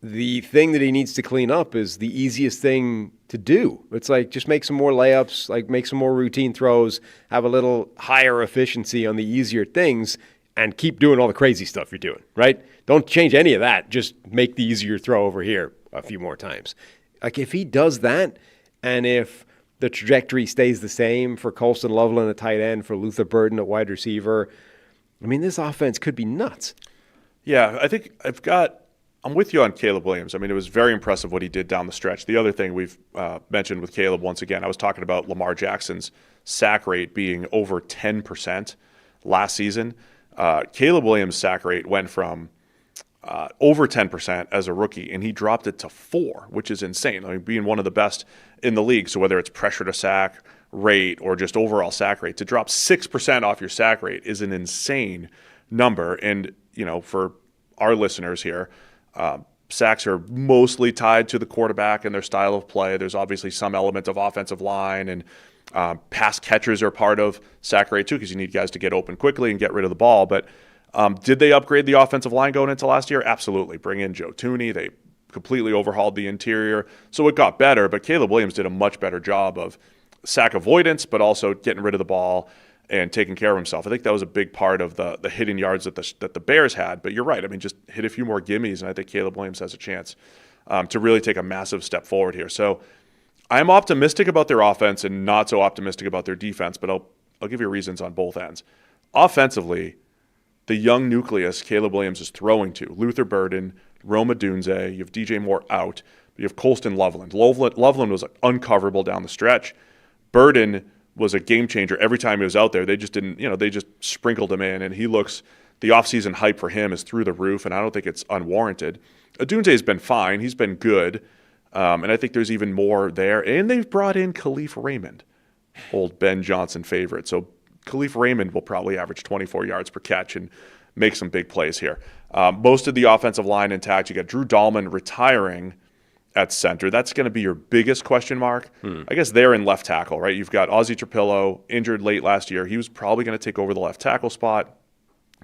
The thing that he needs to clean up is the easiest thing to do. It's like just make some more layups, like make some more routine throws, have a little higher efficiency on the easier things, and keep doing all the crazy stuff you're doing, right? Don't change any of that. Just make the easier throw over here a few more times. Like if he does that, and if the trajectory stays the same for Colston Loveland at tight end, for Luther Burden at wide receiver, I mean, this offense could be nuts. Yeah, I think I've got I'm with you on Caleb Williams. I mean, it was very impressive what he did down the stretch. The other thing we've mentioned with Caleb, once again, I was talking about Lamar Jackson's sack rate being over 10% last season. Caleb Williams' sack rate went from over 10% as a rookie, and he dropped it to 4%, which is insane. I mean, being one of the best in the league, so whether it's pressure to sack rate or just overall sack rate, to drop 6% off your sack rate is an insane number. And, for our listeners here, sacks are mostly tied to the quarterback and their style of play. There's obviously some element of offensive line, and pass catchers are part of sack rate too, because you need guys to get open quickly and get rid of the ball. But did they upgrade the offensive line going into last year? Absolutely. Bring in Joe Thuney. They completely overhauled the interior. So it got better, but Caleb Williams did a much better job of sack avoidance, but also getting rid of the ball and taking care of himself. I think that was a big part of the hidden yards that the Bears had. But you're right. I mean, just hit a few more gimmies, and I think Caleb Williams has a chance to really take a massive step forward here. So I'm optimistic about their offense and not so optimistic about their defense, but I'll give you reasons on both ends. Offensively, the young nucleus Caleb Williams is throwing to, Luther Burden, Rome Odunze, you have DJ Moore out, you have Colston Loveland. Loveland was uncoverable down the stretch. Burden was a game changer every time he was out there. They just didn't, they just sprinkled him in, and he looks, the offseason hype for him is through the roof, and I don't think it's unwarranted. Odunze has been fine. He's been good, and I think there's even more there. And they've brought in Khalif Raymond, old Ben Johnson favorite. So Khalif Raymond will probably average 24 yards per catch and make some big plays here. Most of the offensive line intact. You got Drew Dahlman retiring at center. That's going to be your biggest question mark. I guess they're in left tackle, right? You've got Ozzie Trapillo, injured late last year. He was probably going to take over the left tackle spot.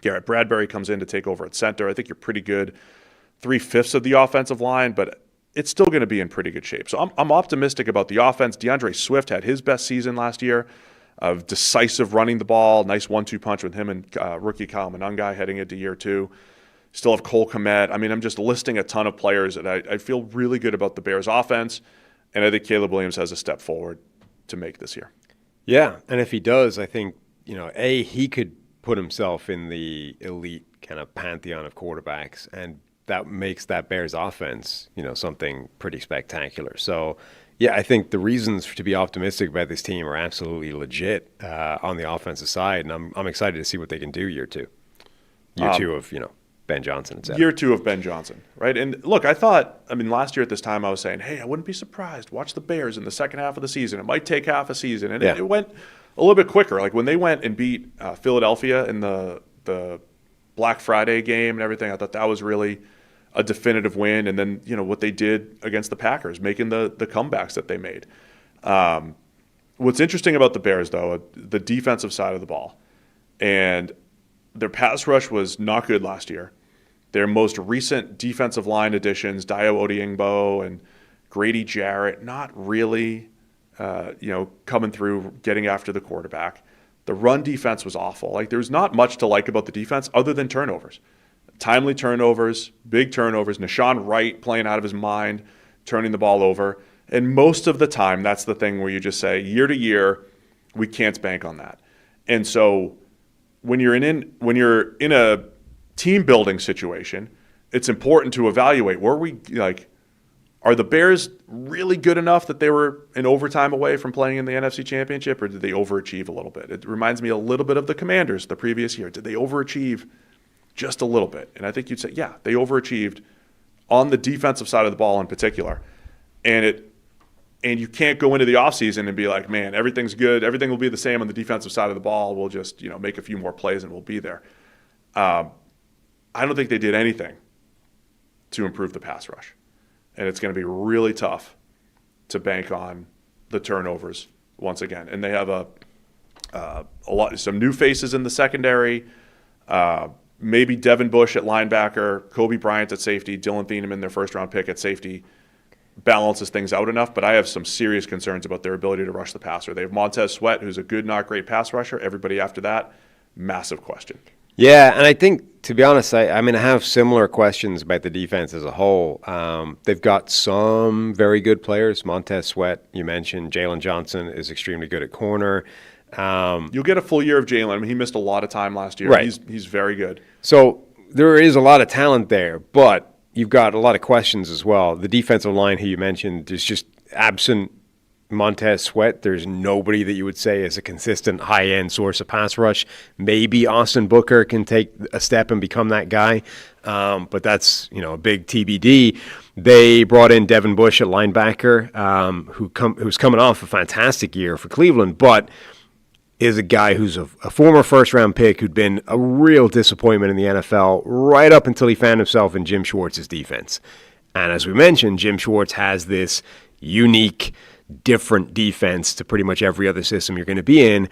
Garrett Bradbury comes in to take over at center. I think you're pretty good. 3/5 of the offensive line, but it's still going to be in pretty good shape. So I'm optimistic about the offense. DeAndre Swift had his best season last year of decisive running the ball. Nice 1-2 punch with him and rookie Kyle Monangai heading into year 2. Still have Cole Kmet. I mean, I'm just listing a ton of players, and I feel really good about the Bears' offense, and I think Caleb Williams has a step forward to make this year. Yeah, and if he does, I think, he could put himself in the elite kind of pantheon of quarterbacks, and that makes that Bears offense, something pretty spectacular. So, yeah, I think the reasons to be optimistic about this team are absolutely legit on the offensive side, and I'm excited to see what they can do year 2. Year 2 of, Ben Johnson, etc. Year 2 of Ben Johnson, right? And look, last year at this time I was saying, hey, I wouldn't be surprised. Watch the Bears in the second half of the season. It might take half a season. And it went a little bit quicker. Like when they went and beat Philadelphia in the Black Friday game and everything, I thought that was really a definitive win. And then, what they did against the Packers, making the comebacks that they made. What's interesting about the Bears, though, the defensive side of the ball. And their pass rush was not good last year. Their most recent defensive line additions, Dayo Odeyingbo and Grady Jarrett, not really, coming through, getting after the quarterback. The run defense was awful. Like, there's not much to like about the defense other than turnovers. Timely turnovers, big turnovers. Nashawn Wright playing out of his mind, turning the ball over. And most of the time, that's the thing where you just say, year to year, we can't bank on that. And so when you're in a team building situation, it's important to evaluate are the Bears really good enough that they were in overtime away from playing in the NFC Championship, or did they overachieve a little bit? It reminds me a little bit of the Commanders the previous year. Did they overachieve just a little bit? And I think you'd say, yeah, they overachieved on the defensive side of the ball in particular. And you can't go into the offseason and be like, man, everything's good. Everything will be the same on the defensive side of the ball. We'll just, make a few more plays and we'll be there. I don't think they did anything to improve the pass rush. And it's going to be really tough to bank on the turnovers once again. And they have some new faces in the secondary. Maybe Devin Bush at linebacker, Kobe Bryant at safety, Dylan Thieneman, their first-round pick at safety, balances things out enough. But I have some serious concerns about their ability to rush the passer. They have Montez Sweat, who's a good, not great pass rusher. Everybody after that, massive question. Yeah, and I think, to be honest, I have similar questions about the defense as a whole. They've got some very good players. Montez Sweat, you mentioned. Jalen Johnson is extremely good at corner. You'll get a full year of Jalen. I mean, he missed a lot of time last year. Right. He's very good. So there is a lot of talent there, but you've got a lot of questions as well. The defensive line, who you mentioned, is just absent Montez Sweat. There's nobody that you would say is a consistent high-end source of pass rush. Maybe Austin Booker can take a step and become that guy, but that's a big TBD. They brought in Devin Bush at linebacker, who's coming off a fantastic year for Cleveland, but is a guy who's a former first-round pick who'd been a real disappointment in the NFL right up until he found himself in Jim Schwartz's defense. And as we mentioned, Jim Schwartz has this unique, different defense to pretty much every other system you're going to be in.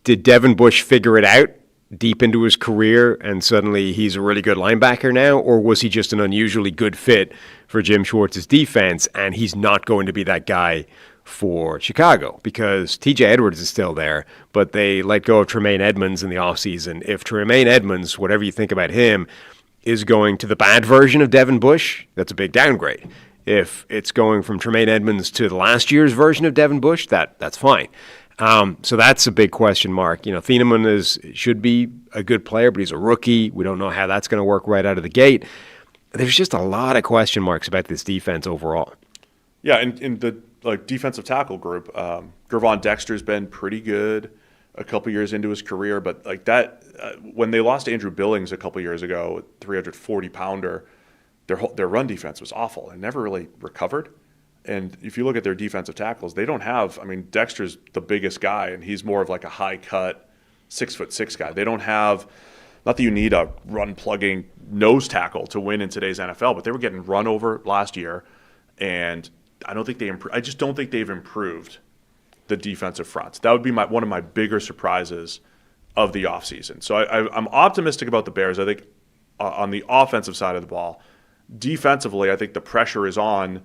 Did Devin Bush figure it out deep into his career and suddenly he's a really good linebacker now, or was he just an unusually good fit for Jim Schwartz's defense and he's not going to be that guy for Chicago? Because TJ Edwards is still there, but they let go of Tremaine Edmonds in the offseason. If Tremaine Edmonds, whatever you think about him, is going to the bad version of Devin Bush, that's a big downgrade. If it's going from Tremaine Edmonds to the last year's version of Devin Bush, that's fine. So that's a big question mark. Thieneman should be a good player, but he's a rookie. We don't know how that's going to work right out of the gate. There's just a lot of question marks about this defense overall. Yeah, in the defensive tackle group, Gervon Dexter's been pretty good a couple years into his career, but when they lost Andrew Billings a couple years ago, 340-pounder, their run defense was awful and never really recovered. And if you look at their defensive tackles, they don't have, Dexter's the biggest guy, and he's more of like a high-cut 6'6" guy. They don't have, not that you need a run-plugging nose tackle to win in today's NFL, but they were getting run over last year, and I just don't think they've improved the defensive fronts. That would be one of my bigger surprises of the offseason. So I'm optimistic about the Bears. I think on the offensive side of the ball, defensively, I think the pressure is on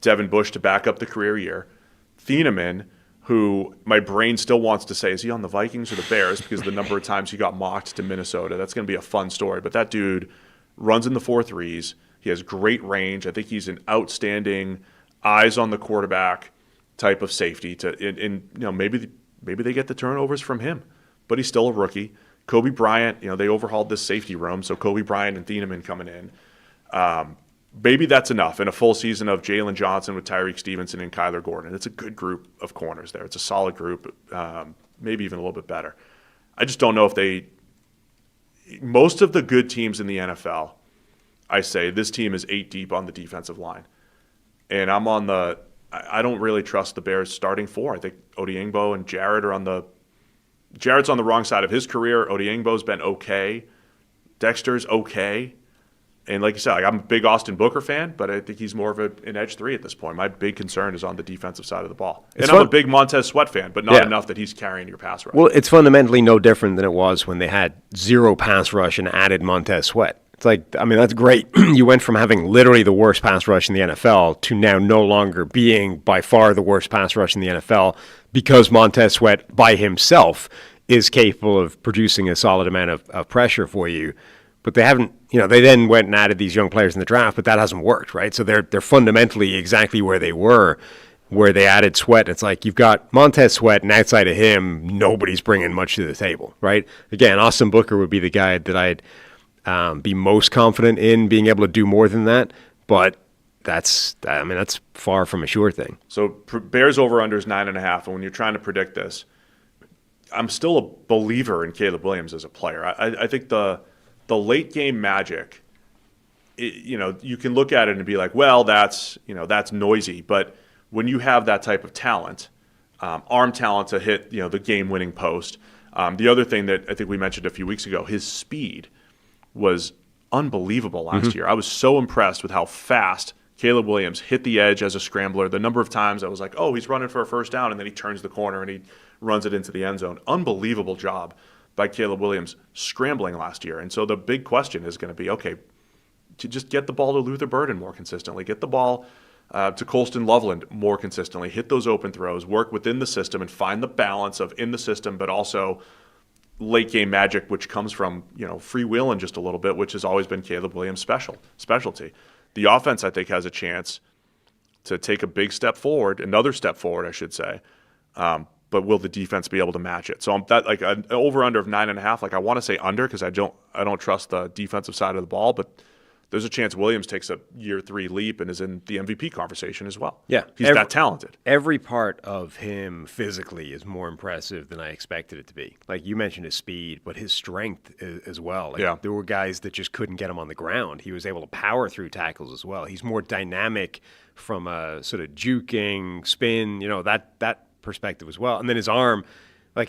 Devin Bush to back up the career year. Thieneman, who my brain still wants to say, is he on the Vikings or the Bears? Because the number of times he got mocked to Minnesota. That's going to be a fun story. But that dude runs in the 4.3s. He has great range. I think he's an outstanding eyes on the quarterback type of safety. Maybe they get the turnovers from him. But he's still a rookie. Kobe Bryant, they overhauled this safety room. So Kobe Bryant and Thieneman coming in. Maybe that's enough in a full season of Jalen Johnson with Tyreek Stevenson and Kyler Gordon. It's a good group of corners there. It's a solid group, maybe even a little bit better. I just don't know if most of the good teams in the NFL, I say this team is 8 deep on the defensive line. And I don't really trust the Bears starting 4. I think Odiengbo and Jarrett Jarrett's on the wrong side of his career. Odiengbo's been okay. Dexter's okay. And like you said, I'm a big Austin Booker fan, but I think he's more of an edge 3 at this point. My big concern is on the defensive side of the ball. I'm a big Montez Sweat fan, but not enough that he's carrying your pass rush. Well, it's fundamentally no different than it was when they had 0 pass rush and added Montez Sweat. It's like, that's great. You went from having literally the worst pass rush in the NFL to now no longer being by far the worst pass rush in the NFL because Montez Sweat by himself is capable of producing a solid amount of pressure for you. But they haven't, they then went and added these young players in the draft, but that hasn't worked, right? So they're fundamentally exactly where they were, where they added Sweat. It's like you've got Montez Sweat, and outside of him, nobody's bringing much to the table, right? Again, Austin Booker would be the guy that I'd be most confident in being able to do more than that, but that's far from a sure thing. So Bears over-under is 9.5, and when you're trying to predict this, I'm still a believer in Caleb Williams as a player. I think the late game magic, you can look at it and be like, well, that's noisy. But when you have that type of talent, arm talent to hit, the game-winning post. The other thing that I think we mentioned a few weeks ago, his speed was unbelievable last year. I was so impressed with how fast Caleb Williams hit the edge as a scrambler. The number of times I was like, oh, he's running for a first down, and then he turns the corner and he runs it into the end zone. Unbelievable job by Caleb Williams scrambling last year. And so the big question is going to be, okay, to just get the ball to Luther Burden more consistently, get the ball to Colston Loveland more consistently, hit those open throws, work within the system and find the balance of in the system, but also late game magic, which comes from, freewheeling just a little bit, which has always been Caleb Williams' specialty. The offense, I think, has a chance to take a big step forward, another step forward, I should say. But will the defense be able to match it? So I'm that like an over/under of 9.5. Like I want to say under because I don't trust the defensive side of the ball, but there's a chance Williams takes a year 3 leap and is in the MVP conversation as well. Yeah. He's that talented. Every part of him physically is more impressive than I expected it to be. Like you mentioned his speed, but his strength as well. Like there were guys that just couldn't get him on the ground. He was able to power through tackles as well. He's more dynamic from a sort of juking, spin, that perspective as well. And then his arm, and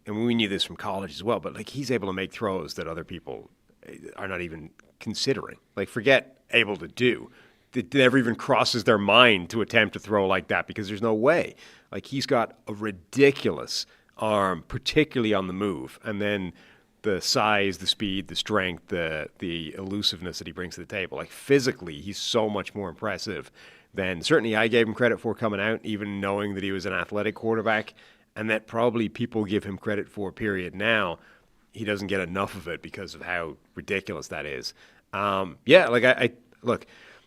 we knew this from college as well, but he's able to make throws that other people are not even considering. Forget able to do. It never even crosses their mind to attempt to throw like that because there's no way. He's got a ridiculous arm, particularly on the move. And then the size, the speed, the strength, the elusiveness that he brings to the table. Physically, he's so much more impressive than certainly I gave him credit for coming out, even knowing that he was an athletic quarterback, and that probably people give him credit for, period. Now, he doesn't get enough of it because of how ridiculous that is. Look,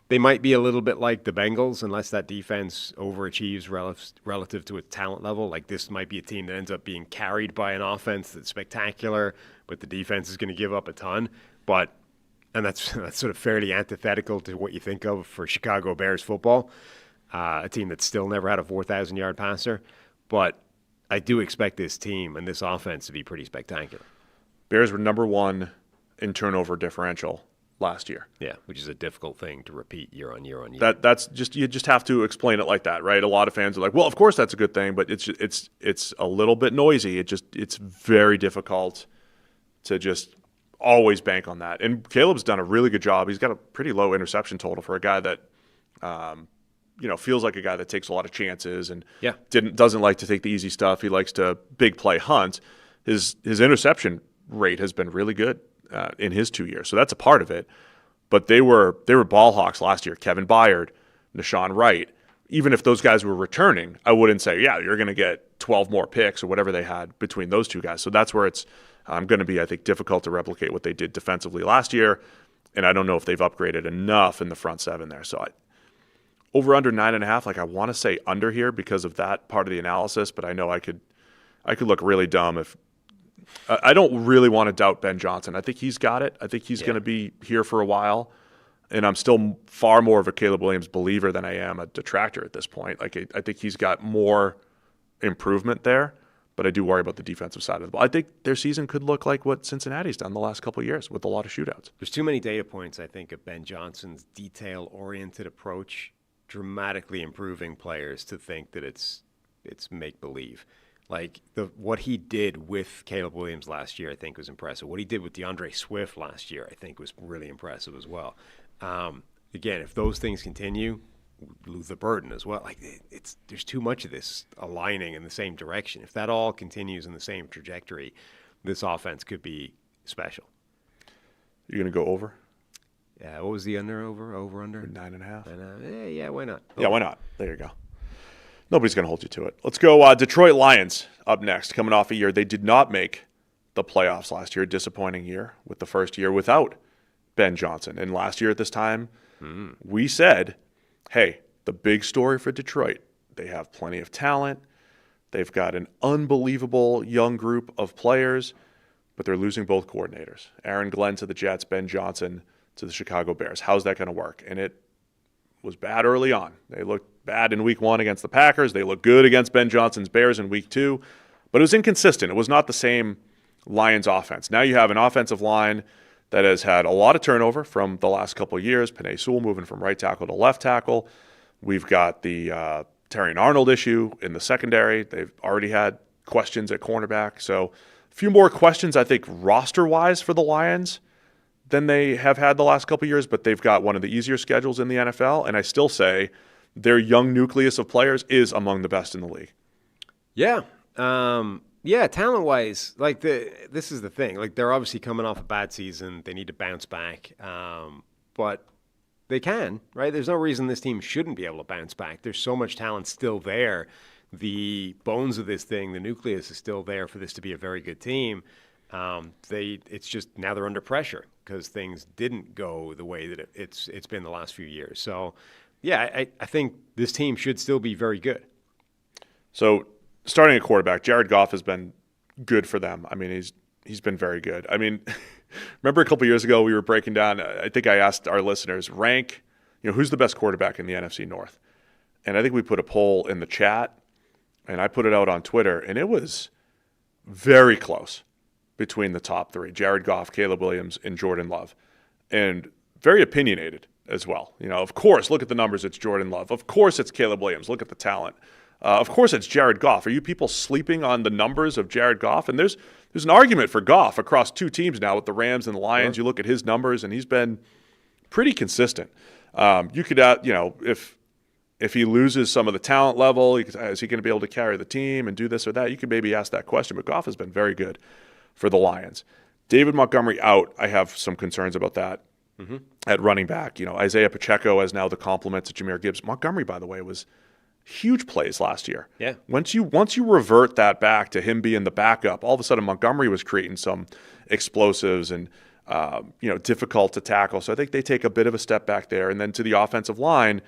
they might be a little bit like the Bengals unless that defense overachieves relative to its talent level. This might be a team that ends up being carried by an offense that's spectacular, but the defense is going to give up a ton. And that's sort of fairly antithetical to what you think of for Chicago Bears football, a team that's still never had a 4,000-yard passer. But I do expect this team and this offense to be pretty spectacular. Bears were number 1 in turnover differential last year. Yeah, which is a difficult thing to repeat year on year on year. That's just, you just have to explain it like that, right? A lot of fans are like, well, of course that's a good thing, but it's a little bit noisy. It's very difficult to just always bank on that. And Caleb's done a really good job. He's got a pretty low interception total for a guy that feels like a guy that takes a lot of chances and doesn't like to take the easy stuff. He likes to big play hunt. His interception rate has been really good in his 2 years, so that's a part of it. But they were ball hawks last year. Kevin Byard, Nashawn Wright. Even if those guys were returning, I wouldn't say, you're going to get 12 more picks or whatever they had between those two guys. So that's where it's going to be, I think, difficult to replicate what they did defensively last year. And I don't know if they've upgraded enough in the front seven there. So over under 9.5, I want to say under here because of that part of the analysis, but I know I could look really dumb if I don't really want to doubt Ben Johnson. I think he's got it. I think he's going to be here for a while. And I'm still far more of a Caleb Williams believer than I am a detractor at this point. I think he's got more improvement there, but I do worry about the defensive side of the ball. I think their season could look like what Cincinnati's done the last couple of years with a lot of shootouts. There's too many data points, I think, of Ben Johnson's detail-oriented approach dramatically improving players to think that it's make-believe. What he did with Caleb Williams last year, I think, was impressive. What he did with DeAndre Swift last year, I think, was really impressive as well. Again, if those things continue, we lose the burden as well. There's too much of this aligning in the same direction. If that all continues in the same trajectory, this offense could be special. You're going to go over? Yeah. What was the under? 9.5. Yeah. Why not? Over. Yeah. Why not? There you go. Nobody's going to hold you to it. Let's go Detroit Lions up next, coming off a year. They did not make the playoffs last year. Disappointing year with the first year without Ben Johnson. And last year at this time, we said, hey, the big story for Detroit, they have plenty of talent. They've got an unbelievable young group of players, but they're losing both coordinators. Aaron Glenn to the Jets, Ben Johnson to the Chicago Bears. How's that going to work? And it was bad early on. They looked bad in week 1 against the Packers. They looked good against Ben Johnson's Bears in week 2, but it was inconsistent. It was not the same Lions offense. Now you have an offensive line that has had a lot of turnover from the last couple of years. Penei Sewell moving from right tackle to left tackle. We've got the Terrion Arnold issue in the secondary. They've already had questions at cornerback. So a few more questions, I think, roster-wise for the Lions than they have had the last couple of years, but they've got one of the easier schedules in the NFL, and I still say their young nucleus of players is among the best in the league. Yeah. Talent-wise, this is the thing. They're obviously coming off a bad season. They need to bounce back. But they can, right? There's no reason this team shouldn't be able to bounce back. There's so much talent still there. The bones of this thing, the nucleus is still there for this to be a very good team. It's just now they're under pressure because things didn't go the way that it's been the last few years. So, yeah, I think this team should still be very good. So, starting at quarterback, Jared Goff has been good for them. I mean, he's been very good. I mean, remember a couple years ago we were breaking down, I think I asked our listeners, rank, who's the best quarterback in the NFC North? And I think we put a poll in the chat, and I put it out on Twitter, and it was very close between the top three, Jared Goff, Caleb Williams, and Jordan Love. And very opinionated as well. Of course, look at the numbers, it's Jordan Love. Of course, it's Caleb Williams. Look at the talent. Of course, it's Jared Goff. Are you people sleeping on the numbers of Jared Goff? And there's an argument for Goff across two teams now with the Rams and the Lions. Sure. You look at his numbers, and he's been pretty consistent. You could, if he loses some of the talent level, is he going to be able to carry the team and do this or that? You could maybe ask that question. But Goff has been very good for the Lions. David Montgomery out. I have some concerns about that. At running back. Isaiah Pacheco as now the complement to Jahmyr Gibbs. Montgomery, by the way, was huge plays last year. Yeah. Once you revert that back to him being the backup, all of a sudden Montgomery was creating some explosives and difficult to tackle. So I think they take a bit of a step back there. And then to the offensive line,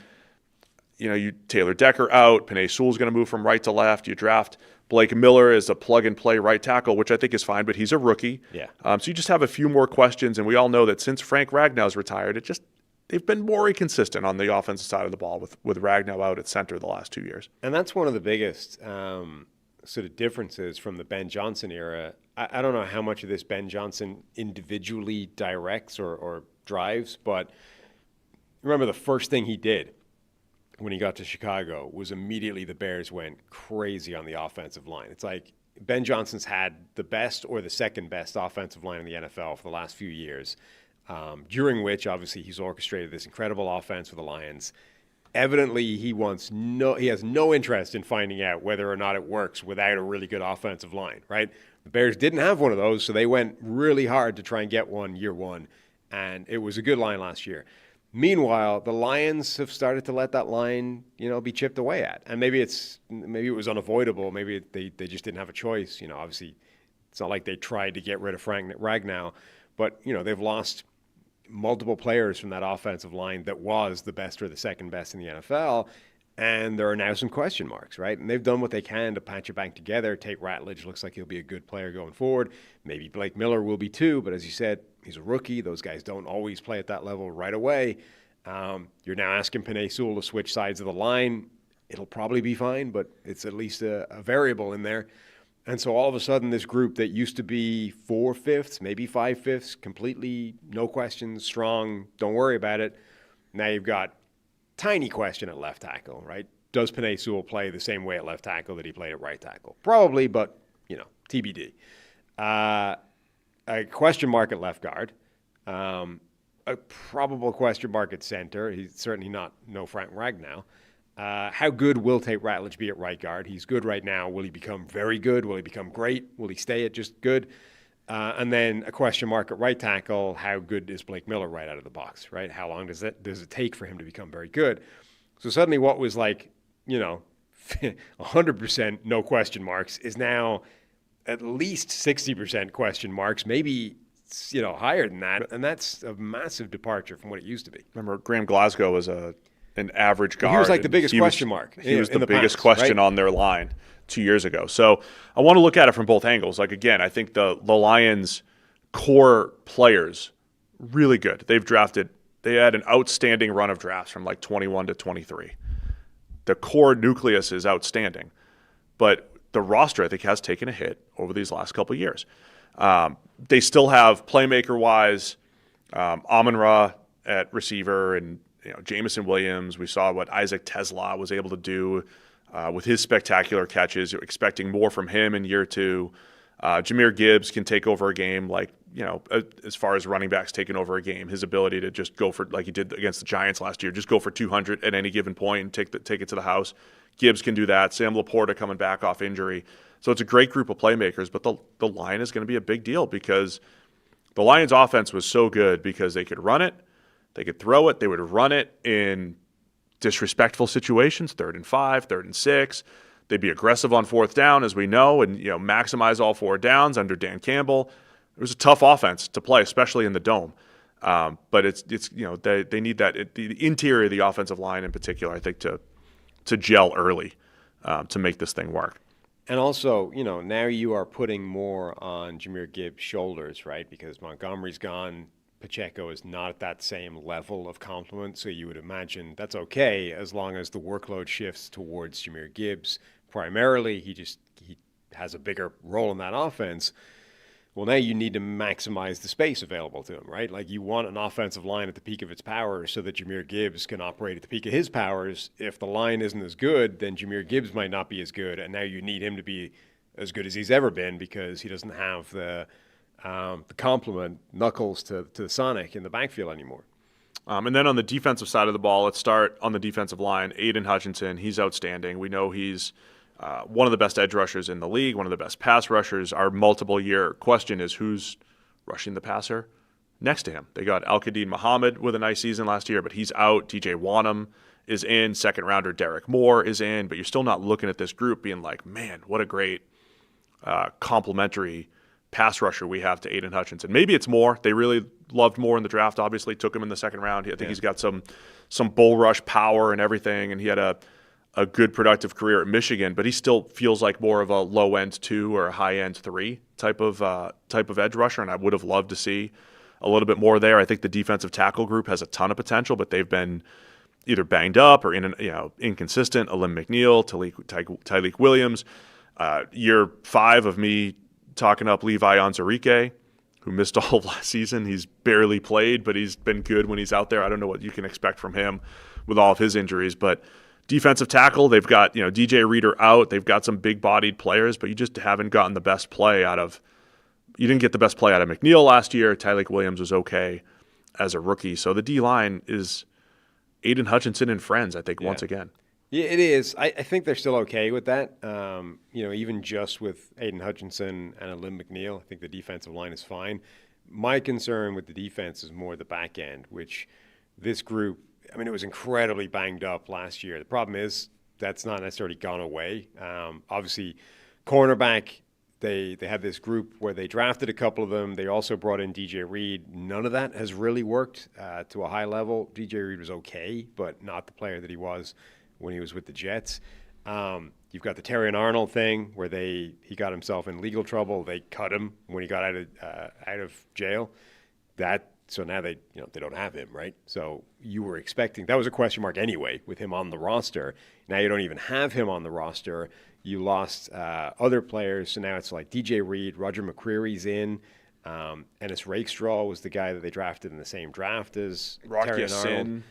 you Taylor Decker out. Penei Sewell's going to move from right to left. You draft Blake Miller as a plug-and-play right tackle, which I think is fine, but he's a rookie. Yeah. So you just have a few more questions, and we all know that since Frank Ragnow's retired, they've been more inconsistent on the offensive side of the ball with Ragnow out at center the last 2 years. And that's one of the biggest sort of differences from the Ben Johnson era. I don't know how much of this Ben Johnson individually directs or drives, but remember the first thing he did when he got to Chicago was immediately the Bears went crazy on the offensive line. It's like Ben Johnson's had the best or the second best offensive line in the NFL for the last few years, during which obviously he's orchestrated this incredible offense for the Lions. Evidently, he has no interest in finding out whether or not it works without a really good offensive line, right? The Bears didn't have one of those, so they went really hard to try and get one year one, and it was a good line last year. Meanwhile, the Lions have started to let that line, be chipped away at. And maybe it was unavoidable. Maybe they just didn't have a choice. Obviously, it's not like they tried to get rid of Frank Ragnow, but, they've lost multiple players from that offensive line that was the best or the second best in the NFL. And there are now some question marks, right? And they've done what they can to patch it back together. Tate Ratledge looks like he'll be a good player going forward. Maybe Blake Miller will be too, but as you said, he's a rookie. Those guys don't always play at that level right away. You're now asking Penei Sewell to switch sides of the line. It'll probably be fine, but it's at least a variable in there. And so all of a sudden, this group that used to be 4/5, maybe 5/5, completely no questions, strong, don't worry about it. Now you've got tiny question at left tackle, right? Does Penei Sewell play the same way at left tackle that he played at right tackle? Probably, but, TBD. A question mark at left guard. A probable question mark at center. He's certainly no Frank Ragnow. How good will Tate Ratledge be at right guard? He's good right now. Will he become very good? Will he become great? Will he stay at just good? And then a question mark at right tackle. How good is Blake Miller right out of the box, right? How long does it take for him to become very good? So suddenly what was 100% no question marks is now at least 60% question marks, maybe higher than that. And that's a massive departure from what it used to be. Remember, Graham Glasgow was an average guard. He was like the biggest question mark. He was the biggest question on their line 2 years ago. So I want to look at it from both angles. Again, I think the Lions' core players, really good. They had an outstanding run of drafts from 21 to 23. The core nucleus is outstanding. But the roster, I think, has taken a hit over these last couple of years. They still have playmaker-wise, Amon-Ra at receiver and Jamison Williams. We saw what Isaac Tesla was able to do with his spectacular catches. You're expecting more from him in year two. Jahmyr Gibbs can take over a game as far as running backs taking over a game. His ability to just go for, like he did against the Giants last year, just go for 200 at any given point and take it to the house. Gibbs can do that. Sam Laporta coming back off injury. So it's a great group of playmakers, but the line is going to be a big deal because the Lions' offense was so good because they could run it, they could throw it, they would run it in disrespectful situations, 3rd and 5, 3rd and 6. They'd be aggressive on 4th down, as we know, and maximize all 4 downs under Dan Campbell. It was a tough offense to play, especially in the dome. But it's they need that the interior of the offensive line in particular, I think, to gel early to make this thing work. And also, now you are putting more on Jahmyr Gibbs' shoulders, right? Because Montgomery's gone. Pacheco is not at that same level of complement, so you would imagine that's okay as long as the workload shifts towards Jahmyr Gibbs. Primarily, he has a bigger role in that offense. Well, now you need to maximize the space available to him, right? Like you want an offensive line at the peak of its powers so that Jahmyr Gibbs can operate at the peak of his powers. If the line isn't as good, then Jahmyr Gibbs might not be as good, and now you need him to be as good as he's ever been because he doesn't have the complement knuckles to Sonic in the backfield anymore. And then on the defensive side of the ball, let's start on the defensive line. Aiden Hutchinson, he's outstanding. We know he's one of the best edge rushers in the league, one of the best pass rushers. Our multiple-year question is who's rushing the passer next to him. They got Al-Qadim Muhammad with a nice season last year, but he's out. DJ Wanham is in. Second-rounder Derek Moore is in. But you're still not looking at this group being like, man, what a great complementary pass rusher we have to Aiden Hutchinson. Maybe it's Moore. They really loved Moore in the draft, obviously. Took him in the second round. I think he's got some bull rush power and everything, and he had a good productive career at Michigan, but he still feels like more of a low-end 2 or a high-end 3 type of edge rusher, and I would have loved to see a little bit more there. I think the defensive tackle group has a ton of potential, but they've been either banged up or inconsistent. Alim McNeil, Tyleik Williams. Year 5 of me talking up Levi Onwuzurike, who missed all of last season. He's barely played, but he's been good when he's out there. I don't know what you can expect from him with all of his injuries, but defensive tackle, they've got DJ Reader out. They've got some big-bodied players, but you just haven't gotten the best play out of – you didn't get the best play out of McNeil last year. Tyleik Williams was okay as a rookie. So the D-line is Aiden Hutchinson and friends, I think, once again. Yeah, it is. I think they're still okay with that. Even just with Aiden Hutchinson and Alim McNeil, I think the defensive line is fine. My concern with the defense is more the back end, which this group – it was incredibly banged up last year. The problem is that's not necessarily gone away. Obviously, cornerback, they had this group where they drafted a couple of them. They also brought in DJ Reed. None of that has really worked to a high level. DJ Reed was okay, but not the player that he was when he was with the Jets. You've got the Terrion Arnold thing where he got himself in legal trouble. They cut him when he got out of jail. So now they don't have him, right? So you were expecting – that was a question mark anyway with him on the roster. Now you don't even have him on the roster. You lost other players, so now it's like DJ Reed, Roger McCreary's in. Ennis Rakestraw was the guy that they drafted in the same draft as Rocky Arnold.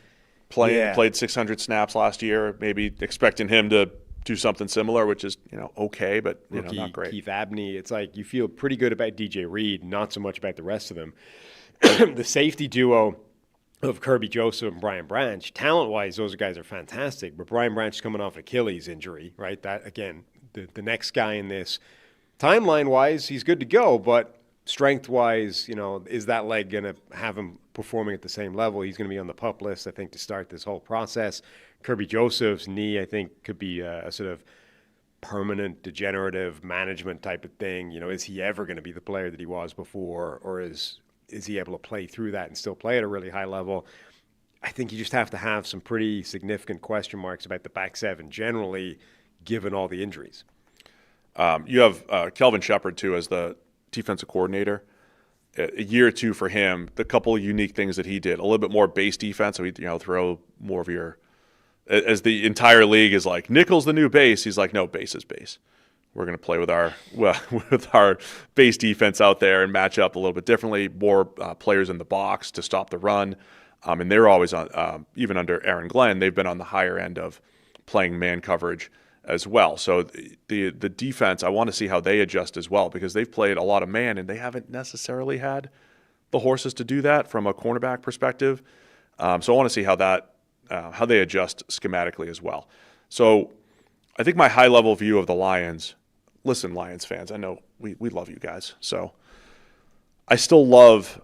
Played 600 snaps last year, maybe expecting him to do something similar, which is okay, but not great. Keith Abney, it's like you feel pretty good about DJ Reed, not so much about the rest of them. The safety duo of Kirby Joseph and Brian Branch, talent-wise, those guys are fantastic. But Brian Branch is coming off an Achilles injury, right? That, again, the next guy in this, timeline-wise, he's good to go. But strength-wise, is that leg going to have him performing at the same level? He's going to be on the PUP list, I think, to start this whole process. Kirby Joseph's knee, I think, could be a sort of permanent degenerative management type of thing. Is he ever going to be the player that he was before, or is he able to play through that and still play at a really high level? I think you just have to have some pretty significant question marks about the back seven generally, given all the injuries. You have Kelvin Shepard, too, as the defensive coordinator. A year or two for him, the couple of unique things that he did, a little bit more base defense, so he'd throw more of your – as the entire league is like, nickel's the new base, he's like, no, base is base. We're going to play with our base defense out there and match up a little bit differently. More players in the box to stop the run, and they're always on. Even under Aaron Glenn, they've been on the higher end of playing man coverage as well. So the defense, I want to see how they adjust as well because they've played a lot of man and they haven't necessarily had the horses to do that from a cornerback perspective. So I want to see how they adjust schematically as well. So I think my high level view of the Lions. Listen, Lions fans, I know we love you guys. So I still love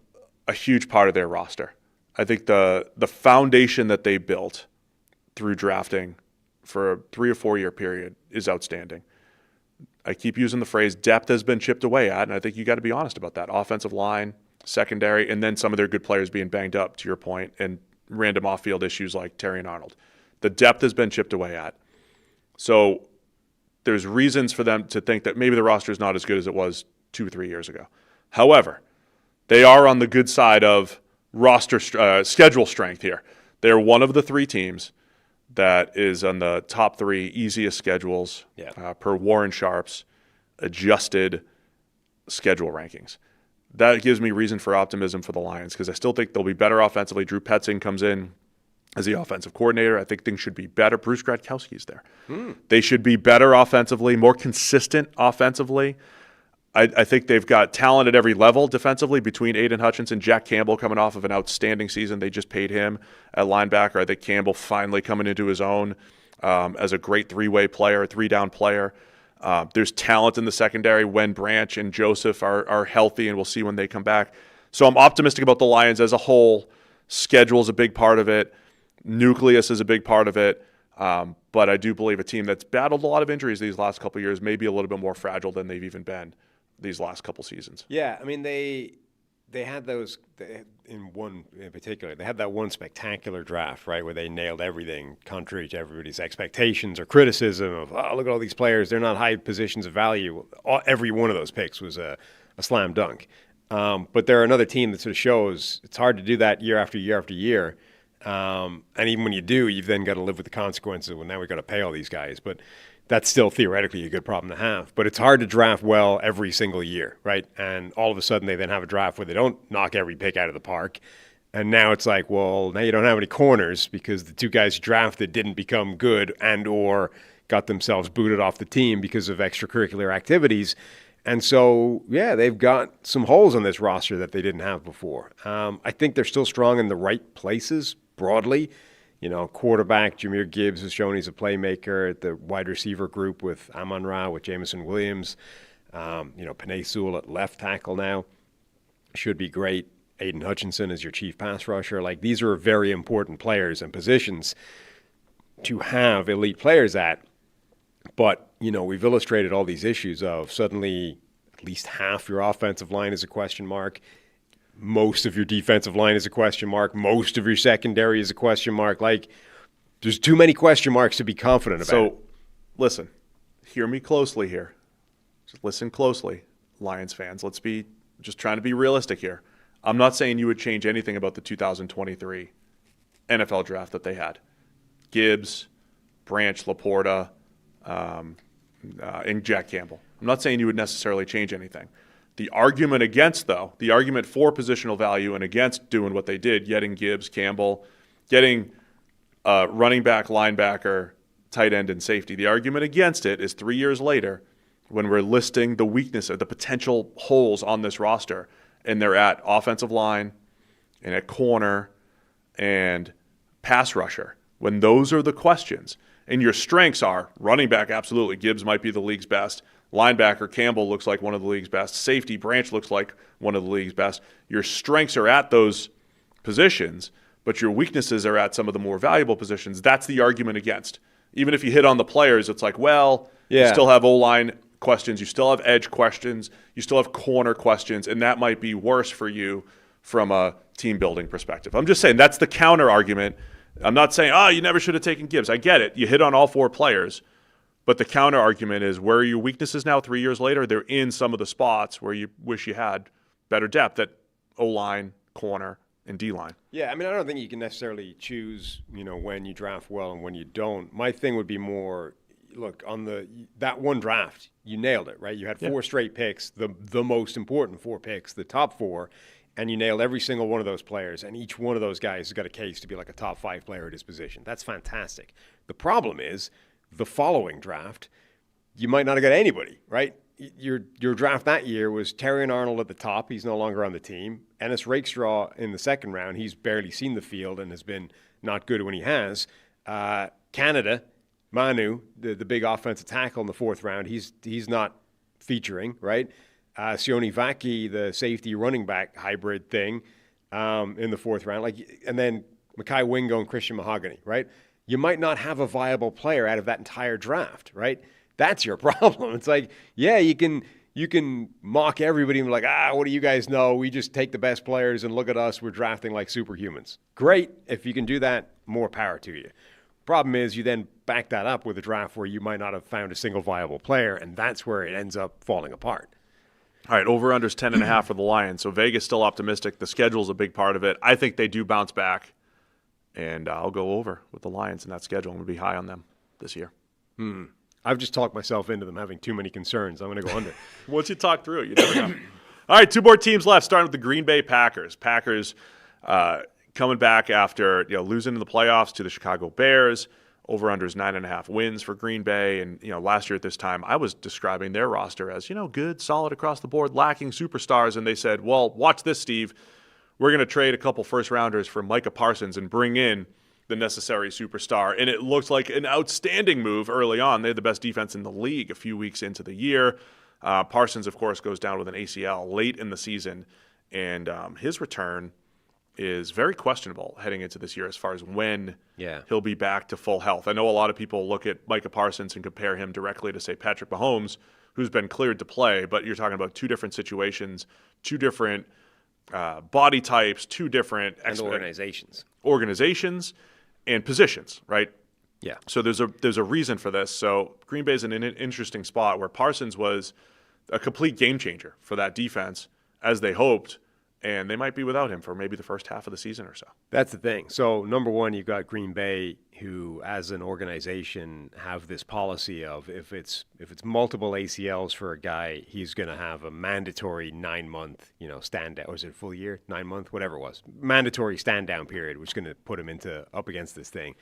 a huge part of their roster. I think the foundation that they built through drafting for a 3 or 4 year period is outstanding. I keep using the phrase depth has been chipped away at, and I think you got to be honest about that. Offensive line, secondary, and then some of their good players being banged up, to your point, and random off-field issues like Terrion Arnold. The depth has been chipped away at. So there's reasons for them to think that maybe the roster is not as good as it was 2 or 3 years ago. However, they are on the good side of roster schedule strength here. They're one of the 3 teams that is on the top 3 easiest schedules per Warren Sharp's adjusted schedule rankings. That gives me reason for optimism for the Lions because I still think they'll be better offensively. Drew Petzing comes in as the offensive coordinator. I think things should be better. Bruce Gradkowski's there. They should be better offensively, more consistent offensively. I think they've got talent at every level defensively between Aiden Hutchinson, Jack Campbell coming off of an outstanding season. They just paid him at linebacker. I think Campbell finally coming into his own as a great 3-way player, a 3-down player. There's talent in the secondary when Branch and Joseph are healthy, and we'll see when they come back. So I'm optimistic about the Lions as a whole. Schedule is a big part of it. Nucleus is a big part of it. But I do believe a team that's battled a lot of injuries these last couple of years may be a little bit more fragile than they've even been these last couple seasons. Yeah, I mean, they had those in one in particular. They had that one spectacular draft, right, where they nailed everything contrary to everybody's expectations or criticism of, oh, look at all these players. They're not high positions of value. Every one of those picks was a slam dunk. But they're another team that sort of shows it's hard to do that year after year after year. And even when you do, you've then got to live with the consequences. Well, now we've got to pay all these guys. But that's still theoretically a good problem to have. But it's hard to draft well every single year, right? And all of a sudden they then have a draft where they don't knock every pick out of the park. And now it's like, well, now you don't have any corners because the 2 guys you drafted didn't become good and or got themselves booted off the team because of extracurricular activities. And so, yeah, they've got some holes on this roster that they didn't have before. I think they're still strong in the right places broadly. You know, quarterback Jahmyr Gibbs has shown he's a playmaker. The wide receiver group with Amon-Ra, with Jameson Williams. Penei Sewell at left tackle now should be great. Aiden Hutchinson is your chief pass rusher. Like, these are very important players and positions to have elite players at. But, you know, we've illustrated all these issues of suddenly at least half your offensive line is a question mark. Most of your defensive line is a question mark. Most of your secondary is a question mark. Like, there's too many question marks to be confident about. So, listen, hear me closely here. Just listen closely, Lions fans. Let's be just trying to be realistic here. I'm not saying you would change anything about the 2023 NFL draft that they had. Gibbs, Branch, Laporta, and Jack Campbell. I'm not saying you would necessarily change anything. The argument against, though, the argument for positional value and against doing what they did, getting Gibbs, Campbell, getting running back, linebacker, tight end, and safety, the argument against it is 3 years later when we're listing the weaknesses, the potential holes on this roster, and they're at offensive line and at corner and pass rusher. When those are the questions, and your strengths are running back, absolutely, Gibbs might be the league's best. Linebacker, Campbell looks like one of the league's best. Safety, Branch looks like one of the league's best. Your strengths are at those positions, but your weaknesses are at some of the more valuable positions. That's the argument against. Even if you hit on the players, it's like, well, you still have O-line questions, you still have edge questions, you still have corner questions, and that might be worse for you from a team-building perspective. I'm just saying that's the counter-argument. I'm not saying, you never should have taken Gibbs. I get it. You hit on all 4 players. But the counter-argument is where are your weaknesses now 3 years later? They're in some of the spots where you wish you had better depth at O-line, corner, and D-line. Yeah, I mean, I don't think you can necessarily choose, when you draft well and when you don't. My thing would be more, look, on that one draft, you nailed it, right? You had 4 straight picks, the most important 4 picks, the top 4, and you nailed every single one of those players, and each one of those guys has got a case to be like a top 5 player at his position. That's fantastic. The problem is, the following draft, you might not have got anybody, right? Your draft that year was Terrion Arnold at the top. He's no longer on the team. Ennis Rakestraw in the second round. He's barely seen the field and has been not good when he has. Canada, Manu, the big offensive tackle in the 4th round, he's not featuring, right? Sione Vaki, the safety running back hybrid thing in the 4th round. And then Mekhi Wingo and Christian Mahogany, right? You might not have a viable player out of that entire draft, right? That's your problem. It's like, yeah, you can mock everybody and be like, what do you guys know? We just take the best players and look at us. We're drafting like superhumans. Great. If you can do that, more power to you. Problem is, you then back that up with a draft where you might not have found a single viable player, and that's where it ends up falling apart. All right, over-under's 10.5 for the Lions. So Vegas still optimistic. The schedule's a big part of it. I think they do bounce back, and I'll go over with the Lions in that schedule. I'm going to be high on them this year. I've just talked myself into them having too many concerns. I'm going to go under. Once you talk through it, you never know. All right, 2 more teams left, starting with the Green Bay Packers. Packers coming back after losing in the playoffs to the Chicago Bears. Over-under is 9.5 wins for Green Bay. And, last year at this time, I was describing their roster as, good, solid across the board, lacking superstars. And they said, well, watch this, Steve. We're going to trade a couple first-rounders for Micah Parsons and bring in the necessary superstar. And it looked like an outstanding move early on. They had the best defense in the league a few weeks into the year. Parsons, of course, goes down with an ACL late in the season. And his return is very questionable heading into this year as far as when he'll be back to full health. I know a lot of people look at Micah Parsons and compare him directly to, say, Patrick Mahomes, who's been cleared to play, but you're talking about 2 different situations, 2 different body types, 2 different organizations and positions, right? Yeah. So there's a reason for this. So Green Bay's in an interesting spot where Parsons was a complete game changer for that defense, as they hoped, and they might be without him for maybe the first half of the season or so. That's the thing. So, number one, you've got Green Bay, who, as an organization, have this policy of if it's multiple ACLs for a guy, he's going to have a mandatory 9-month, stand down. Or is it a full year? 9-month, whatever it was. Mandatory stand down period, which is going to put him up against this thing.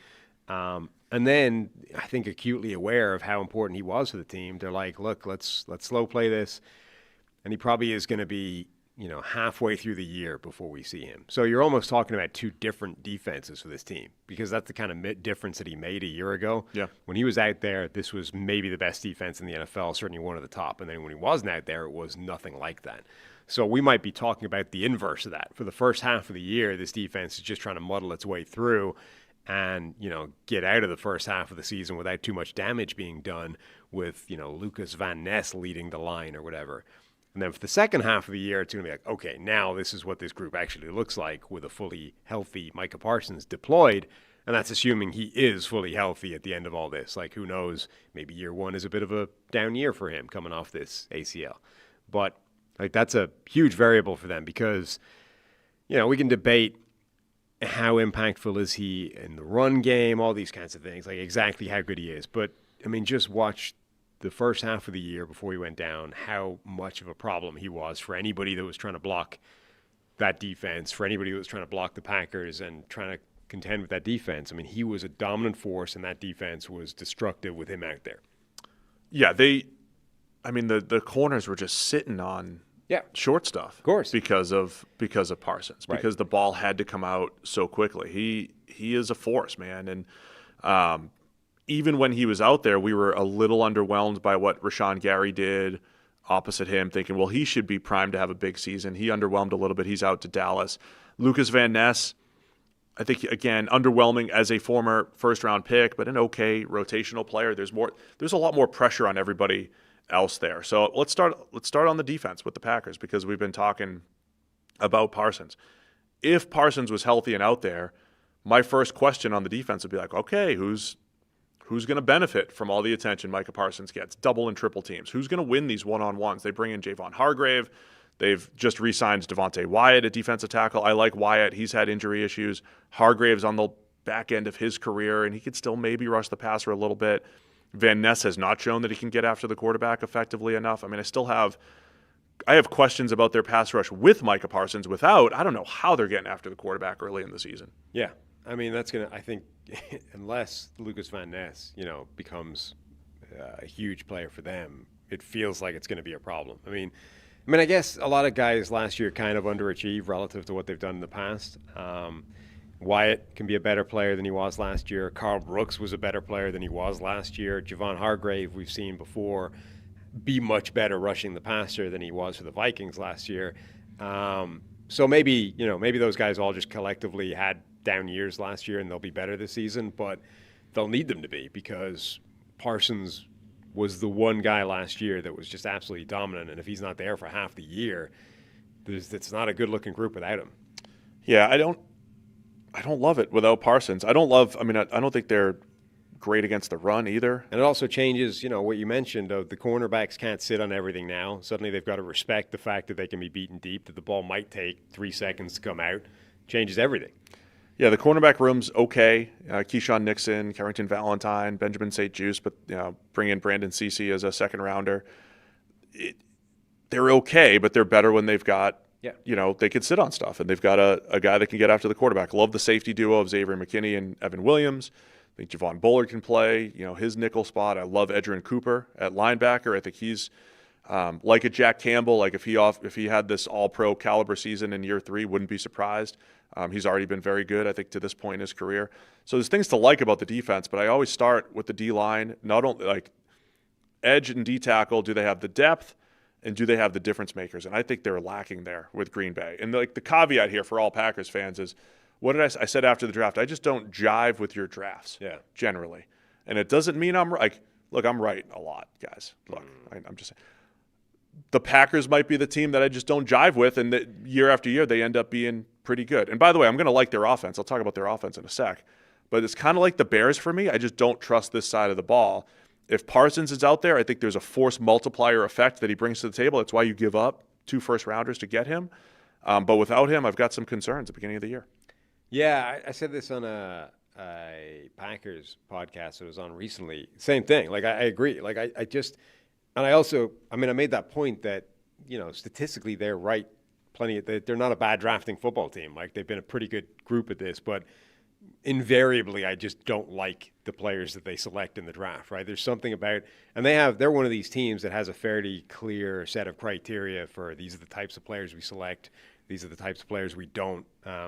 And then I think acutely aware of how important he was for the team, they're like, look, let's slow play this, and he probably is going to be halfway through the year before we see him. So you're almost talking about 2 different defenses for this team, because that's the kind of difference that he made a year ago. Yeah. When he was out there, this was maybe the best defense in the NFL, certainly one of the top. And then when he wasn't out there, it was nothing like that. So we might be talking about the inverse of that. For the first half of the year, this defense is just trying to muddle its way through and, get out of the first half of the season without too much damage being done with, Lucas Van Ness leading the line or whatever. And then for the second half of the year, it's going to be like, okay, now this is what this group actually looks like with a fully healthy Micah Parsons deployed. And that's assuming he is fully healthy at the end of all this. Like, who knows? Maybe year 1 is a bit of a down year for him coming off this ACL. But, that's a huge variable for them because, we can debate how impactful is he in the run game, all these kinds of things, like exactly how good he is. But, just watch the first half of the year before he went down, how much of a problem he was for anybody that was trying to block that defense, for anybody who was trying to block the Packers and trying to contend with that defense. He was a dominant force, and that defense was destructive with him out there. Yeah, the corners were just sitting on short stuff, of course, because of Parsons, right. Because the ball had to come out so quickly. He is a force, man, and even when he was out there, we were a little underwhelmed by what Rashawn Gary did opposite him, thinking, well, he should be primed to have a big season. He underwhelmed a little bit. He's out to Dallas. Lucas Van Ness, I think, again, underwhelming as a former first-round pick, but an okay rotational player. There's a lot more pressure on everybody else there. So let's start on the defense with the Packers, because we've been talking about Parsons. If Parsons was healthy and out there, my first question on the defense would be like, okay, who's going to benefit from all the attention Micah Parsons gets, double and triple teams? Who's going to win these one-on-ones? They bring in Javon Hargrave. They've just re-signed Devontae Wyatt at defensive tackle. I like Wyatt. He's had injury issues. Hargrave's on the back end of his career, and he could still maybe rush the passer a little bit. Van Ness has not shown that he can get after the quarterback effectively enough. I have questions about their pass rush with Micah Parsons. Without, I don't know how they're getting after the quarterback early in the season. Yeah. That's going to, I think, unless Lucas Van Ness, becomes a huge player for them, it feels like it's going to be a problem. I guess a lot of guys last year kind of underachieved relative to what they've done in the past. Wyatt can be a better player than he was last year. Carl Brooks was a better player than he was last year. Javon Hargrave, we've seen before, be much better rushing the passer than he was for the Vikings last year. So maybe those guys all just collectively had down years last year and they'll be better this season, but they'll need them to be, because Parsons was the one guy last year that was just absolutely dominant, and if he's not there for half the year, it's not a good-looking group without him. Yeah, I don't love it without Parsons. I don't think they're great against the run either. And it also changes, what you mentioned, the cornerbacks can't sit on everything now. Suddenly they've got to respect the fact that they can be beaten deep, that the ball might take 3 seconds to come out. Changes everything. Yeah, the cornerback room's okay. Keyshawn Nixon, Carrington Valentine, Benjamin St. Juste, but bring in Brandon Cece as a second rounder. They're okay, but they're better when they've got, they can sit on stuff, and they've got a guy that can get after the quarterback. Love the safety duo of Xavier McKinney and Evan Williams. I think Javon Bullard can play, his nickel spot. I love Edgerrin Cooper at linebacker. I think he's like a Jack Campbell. Like if he had this all-pro caliber season in year 3, wouldn't be surprised. He's already been very good, I think, to this point in his career. So there's things to like about the defense, but I always start with the D-line. Not only like edge and D-tackle, do they have the depth, and do they have the difference makers? And I think they're lacking there with Green Bay. And the caveat here for all Packers fans is, what did I said after the draft? I just don't jive with your drafts, generally. And it doesn't mean I'm right. Look, I'm right a lot, guys. Look, I'm just saying. The Packers might be the team that I just don't jive with, and that year after year they end up being pretty good. And by the way, I'm going to like their offense. I'll talk about their offense in a sec. But it's kind of like the Bears for me. I just don't trust this side of the ball. If Parsons is out there, I think there's a force multiplier effect that he brings to the table. That's why you give up 2 first-rounders to get him. But without him, I've got some concerns at the beginning of the year. Yeah, I said this on a Packers podcast that was on recently. Same thing. Like, I agree. Like, I made that point that, statistically they're right. They're not a bad drafting football team. Like, they've been a pretty good group at this, but invariably I just don't like the players that they select in the draft, right? There's something about, and they're one of these teams that has a fairly clear set of criteria for these are the types of players we select, these are the types of players we don't,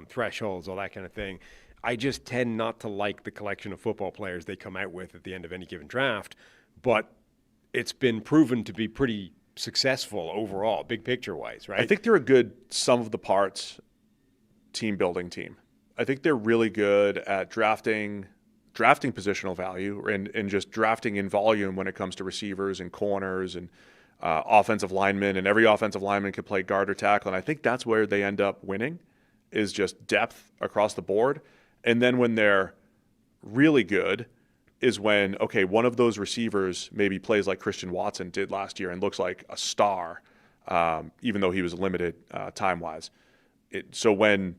thresholds, all that kind of thing. I just tend not to like the collection of football players they come out with at the end of any given draft, but it's been proven to be pretty successful overall, big picture-wise, right? I think they're a good sum-of-the-parts team-building team. I think they're really good at drafting positional value and just drafting in volume when it comes to receivers and corners and offensive linemen. And every offensive lineman can play guard or tackle. And I think that's where they end up winning, is just depth across the board. And then when they're really good is when, one of those receivers maybe plays like Christian Watson did last year and looks like a star, even though he was limited time-wise. So when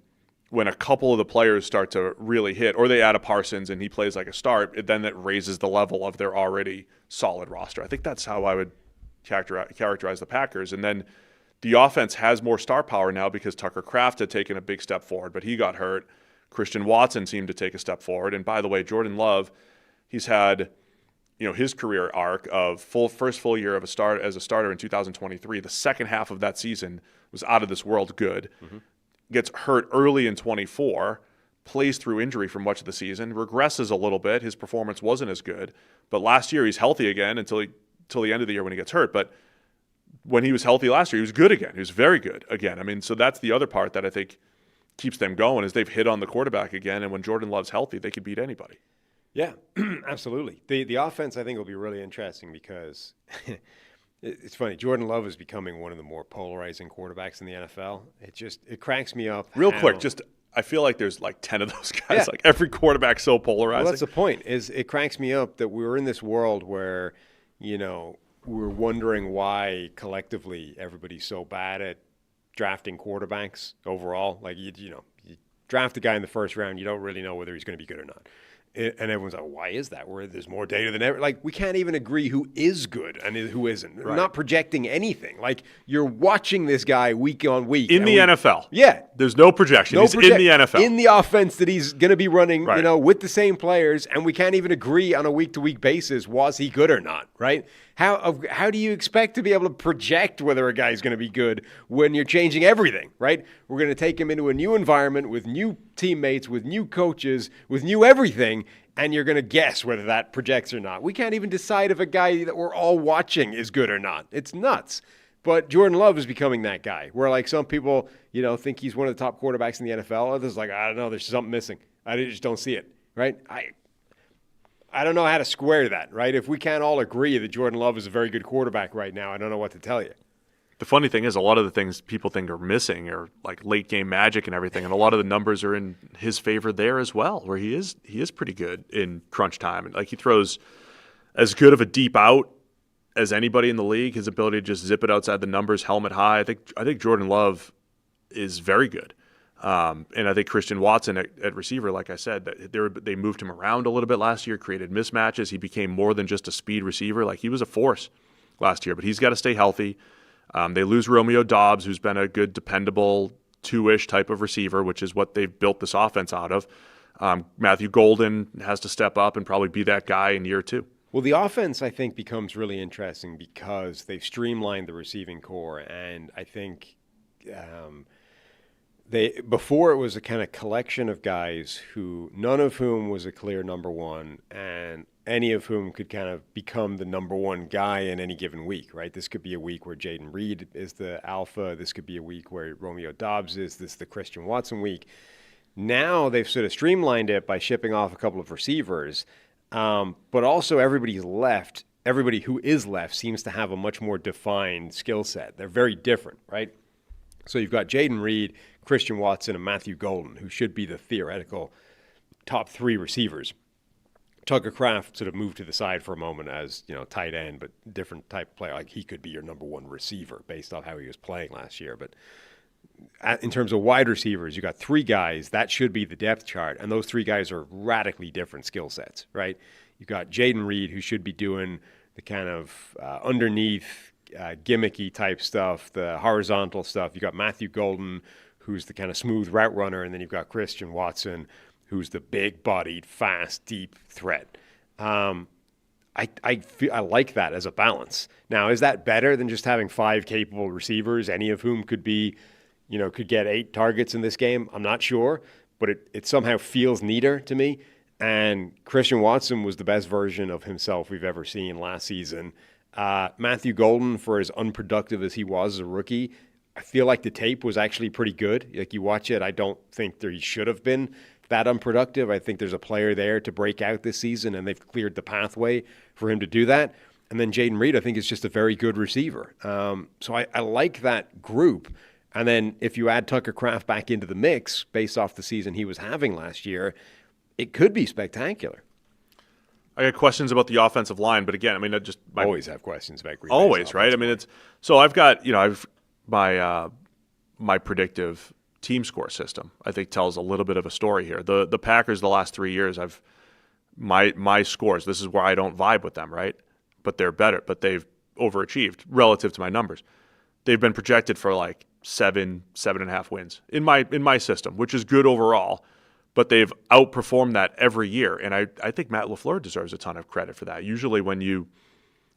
a couple of the players start to really hit, or they add a Parsons and he plays like a star, then it raises the level of their already solid roster. I think that's how I would characterize the Packers. And then the offense has more star power now because Tucker Kraft had taken a big step forward, but he got hurt. Christian Watson seemed to take a step forward. And by the way, Jordan Love, he's had his career arc of first full year as a starter in 2023. The second half of that season was out of this world good. Mm-hmm. Gets hurt early in 24, plays through injury for much of the season, regresses a little bit. His performance wasn't as good. But last year he's healthy again until the end of the year when he gets hurt. But when he was healthy last year, he was good again. He was very good again. I mean, so that's the other part that I think keeps them going is they've hit on the quarterback again. And when Jordan Love's healthy, they could beat anybody. Yeah, absolutely. The offense, I think, will be really interesting because it's funny. Jordan Love is becoming one of the more polarizing quarterbacks in the NFL. It cracks me up. Real quick, I feel like there's like 10 of those guys. Yeah. Like every quarterback's so polarizing. Well, that's the point. Is it cracks me up that we're in this world where, we're wondering why collectively everybody's so bad at drafting quarterbacks overall. Like you draft a guy in the first round, you don't really know whether he's going to be good or not. And everyone's like, why is that? Where there's more data than ever. Like, we can't even agree who is good and who isn't. Right. We're not projecting anything. Like, you're watching this guy week on week. In the NFL. Yeah. There's no projection. He's in the NFL. In the offense that he's going to be running, with the same players, and we can't even agree on a week-to-week basis, was he good or not, right? How do you expect to be able to project whether a guy's going to be good when you're changing everything, right? We're going to take him into a new environment with new teammates, with new coaches, with new everything, and you're going to guess whether that projects or not. We can't even decide if a guy that we're all watching is good or not. It's nuts. But Jordan Love is becoming that guy where, like, some people, think he's one of the top quarterbacks in the NFL. Others like, I don't know, there's something missing. I just don't see it, right? I don't know how to square that, right? If we can't all agree that Jordan Love is a very good quarterback right now, I don't know what to tell you. The funny thing is, a lot of the things people think are missing are like late game magic and everything, and a lot of the numbers are in his favor there as well, where he is pretty good in crunch time, and like he throws as good of a deep out as anybody in the league. His ability to just zip it outside the numbers, helmet high. I think Jordan Love is very good, and I think Christian Watson at receiver, like I said, that they moved him around a little bit last year, created mismatches. He became more than just a speed receiver. Like he was a force last year, but he's got to stay healthy. They lose Romeo Doubs, who's been a good, dependable, two-ish type of receiver, which is what they've built this offense out of. Matthew Golden has to step up and probably be that guy in year 2. Well, the offense, I think, becomes really interesting because they've streamlined the receiving core, and I think before it was a kind of collection of guys who none of whom was a clear number one, and any of whom could kind of become the number one guy in any given week, right? This could be a week where Jaden Reed is the alpha. This could be a week where Romeo Doubs is. This is the Christian Watson week. Now they've sort of streamlined it by shipping off a couple of receivers, but also everybody who is left seems to have a much more defined skill set. They're very different, right? So you've got Jaden Reed, Christian Watson, and Matthew Golden, who should be the theoretical top 3 receivers. Tucker Kraft sort of moved to the side for a moment as, tight end, but different type of player. Like he could be your number one receiver based on how he was playing last year. But in terms of wide receivers, you got 3 guys. That should be the depth chart. And those 3 guys are radically different skill sets, right? You got Jaden Reed, who should be doing the kind of underneath gimmicky type stuff, the horizontal stuff. You got Matthew Golden, who's the kind of smooth route runner. And then you've got Christian Watson, who's the big-bodied, fast, deep threat. I like that as a balance. Now, is that better than just having 5 capable receivers, any of whom could be, could get 8 targets in this game? I'm not sure, but it somehow feels neater to me. And Christian Watson was the best version of himself we've ever seen last season. Matthew Golden, for as unproductive as he was as a rookie, I feel like the tape was actually pretty good. Like you watch it, I don't think that he should have been that unproductive. I think there's a player there to break out this season, and they've cleared the pathway for him to do that. And then Jaden Reed, I think, is just a very good receiver. So I like that group. And then if you add Tucker Kraft back into the mix based off the season he was having last year, it could be spectacular. I got questions about the offensive line, but again, I mean, always have questions about Green Bay's always, right? I mean, it's so I've got I've my predictive team score system, I think, tells a little bit of a story here. The Packers the last 3 years, my scores, this is where I don't vibe with them, right? But they're better, but they've overachieved relative to my numbers. They've been projected for like 7.5 wins in my system, which is good overall, but they've outperformed that every year. And I think Matt LaFleur deserves a ton of credit for that. Usually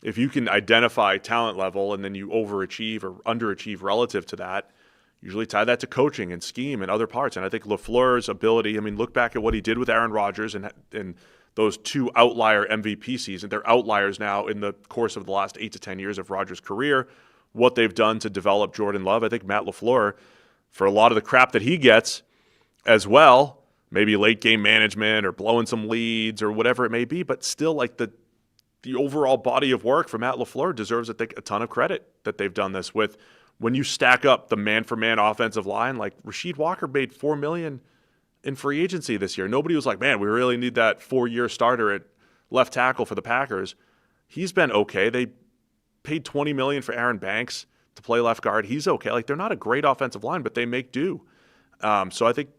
if you can identify talent level and then you overachieve or underachieve relative to that, usually tie that to coaching and scheme and other parts. And I think LaFleur's ability, I mean, look back at what he did with Aaron Rodgers and those 2 outlier MVP seasons. They're outliers now in the course of the last 8 to 10 years of Rodgers' career, what they've done to develop Jordan Love. I think Matt LaFleur, for a lot of the crap that he gets as well, maybe late game management or blowing some leads or whatever it may be, but still like the overall body of work for Matt LaFleur deserves, I think, a ton of credit that they've done this with. When you stack up the man-for-man offensive line, like Rasheed Walker made $4 million in free agency this year. Nobody was like, man, we really need that 4-year starter at left tackle for the Packers. He's been okay. They paid $20 million for Aaron Banks to play left guard. He's okay. Like, they're not a great offensive line, but they make do. So I think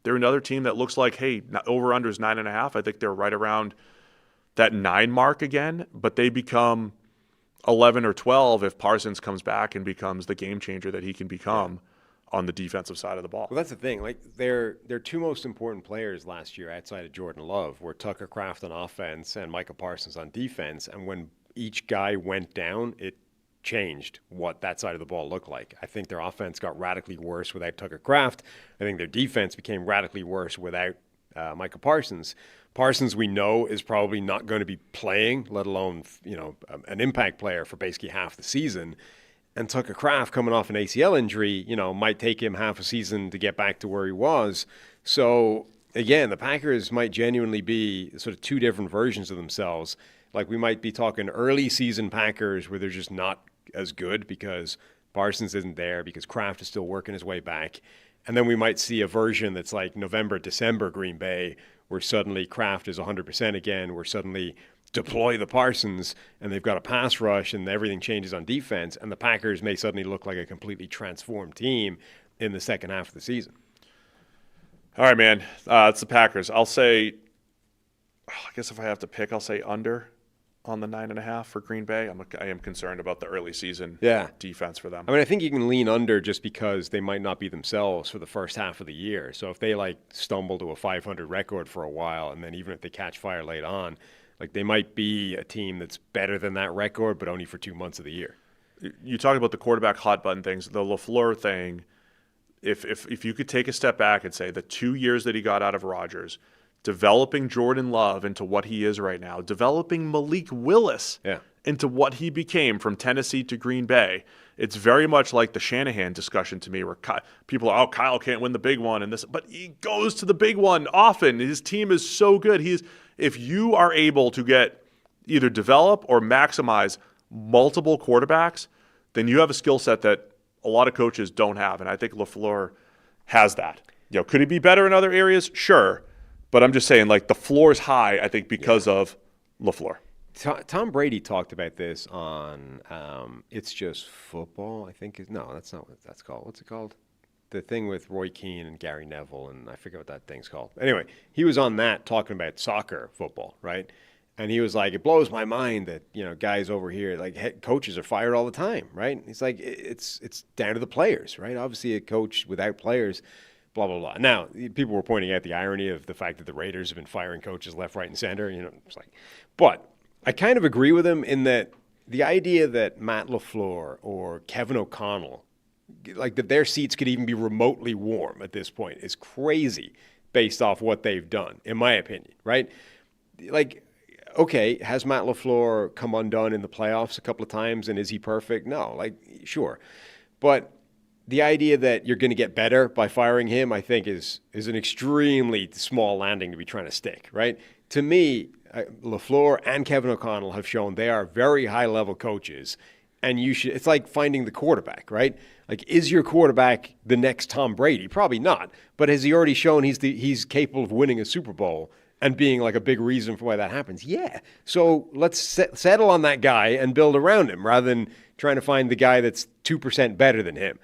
they're another team that looks like, hey, over-under is 9.5. I think they're right around that 9 mark again, but they become 11 or 12 if Parsons comes back and becomes the game changer that he can become on the defensive side of the ball. Well, that's the thing. Like their 2 most important players last year outside of Jordan Love were Tucker Kraft on offense and Micah Parsons on defense. And when each guy went down, it changed what that side of the ball looked like. I think their offense got radically worse without Tucker Kraft. I think their defense became radically worse without Micah Parsons. Parsons, we know, is probably not going to be playing, let alone an impact player for basically half the season. And Tucker Kraft, coming off an ACL injury, might take him half a season to get back to where he was. So again, the Packers might genuinely be sort of 2 different versions of themselves. Like we might be talking early season Packers where they're just not as good because Parsons isn't there because Kraft is still working his way back. And then we might see a version that's like November, December Green Bay, where suddenly Kraft is 100% again, where suddenly deploy the Parsons and they've got a pass rush and everything changes on defense, and the Packers may suddenly look like a completely transformed team in the second half of the season. All right, man. It's the Packers. I'll say, I guess if I have to pick, I'll say under on the 9.5 for Green Bay. I am concerned about the early season defense for them. I mean, I think you can lean under just because they might not be themselves for the first half of the year. So if they stumble to a 500 record for a while, and then even if they catch fire late on, they might be a team that's better than that record, but only for 2 months of the year. You talk about the quarterback hot button things, the LaFleur thing. If you could take a step back and say the 2 years that he got out of Rodgers, developing Jordan Love into what he is right now, developing Malik Willis into what he became from Tennessee to Green Bay. It's very much like the Shanahan discussion to me, where people are, Kyle can't win the big one, but he goes to the big one often. His team is so good. If you are able to either develop or maximize multiple quarterbacks, then you have a skill set that a lot of coaches don't have, and I think LaFleur has that. Could he be better in other areas? Sure. But I'm just saying, the floor is high, I think, because of LaFleur. Tom Brady talked about this on It's Just Football, I think. No, that's not what that's called. What's it called? The thing with Roy Keane and Gary Neville, and I forget what that thing's called. Anyway, he was on that talking about soccer football, right? And he was like, it blows my mind that, guys over here, head coaches are fired all the time, right? He's like, it's down to the players, right? Obviously, a coach without players, blah, blah, blah. Now, people were pointing out the irony of the fact that the Raiders have been firing coaches left, right, and center. But I kind of agree with him in that the idea that Matt LaFleur or Kevin O'Connell, that their seats could even be remotely warm at this point is crazy based off what they've done, in my opinion, right? Okay, has Matt LaFleur come undone in the playoffs a couple of times, and is he perfect? No, sure. But the idea that you're going to get better by firing him, I think, is an extremely small landing to be trying to stick, right? To me, LaFleur and Kevin O'Connell have shown they are very high-level coaches, and it's like finding the quarterback, right? Is your quarterback the next Tom Brady? Probably not. But has he already shown he's capable of winning a Super Bowl and being a big reason for why that happens? Yeah. So let's settle on that guy and build around him rather than trying to find the guy that's 2% better than him.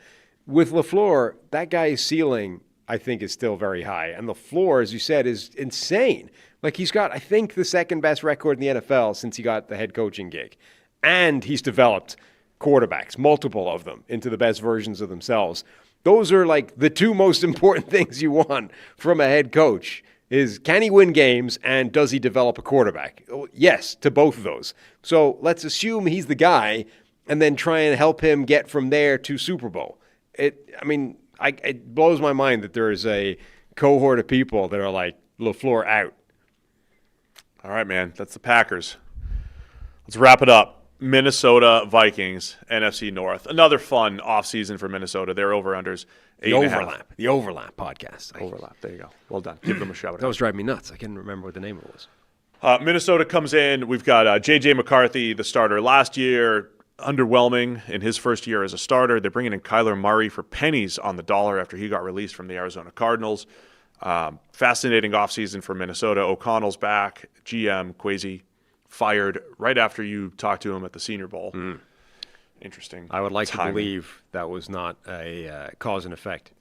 With LaFleur, that guy's ceiling, I think, is still very high. And the floor, as you said, is insane. He's got, I think, the second best record in the NFL since he got the head coaching gig. And he's developed quarterbacks, multiple of them, into the best versions of themselves. Those are the two most important things you want from a head coach is, can he win games and does he develop a quarterback? Yes, to both of those. So let's assume he's the guy and then try and help him get from there to Super Bowl. It blows my mind that there is a cohort of people that are LaFleur out. All right, man. That's the Packers. Let's wrap it up. Minnesota Vikings, NFC North. Another fun offseason for Minnesota. Their over-unders, 8.5. The Overlap podcast. Overlap. There you go. Well done. Give them a shout out. That was driving me nuts. I couldn't remember what the name of it was. Minnesota comes in. We've got J.J. McCarthy, the starter last year, underwhelming in his first year as a starter. They're bringing in Kyler Murray for pennies on the dollar after he got released from the Arizona Cardinals. Fascinating offseason for Minnesota. O'Connell's back. GM Kwesi fired right after you talked to him at the Senior Bowl. Interesting. I would like to believe that was not a cause and effect.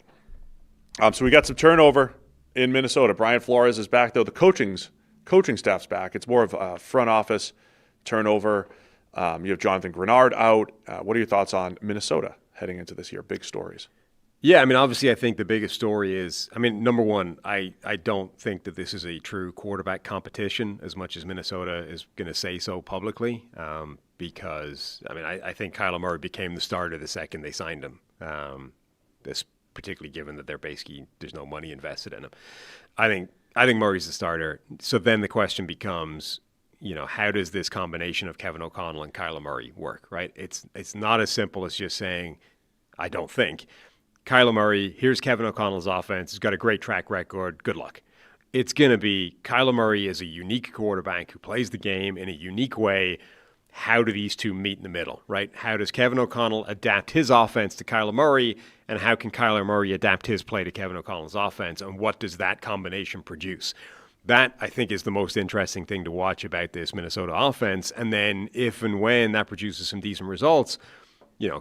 So we got some turnover in Minnesota. Brian Flores is back, though. The coaching staff's back. It's more of a front office turnover. You have Jonathan Grenard out. What are your thoughts on Minnesota heading into this year? Big stories. Yeah, obviously I think the biggest story is, number one, I don't think that this is a true quarterback competition as much as Minnesota is going to say so publicly because, I think Kyler Murray became the starter the second they signed him, this particularly given that there's no money invested in him. I think Murray's the starter. So then the question becomes, how does this combination of Kevin O'Connell and Kyler Murray work, right? It's not as simple as just saying, I don't think. Kyler Murray, here's Kevin O'Connell's offense. He's got a great track record. Good luck. It's going to be Kyler Murray is a unique quarterback who plays the game in a unique way how do these two meet in the middle, right? How does Kevin O'Connell adapt his offense to Kyler Murray, and how can Kyler Murray adapt his play to Kevin O'Connell's offense, and what does that combination produce? That, I think, is the most interesting thing to watch about this Minnesota offense. And then if and when that produces some decent results,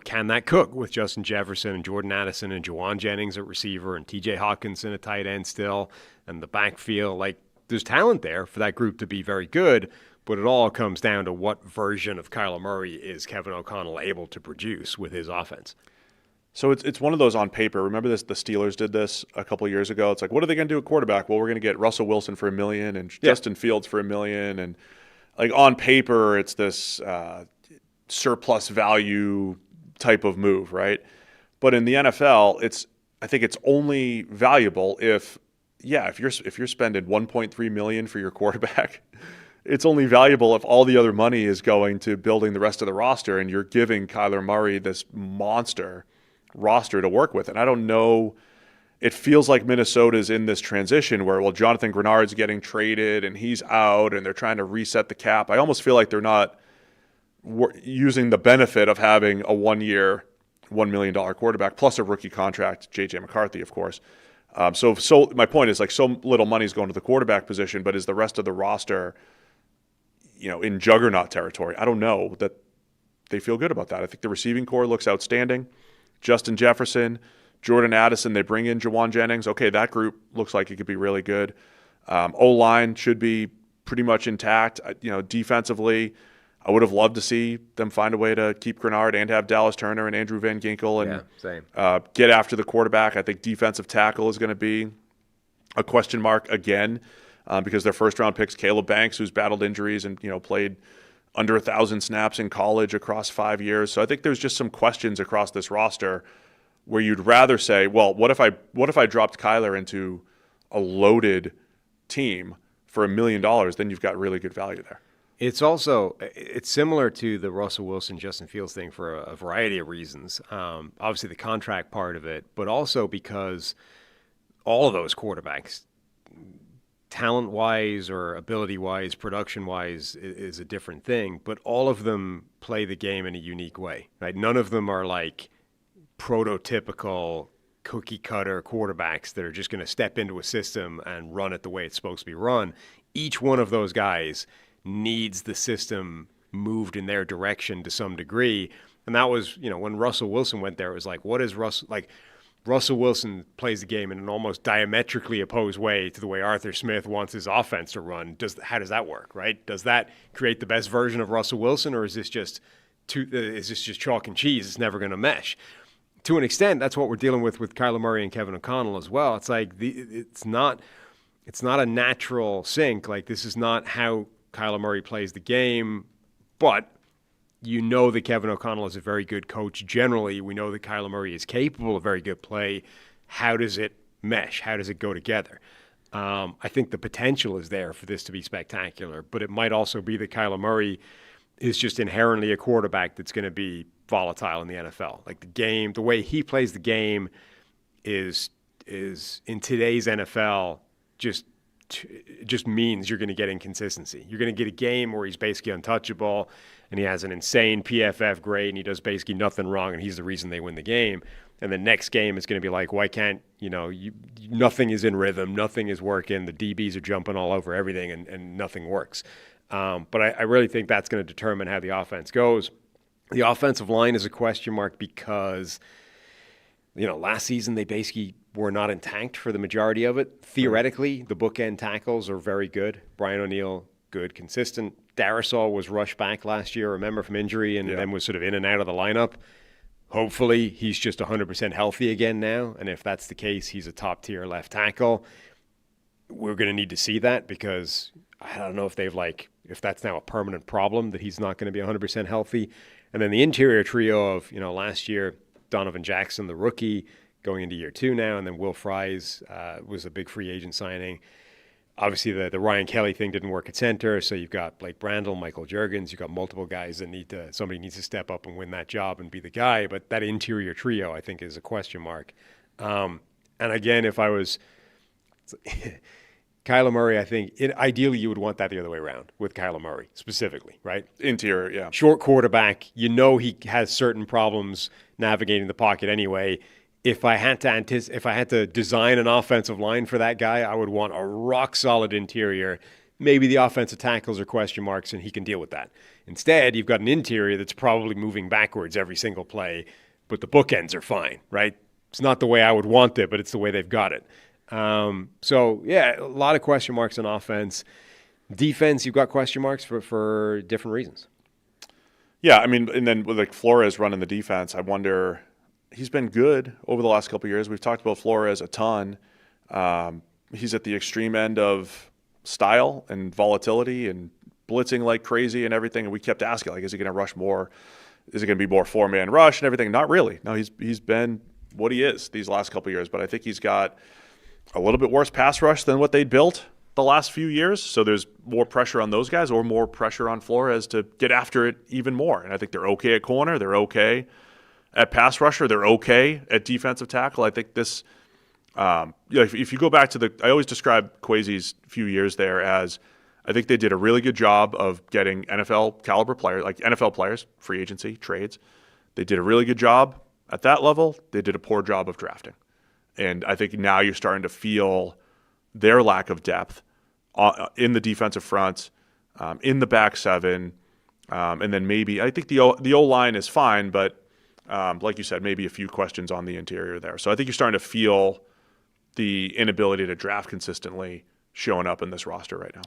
can that cook with Justin Jefferson and Jordan Addison and Juwan Jennings at receiver and TJ Hawkinson at tight end still, and the backfield? Like, there's talent there for that group to be very good, but it all comes down to what version of Kyler Murray is Kevin O'Connell able to produce with his offense. So it's one of those on paper. Remember this? The Steelers did this a couple of years ago. It's like, what are they going to do at quarterback? Well, we're going to get Russell Wilson for $1 million and Justin Fields for $1 million, and like on paper, it's this surplus value type of move, right? But in the NFL, I think it's only valuable if you're spending $1.3 million for your quarterback. It's only valuable if all the other money is going to building the rest of the roster, and you're giving Kyler Murray this monster roster to work with. And I don't know, it feels like Minnesota's in this transition where, well, Jonathan Grenard's getting traded and he's out and they're trying to reset the cap. I almost feel like they're not using the benefit of having a 1-year, $1 million quarterback plus a rookie contract, J.J. McCarthy, of course. So my point is, like, so little money's going to the quarterback position, but is the rest of the roster, in juggernaut territory? I don't know that they feel good about that. I think the receiving core looks outstanding. Justin Jefferson, Jordan Addison, they bring in Juwan Jennings. Okay, that group looks like it could be really good. O-line should be pretty much intact. Defensively, I would have loved to see them find a way to keep Grenard and have Dallas Turner and Andrew Van Ginkel and get after the quarterback. I think defensive tackle is going to be a question mark again because their first-round picks, Caleb Banks, who's battled injuries and played under 1,000 snaps in college across 5 years. So I think there's just some questions across this roster where you'd rather say, well, what if I dropped Kyler into a loaded team for $1 million? Then you've got really good value there. It's similar to the Russell Wilson, Justin Fields thing for a variety of reasons. Obviously the contract part of it, but also because all of those quarterbacks, talent-wise or ability-wise, production-wise, is a different thing, but all of them play the game in a unique way, right? None of them are like prototypical cookie-cutter quarterbacks that are just going to step into a system and run it the way it's supposed to be run. Each one of those guys needs the system moved in their direction to some degree, and that was, when Russell Wilson went there, it was like, what is Russell like? Russell Wilson plays the game in an almost diametrically opposed way to the way Arthur Smith wants his offense to run. How does that work, right? Does that create the best version of Russell Wilson, or is this just chalk and cheese? It's never going to mesh. To an extent, that's what we're dealing with Kyler Murray and Kevin O'Connell as well. It's like it's not a natural sync. Like, this is not how Kyler Murray plays the game, but that Kevin O'Connell is a very good coach. Generally, we know that Kyler Murray is capable of very good play. How does it mesh? How does it go together? I think the potential is there for this to be spectacular, but it might also be that Kyler Murray is just inherently a quarterback that's going to be volatile in the NFL. Like, the game, the way he plays the game is in today's NFL just means you're going to get inconsistency. You're going to get a game where he's basically untouchable and he has an insane PFF grade and he does basically nothing wrong and he's the reason they win the game. And the next game is going to be like, why can't, nothing is in rhythm, nothing is working, the DBs are jumping all over everything and nothing works. But I really think that's going to determine how the offense goes. The offensive line is a question mark because, last season they basically were not intact for the majority of it. Theoretically, the bookend tackles are very good. Brian O'Neill, good, consistent. Darisaw was rushed back last year, remember, from injury, and then was sort of in and out of the lineup. Hopefully, he's just 100% healthy again now, and if that's the case, he's a top-tier left tackle. We're going to need to see that because I don't know if that's now a permanent problem that he's not going to be 100% healthy. And then the interior trio of, last year, Donovan Jackson, the rookie, going into year 2 now, and then Will Fries was a big free agent signing. Obviously, the Ryan Kelly thing didn't work at center, so you've got Blake Brandel, Michael Juergens, you've got multiple guys that somebody needs to step up and win that job and be the guy, but that interior trio, I think, is a question mark. And again, if I was Kyler Murray, I think, ideally you would want that the other way around with Kyler Murray specifically, right? Interior, yeah. Short quarterback, he has certain problems navigating the pocket anyway. If I had to design an offensive line for that guy, I would want a rock-solid interior. Maybe the offensive tackles are question marks, and he can deal with that. Instead, you've got an interior that's probably moving backwards every single play, but the bookends are fine, right? It's not the way I would want it, but it's the way they've got it. So, yeah, a lot of question marks on offense. Defense, you've got question marks for different reasons. Yeah, I mean, and then with like Flores running the defense, I wonder, he's been good over the last couple of years. We've talked about Flores a ton. He's at the extreme end of style and volatility and blitzing like crazy and everything. And we kept asking, like, is he going to rush more? Is it going to be more four-man rush and everything? Not really. No, he's been what he is these last couple of years. But I think he's got a little bit worse pass rush than what they'd built the last few years. So there's more pressure on those guys or more pressure on Flores to get after it even more. And I think they're okay at corner. They're okay at pass rusher. They're okay at defensive tackle. I think this if you go back to I always describe Kwesi's few years there as I think they did a really good job of getting NFL caliber players, like NFL players, free agency, trades. They did a really good job at that level. They did a poor job of drafting. And I think now you're starting to feel their lack of depth in the defensive front, in the back seven, and then maybe I think the O-line is fine, but like you said, maybe a few questions on the interior there. So I think you're starting to feel the inability to draft consistently showing up in this roster right now.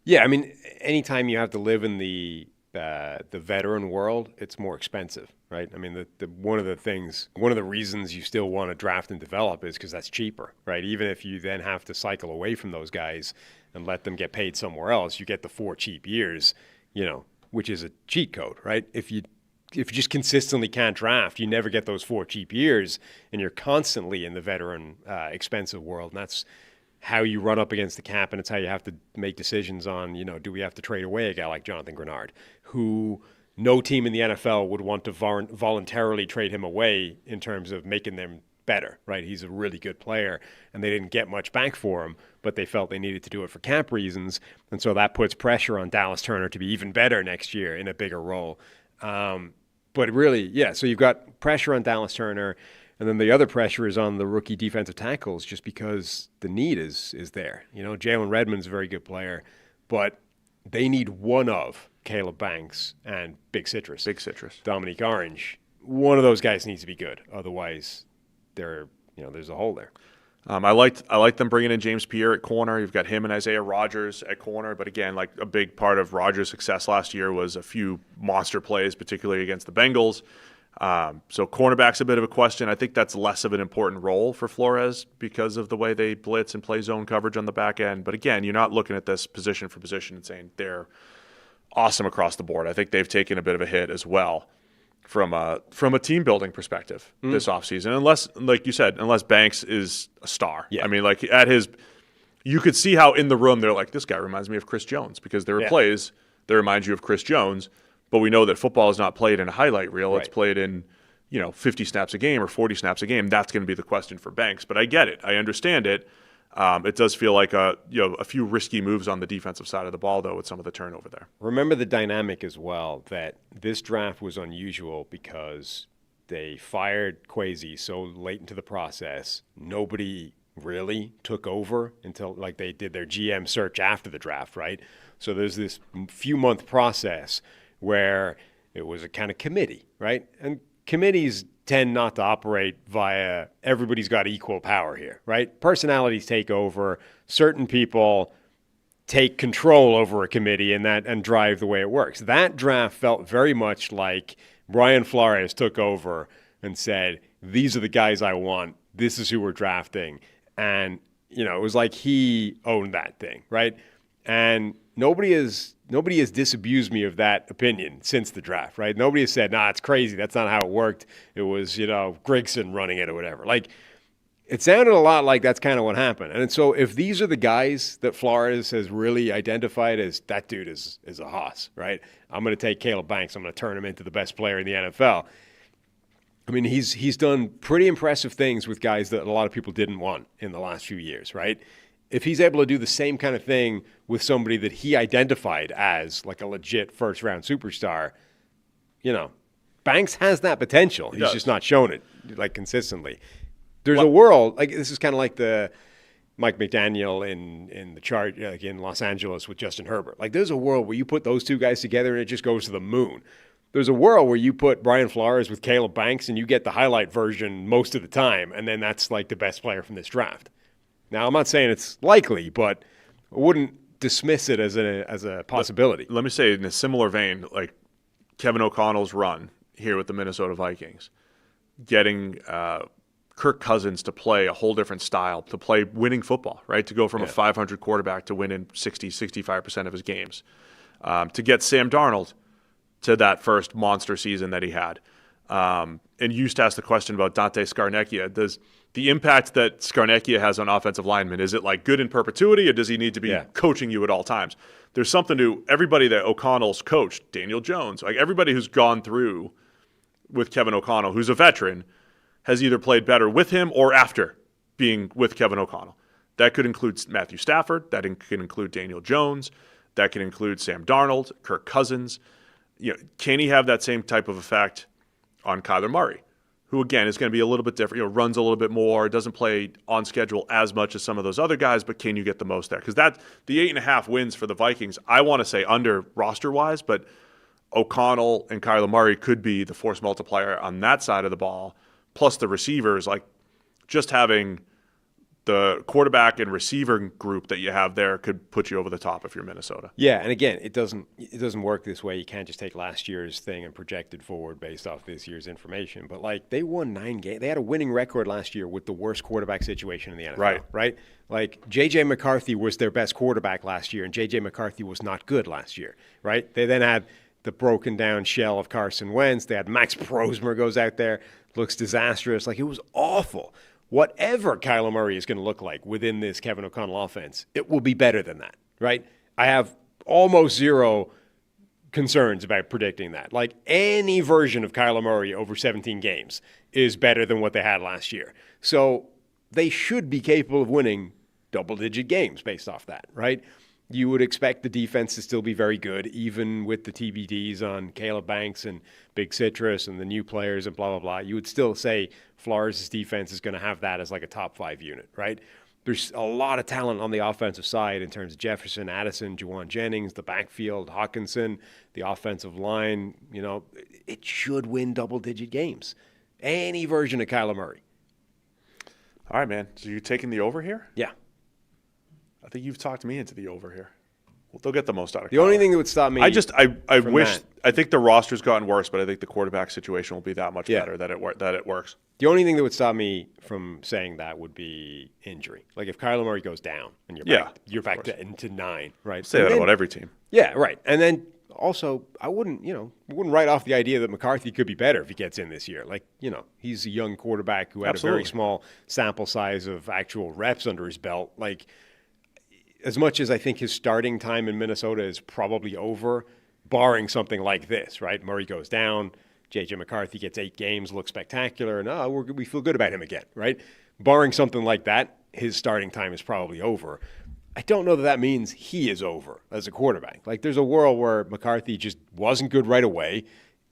Yeah, I mean, anytime you have to live in the veteran world, it's more expensive, right? I mean, one of the reasons you still want to draft and develop is because that's cheaper, right? Even if you then have to cycle away from those guys and let them get paid somewhere else, you get the 4 cheap years, which is a cheat code, right? If you just consistently can't draft, you never get those 4 cheap years, and you're constantly in the veteran expensive world, and that's how you run up against the cap, and it's how you have to make decisions on, do we have to trade away a guy like Jonathan Grenard, who no team in the NFL would want to voluntarily trade him away in terms of making them better, right? He's a really good player, and they didn't get much back for him, but they felt they needed to do it for cap reasons, and so that puts pressure on Dallas Turner to be even better next year in a bigger role. But really, yeah, so you've got pressure on Dallas Turner, and then the other pressure is on the rookie defensive tackles just because the need is there. Jalen Redmond's a very good player, but they need one of Caleb Banks and Big Citrus. Dominique Orange. One of those guys needs to be good. Otherwise, there's a hole there. I like them bringing in James Pierre at corner. You've got him and Isaiah Rodgers at corner. But again, like a big part of Rodgers' success last year was a few monster plays, particularly against the Bengals. So cornerback's a bit of a question. I think that's less of an important role for Flores because of the way they blitz and play zone coverage on the back end. But again, you're not looking at this position for position and saying they're awesome across the board. I think they've taken a bit of a hit as well from a team building perspective this offseason. Unless, like you said, Banks is a star. Yeah. I mean, like you could see how in the room they're like, this guy reminds me of Chris Jones, because there are plays that remind you of Chris Jones. But we know that football is not played in a highlight reel. Right. It's played in, 50 snaps a game or 40 snaps a game. That's going to be the question for Banks. But I get it. I understand it. It does feel like a few risky moves on the defensive side of the ball, though, with some of the turnover there. Remember the dynamic as well, that this draft was unusual because they fired Kwesi so late into the process. Nobody really took over until they did their GM search after the draft, right? So there's this few-month process where it was a kind of committee, right? And committees tend not to operate via everybody's got equal power here, right? Personalities take over. Certain people take control over a committee and drive the way it works. That draft felt very much like Brian Flores took over and said, these are the guys I want. This is who we're drafting. And, it was like he owned that thing, right? And nobody has disabused me of that opinion since the draft, right? Nobody has said, it's crazy. That's not how it worked. It was, Grigson running it or whatever. It sounded a lot like that's kind of what happened. And so if these are the guys that Flores has really identified as that dude is a hoss, right? I'm going to take Caleb Banks. I'm going to turn him into the best player in the NFL. I mean, he's done pretty impressive things with guys that a lot of people didn't want in the last few years, right? if he's able to do the same kind of thing with somebody that he identified as like a legit first-round superstar, Banks has that potential. He's just not shown it like consistently. There's a world like this is kind of like the Mike McDaniel in the chart like in Los Angeles with Justin Herbert. Like there's a world where you put those two guys together and it just goes to the moon. There's a world where you put Brian Flores with Caleb Banks and you get the highlight version most of the time, and then that's like the best player from this draft. Now, I'm not saying it's likely, but I wouldn't dismiss it as a possibility. Let me say in a similar vein, like Kevin O'Connell's run here with the Minnesota Vikings, getting Kirk Cousins to play a whole different style, to play winning football, right? To go from a 500 quarterback to win in 65% of his games. To get Sam Darnold to that first monster season that he had. And you used to ask the question about Dante Scarnecchia. Does the impact that Scarnecchia has on offensive linemen, is it like good in perpetuity, or does he need to be coaching you at all times? There's something to everybody that O'Connell's coached, Daniel Jones, like everybody who's gone through with Kevin O'Connell, who's a veteran, has either played better with him or after being with Kevin O'Connell. That could include Matthew Stafford. That can include Daniel Jones. That can include Sam Darnold, Kirk Cousins. Can he have that same type of effect on Kyler Murray, who, again, is going to be a little bit different, runs a little bit more, doesn't play on schedule as much as some of those other guys, but can you get the most there? Because the 8.5 wins for the Vikings, I want to say under roster-wise, but O'Connell and Kyler Murray could be the force multiplier on that side of the ball, plus the receivers, like just having the quarterback and receiver group that you have there could put you over the top if you're Minnesota. Yeah, and again, it doesn't work this way. You can't just take last year's thing and project it forward based off this year's information. But like they won 9 games. They had a winning record last year with the worst quarterback situation in the NFL. Right? Like J.J. McCarthy was their best quarterback last year, and J.J. McCarthy was not good last year. Right? They then had the broken down shell of Carson Wentz. They had Max Prosmer goes out there, looks disastrous. Like it was awful. Whatever Kyler Murray is going to look like within this Kevin O'Connell offense, it will be better than that, right? I have almost zero concerns about predicting that. Like any version of Kyler Murray over 17 games is better than what they had last year. So they should be capable of winning double-digit games based off that, right? You would expect the defense to still be very good, even with the TBDs on Caleb Banks and Big Citrus and the new players and blah, blah, blah. You would still say Flores' defense is going to have that as like a top 5 unit, right? There's a lot of talent on the offensive side in terms of Jefferson, Addison, Juwan Jennings, the backfield, Hawkinson, the offensive line. It should win double-digit games. Any version of Kyler Murray. All right, man. So you're taking the over here? Yeah. I think you've talked me into the over here. Well, they'll get the most out of it. The only thing that would stop me. I think the roster's gotten worse, but I think the quarterback situation will be that much better that it works. The only thing that would stop me from saying that would be injury. Like if Kyler Murray goes down and you're back to 9, right? Say that about every team. Yeah, right. And then also, I wouldn't write off the idea that McCarthy could be better if he gets in this year. Like, he's a young quarterback who had a very small sample size of actual reps under his belt. Like, as much as I think his starting time in Minnesota is probably over, barring something like this, right? Murray goes down, J.J. McCarthy gets 8 games, looks spectacular, and we feel good about him again, right? Barring something like that, his starting time is probably over. I don't know that means he is over as a quarterback. Like, there's a world where McCarthy just wasn't good right away,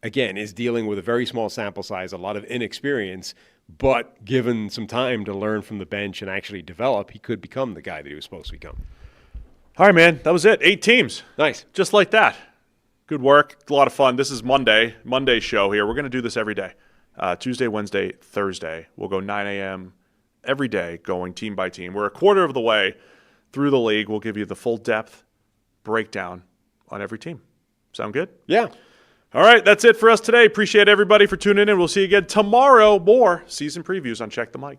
again, is dealing with a very small sample size, a lot of inexperience, but given some time to learn from the bench and actually develop, he could become the guy that he was supposed to become. All right, man. That was it. 8 teams. Nice. Just like that. Good work. A lot of fun. This is Monday's show here. We're going to do this every day. Tuesday, Wednesday, Thursday. We'll go 9 a.m. every day, going team by team. We're a quarter of the way through the league. We'll give you the full depth breakdown on every team. Sound good? Yeah. All right, that's it for us today. Appreciate everybody for tuning in. We'll see you again tomorrow. More season previews on Check the Mic.